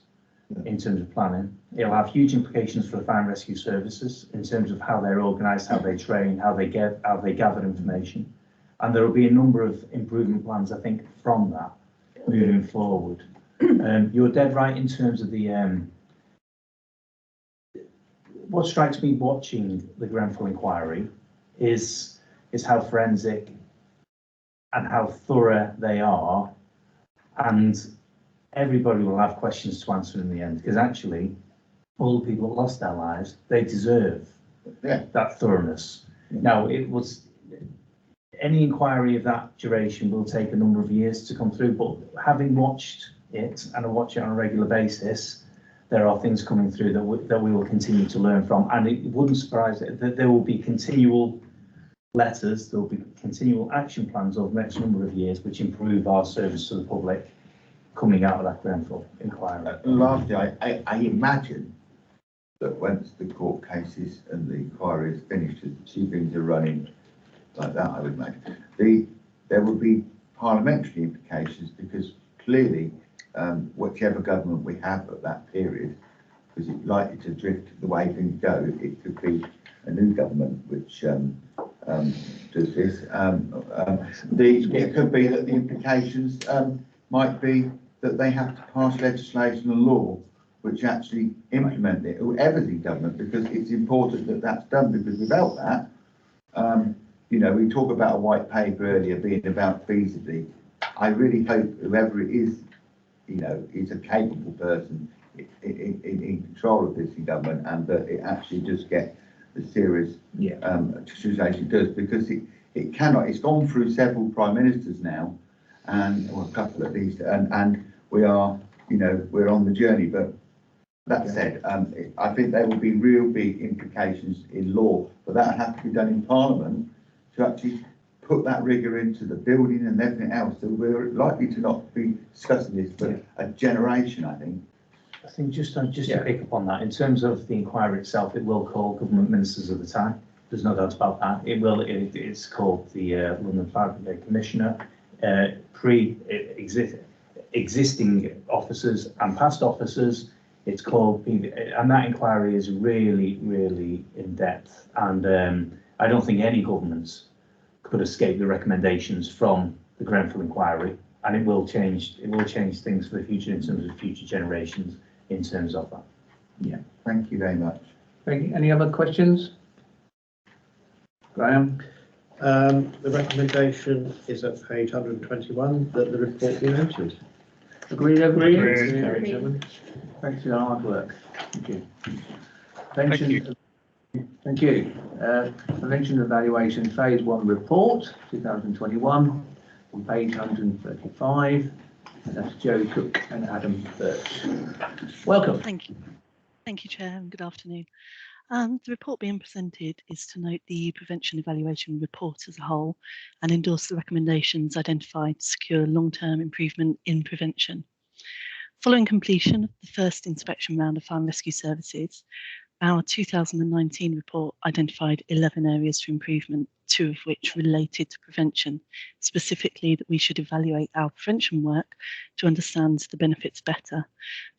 in terms of planning. It'll have huge implications for the Fire and Rescue Services in terms of how they're organised, how they train, how they gather information, and there will be a number of improvement plans, I think, from that moving forward. You're dead right in terms of the. What strikes me watching the Grenfell inquiry is how forensic and how thorough they are, and everybody will have questions to answer in the end, because actually all the people that lost their lives, they deserve that thoroughness. Now, any inquiry of that duration will take a number of years to come through, but having watched it, and I watch it on a regular basis, there are things coming through that we will continue to learn from, and it wouldn't surprise it that there will be continual letters, there will be continual action plans over the next number of years which improve our service to the public coming out of that Grenfell inquiry. Lastly, I imagine that once the court cases and the inquiry is finished, the two things are running like that, I would imagine. There would be parliamentary implications because clearly, whichever government we have at that period, because it's likely to drift the way things go, it could be a new government which does this. It could be that the implications might be that they have to pass legislation and law which actually implement it, whoever's in government, because it's important that that's done, because without that, you know, we talk about a white paper earlier being about feasibility. I really hope whoever it is, you know, is a capable person in control of this in government, and that it actually does get the serious situation it does, because it cannot. It's gone through several prime ministers now, and or a couple at least, and we are, you know, we're on the journey. But that said, I think there will be real big implications in law, but that has to be done in Parliament to actually put that rigour into the building and everything else. So we're likely to not be discussing this for a generation, I think. I think just to pick up on that, in terms of the inquiry itself, it will call government ministers at the time. There's no doubt about that. It's called the London Fire Brigade Commissioner, existing officers and past officers. It's called, and that inquiry is really, really in depth. And I don't think any governments could escape the recommendations from the Grenfell inquiry. And it will change things for the future in terms of future generations in terms of that. Yeah, thank you very much. Thank you. Any other questions? Graham? The recommendation is at page 121 that the report be noted. Agreed, everybody? Agreed. Thanks for your hard work. Thank you. Thank you. Prevention Evaluation Phase 1 Report 2021 on page 135. And that's Joe Cook and Adam Birch. Welcome. Thank you. Thank you, Chair, and good afternoon. The report being presented is to note the Prevention Evaluation Report as a whole and endorse the recommendations identified to secure long-term improvement in prevention. Following completion of the first inspection round of fire and rescue services, our 2019 report identified 11 areas for improvement, 2 of which related to prevention, specifically that we should evaluate our prevention work to understand the benefits better,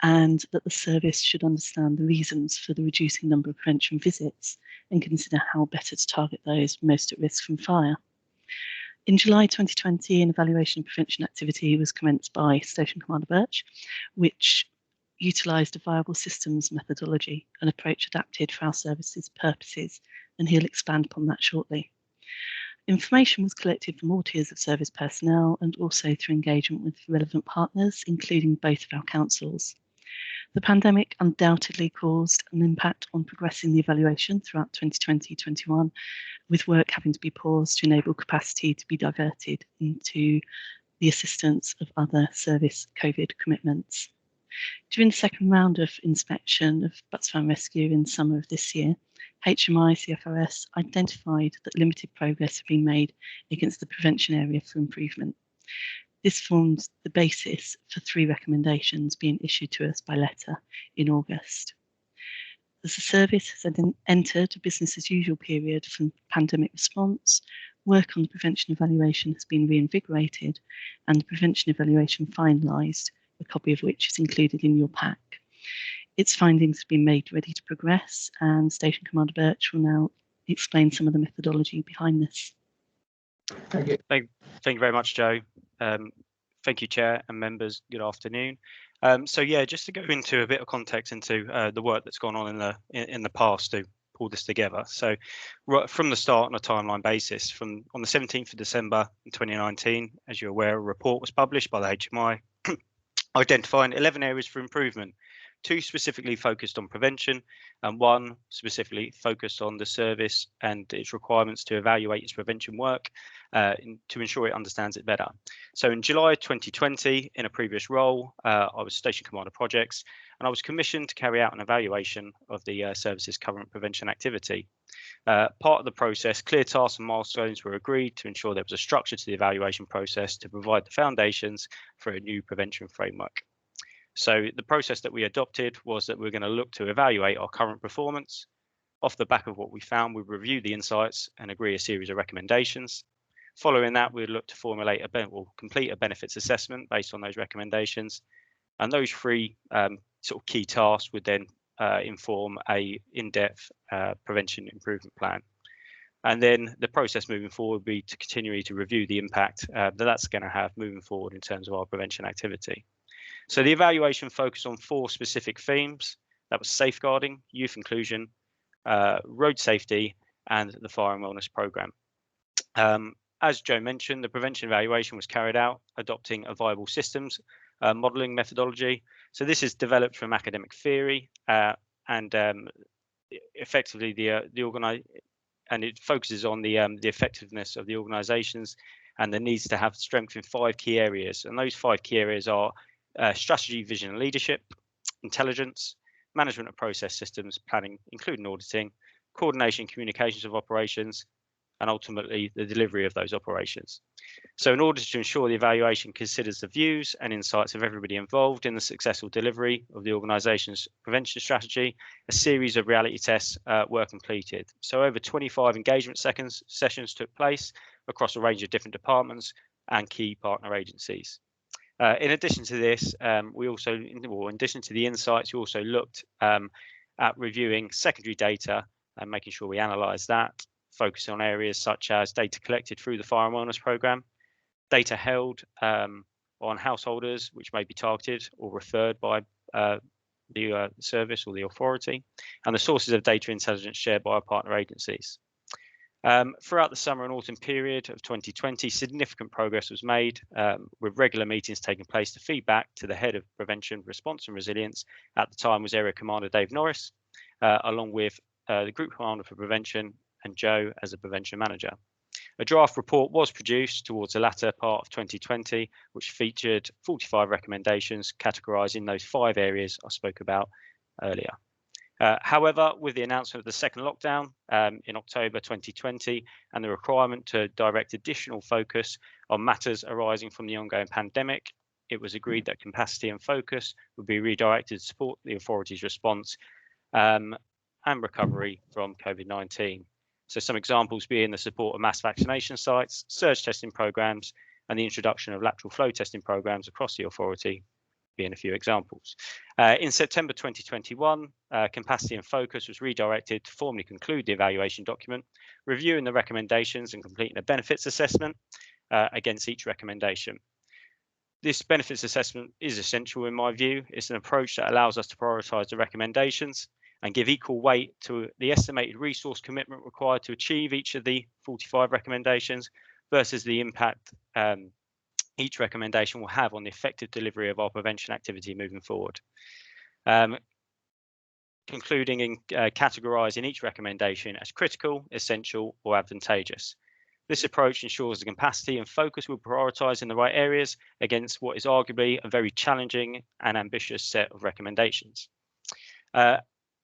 and that the service should understand the reasons for the reducing number of prevention visits and consider how better to target those most at risk from fire. In July 2020, an evaluation of prevention activity was commenced by Station Commander Birch, which utilised a viable systems methodology, an approach adapted for our service's purposes, and he'll expand upon that shortly. Information was collected from all tiers of service personnel and also through engagement with relevant partners, including both of our councils. The pandemic undoubtedly caused an impact on progressing the evaluation throughout 2020-21, with work having to be paused to enable capacity to be diverted into the assistance of other service COVID commitments. During the second round of inspection of Butts Fire and Rescue in summer of this year, HMI CFRS identified that limited progress had been made against the prevention area for improvement. This formed the basis for 3 recommendations being issued to us by letter in August. As the service has entered a business as usual period from pandemic response, work on the prevention evaluation has been reinvigorated and the prevention evaluation finalised, a copy of which is included in your pack. Its findings have been made ready to progress, and Station Commander Birch will now explain some of the methodology behind this. Thank you. Thank you very much, Joe. Thank you, Chair and members. Good afternoon. So yeah, just to go into a bit of context into the work that's gone on in the past to pull this together. So right from the start on a timeline basis, on the 17th of December in 2019, as you're aware, a report was published by the HMI identifying 11 areas for improvement 2 specifically focused on prevention, and 1 specifically focused on the service and its requirements to evaluate its prevention work to ensure it understands it better. So in July 2020, in a previous role, I was Station Commander Projects, and I was commissioned to carry out an evaluation of the service's current prevention activity. Part of the process, clear tasks and milestones were agreed to ensure there was a structure to the evaluation process to provide the foundations for a new prevention framework. So the process that we adopted was that we're going to look to evaluate our current performance. Off the back of what we found, we review the insights and agree a series of recommendations. Following that, we'd look to formulate complete a benefits assessment based on those recommendations. And those 3 sort of key tasks would then inform a in-depth prevention improvement plan. And then the process moving forward would be to continually to review the impact that's going to have moving forward in terms of our prevention activity. So the evaluation focused on 4 specific themes. That was safeguarding, youth inclusion, road safety, and the fire and wellness programme. As Joe mentioned, the prevention evaluation was carried out adopting a viable systems modelling methodology. So this is developed from academic theory and effectively and it focuses on the effectiveness of the organisations and the needs to have strength in 5 key areas. And those 5 key areas are strategy, vision and leadership, intelligence, management of process systems, planning, including auditing, coordination, communications of operations, and ultimately the delivery of those operations. So in order to ensure the evaluation considers the views and insights of everybody involved in the successful delivery of the organisation's prevention strategy, a series of reality tests were completed. So over 25 engagement sessions took place across a range of different departments and key partner agencies. In addition to this, in addition to the insights, we also looked at reviewing secondary data and making sure we analyse that, focusing on areas such as data collected through the fire and wellness programme, data held on householders which may be targeted or referred by the service or the authority, and the sources of data intelligence shared by our partner agencies. Throughout the summer and autumn period of 2020, significant progress was made with regular meetings taking place to feedback to the head of prevention, response and resilience. At the time was Area Commander Dave Norris, along with the Group Commander for Prevention and Joe as a prevention manager. A draft report was produced towards the latter part of 2020, which featured 45 recommendations categorised in those 5 areas I spoke about earlier. However, with the announcement of the second lockdown in October 2020 and the requirement to direct additional focus on matters arising from the ongoing pandemic, it was agreed that capacity and focus would be redirected to support the authority's response and recovery from COVID-19. So some examples being the support of mass vaccination sites, surge testing programs, and the introduction of lateral flow testing programs across the authority being a few examples. In September 2021, capacity and focus was redirected to formally conclude the evaluation document, reviewing the recommendations and completing a benefits assessment against each recommendation. This benefits assessment is essential in my view. It's an approach that allows us to prioritise the recommendations and give equal weight to the estimated resource commitment required to achieve each of the 45 recommendations versus the impact each recommendation will have on the effective delivery of our prevention activity moving forward. Concluding in categorising each recommendation as critical, essential or advantageous. This approach ensures the capacity and focus will prioritise in the right areas against what is arguably a very challenging and ambitious set of recommendations.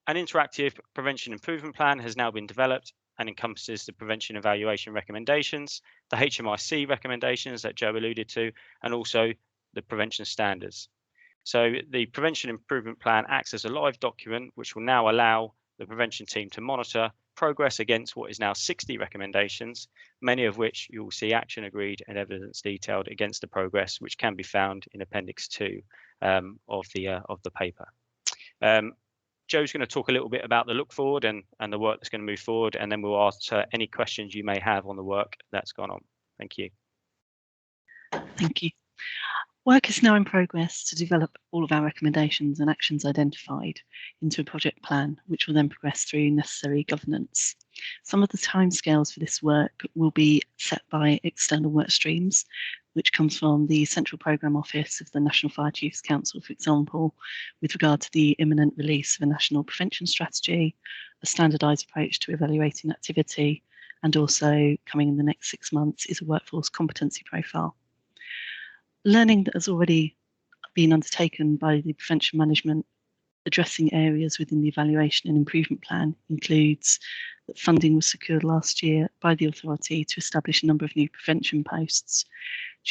An interactive prevention improvement plan has now been developed and encompasses the prevention evaluation recommendations, the HMIC recommendations that Joe alluded to, and also the prevention standards. So the prevention improvement plan acts as a live document, which will now allow the prevention team to monitor progress against what is now 60 recommendations, many of which you will see action agreed and evidence detailed against the progress, which can be found in Appendix 2 of the paper. Joe's going to talk a little bit about the look forward and the work that's going to move forward, and then we'll answer any questions you may have on the work that's gone on. Thank you. Thank you. Work is now in progress to develop all of our recommendations and actions identified into a project plan, which will then progress through necessary governance. Some of the timescales for this work will be set by external work streams, which comes from the Central Programme Office of the National Fire Chiefs Council, for example, with regard to the imminent release of a national prevention strategy, a standardised approach to evaluating activity, and also coming in the next 6 months is a workforce competency profile. Learning that has already been undertaken by the prevention management addressing areas within the evaluation and improvement plan includes that funding was secured last year by the authority to establish a number of new prevention posts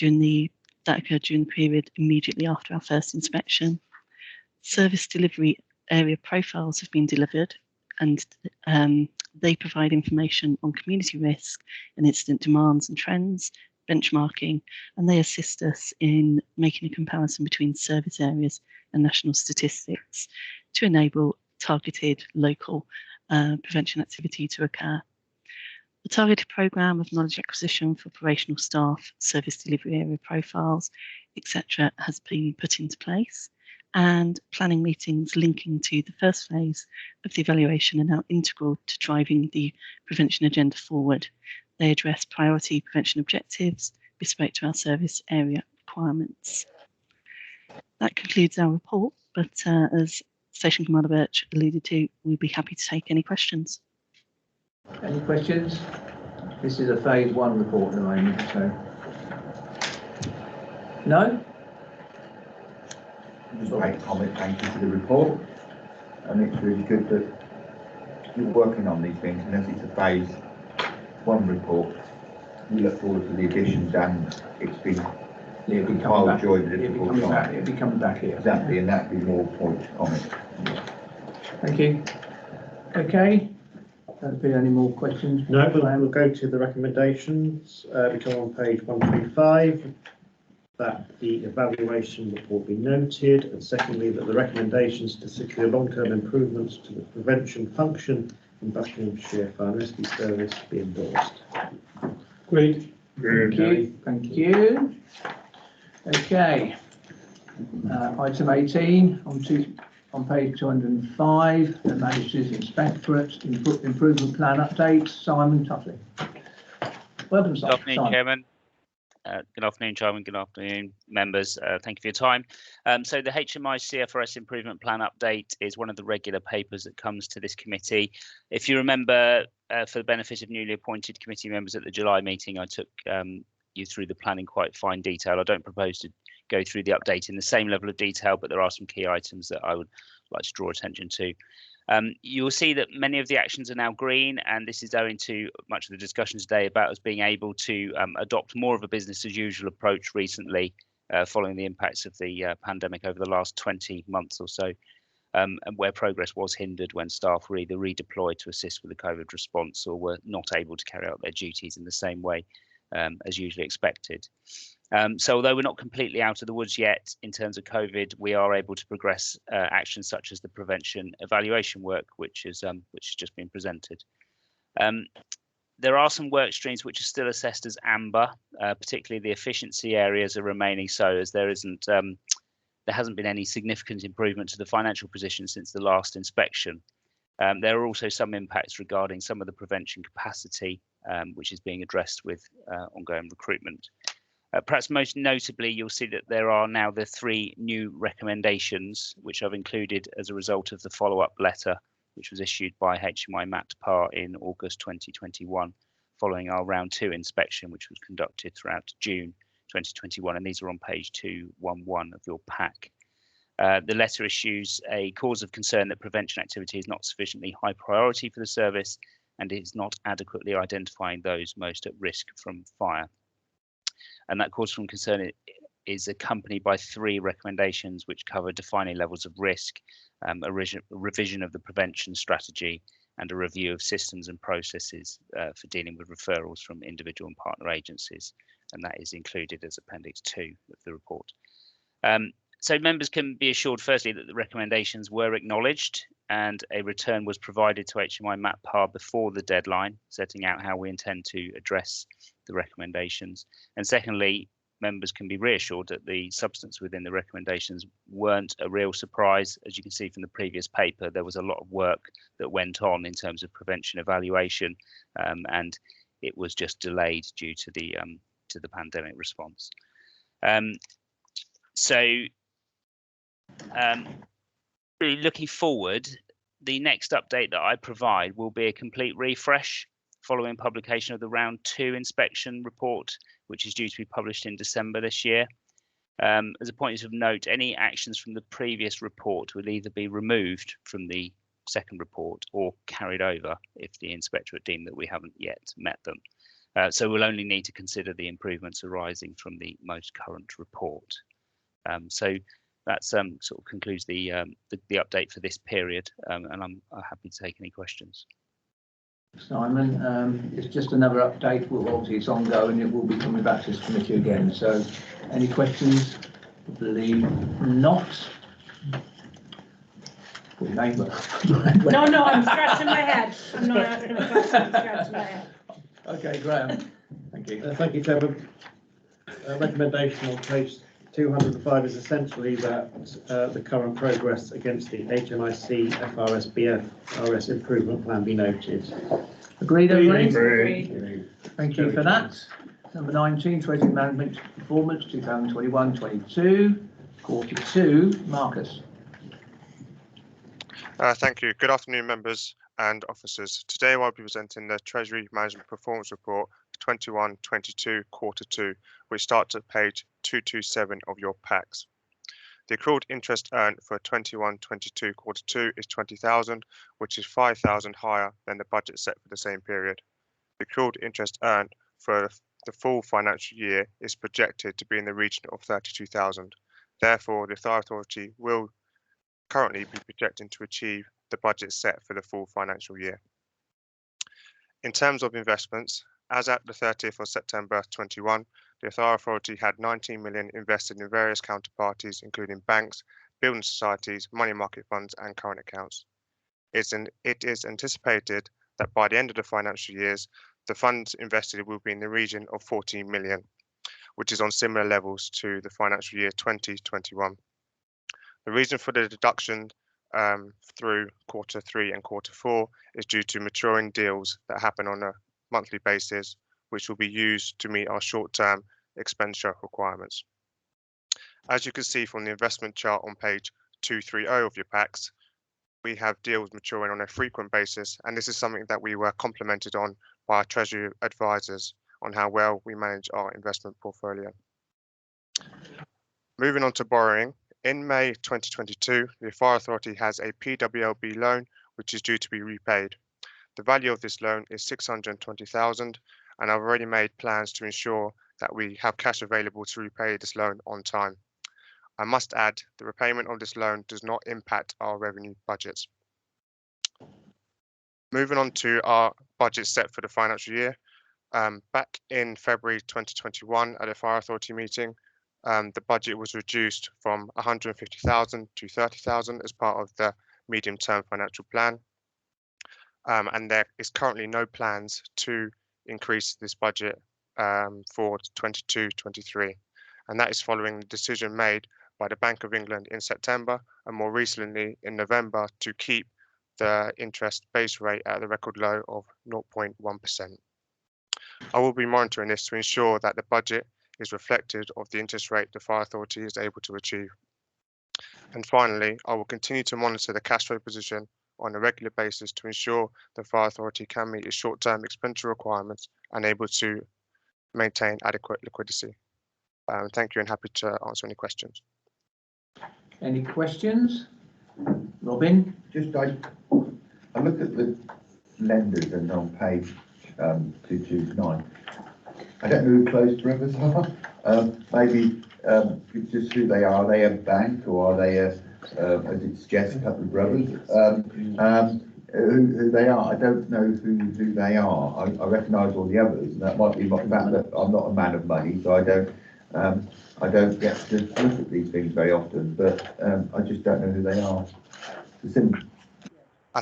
that occurred during the period immediately after our first inspection. Service delivery area profiles have been delivered, and they provide information on community risk and incident demands and trends, benchmarking, and they assist us in making a comparison between service areas and national statistics to enable targeted local prevention activity to occur. The targeted programme of knowledge acquisition for operational staff, service delivery area profiles, etc. has been put into place, and planning meetings linking to the first phase of the evaluation are now integral to driving the prevention agenda forward. They address priority prevention objectives bespoke to our service area requirements. That concludes our report, but as Station Commander Birch alluded to, we'd be happy to take any questions. Any questions? This is a phase 1 report at the moment, so. No? Just make a comment, thank you for the report. And it's really good that you're working on these things, and as it's a phase 1 report, we look forward to the additions, and it's been a pile of joy that it's all time. It'll be coming back here. Exactly, and that'd be more points on it. Thank you. Okay. Don't be any more questions? No, we'll go to the recommendations. We come on page 135. That the evaluation report be noted, and secondly that the recommendations to secure long-term improvements to the prevention function in Buckinghamshire Fire and Rescue Service be endorsed. Great. Thank you. Thank you. Okay. Item 18 on page 205, the Magistrates Inspectorate Improvement Plan Update. Simon Tuffley. Welcome, Simon. Good afternoon, Chairman. Good afternoon, Chairman. Good afternoon, members. Thank you for your time. So the HMI CFRS Improvement Plan Update is one of the regular papers that comes to this committee. If you remember, for the benefit of newly appointed committee members at the July meeting, I took you through the plan in quite fine detail. I don't propose to go through the update in the same level of detail, but there are some key items that I would like to draw attention to. You will see that many of the actions are now green, and this is owing to much of the discussion today about us being able to adopt more of a business as usual approach recently, following the impacts of the pandemic over the last 20 months or so, and where progress was hindered when staff were either redeployed to assist with the COVID response or were not able to carry out their duties in the same way as usually expected. So although we're not completely out of the woods yet in terms of COVID, we are able to progress actions such as the prevention evaluation work, which has just been presented. There are some work streams which are still assessed as amber, particularly the efficiency areas are remaining so, as there hasn't been any significant improvement to the financial position since the last inspection. There are also some impacts regarding some of the prevention capacity, which is being addressed with ongoing recruitment. Perhaps most notably, you'll see that there are now the 3 new recommendations, which I've included as a result of the follow-up letter, which was issued by HMI Matt Parr in August 2021, following our round 2 inspection, which was conducted throughout June 2021. And these are on page 211 of your pack. The letter issues a cause of concern that prevention activity is not sufficiently high priority for the service and is not adequately identifying those most at risk from fire. And that cause from concern is accompanied by 3 recommendations which cover defining levels of risk, a revision of the prevention strategy, and a review of systems and processes for dealing with referrals from individual and partner agencies. And that is included as Appendix 2 of the report. So members can be assured, firstly, that the recommendations were acknowledged and a return was provided to HMI Matt Parr before the deadline, setting out how we intend to address the recommendations. And secondly, members can be reassured that the substance within the recommendations weren't a real surprise. As you can see from the previous paper, there was a lot of work that went on in terms of prevention evaluation, and it was just delayed due to the pandemic response. Really looking forward, the next update that I provide will be a complete refresh following publication of the round 2 inspection report, which is due to be published in December this year. As a point of note, any actions from the previous report will either be removed from the second report or carried over if the inspectorate deem that we haven't yet met them. So we'll only need to consider the improvements arising from the most current report. So that sort of concludes the update for this period, and I'm happy to take any questions. Simon, it's just another update. Well, obviously it's ongoing. It will be coming back to this committee again. So, any questions? I believe not. Put your name up. No, I'm scratching my head. I'm not asking a question. I'm scratching my head. Okay, Graham. Thank you. Thank you, Chairman. Recommendation on page 205 is essentially that the current progress against the HMIC FRS BFRS improvement plan be noted. Agreed, everybody? Agreed. Thank you for that. Number 19, Treasury Management Performance 2021-22, Quarter 2, Marcus. Thank you. Good afternoon, members and officers. Today I'll be presenting the Treasury Management Performance Report 21-22 Quarter 2, which starts at page 227 of your packs. The accrued interest earned for 21-22 Quarter 2 is 20,000, which is 5,000 higher than the budget set for the same period. The accrued interest earned for the full financial year is projected to be in the region of 32,000. Therefore, the authority will currently be projecting to achieve the budget set for the full financial year. In terms of investments, as at the 30th of September 21, the authority had 19 million invested in various counterparties, including banks, building societies, money market funds, and current accounts. It is anticipated that by the end of the financial years, the funds invested will be in the region of 14 million, which is on similar levels to the financial year 2021. The reason for the deduction through Quarter 3 and Quarter 4 is due to maturing deals that happen on a monthly basis, which will be used to meet our short-term expenditure requirements. As you can see from the investment chart on page 230 of your packs, we have deals maturing on a frequent basis, and this is something that we were complimented on by our Treasury advisors on how well we manage our investment portfolio. Moving on to borrowing, in May 2022, the Fire Authority has a PWLB loan which is due to be repaid. The value of this loan is 620,000, and I've already made plans to ensure that we have cash available to repay this loan on time. I must add, the repayment of this loan does not impact our revenue budgets. Moving on to our budget set for the financial year. Back in February 2021 at a Fire Authority meeting, the budget was reduced from 150,000 to 30,000 as part of the medium-term financial plan. And there is currently no plans to increase this budget for 22-23. And that is following the decision made by the Bank of England in September and more recently in November to keep the interest base rate at the record low of 0.1%. I will be monitoring this to ensure that the budget is reflective of the interest rate the Fire Authority is able to achieve. And finally, I will continue to monitor the cash flow position on a regular basis to ensure the Fire Authority can meet its short-term expenditure requirements and able to maintain adequate liquidity. Thank you, and happy to answer any questions. Any questions? Robin? Just I look at the lenders and on page 229. I don't know who closed brothers are. Maybe just who they are. Are they a bank or are they as it suggests, a couple of brothers? Who they are? I don't know who they are. I recognise all the others, and that might be the fact that I'm not a man of money, so I don't get to look at these things very often. But I just don't know who they are.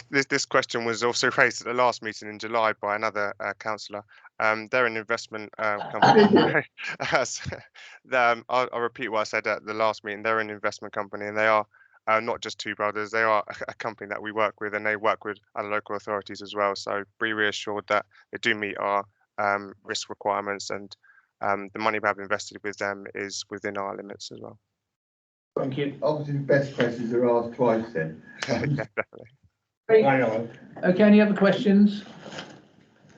This question was also raised at the last meeting in July by another councillor. They're an investment company. I'll repeat what I said at the last meeting. They're an investment company, and they are not just two brothers. They are a company that we work with, and they work with other local authorities as well. So be reassured that they do meet our risk requirements, and the money we have invested with them is within our limits as well. Thank you. Obviously, the best questions are asked twice then. Yeah, definitely. Okay, any other questions?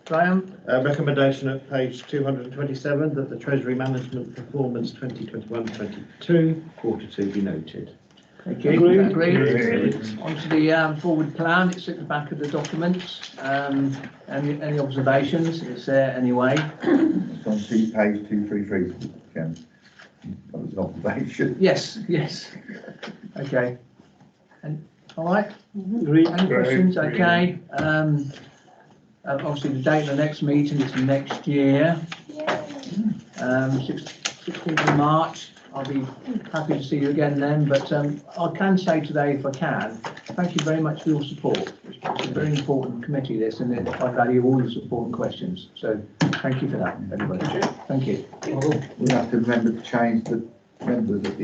Graham? Recommendation at page 227 that the Treasury Management Performance 2021-22 Q2 be noted. Thank you. Agreed. On to the forward plan. It's at the back of the documents. Any observations? It's there anyway. It's on page 233, Chairman. That was an observation. Yes, yes. Okay. And all right. Agreed. Any questions? Okay. Obviously, the date of the next meeting is next year. 16th of March. I'll be happy to see you again then, but I can say today, if I can, thank you very much for your support. It's a very important committee, this, and I value all your support and questions. So thank you for that, everybody. Thank you. We'll have to remember to change the members at the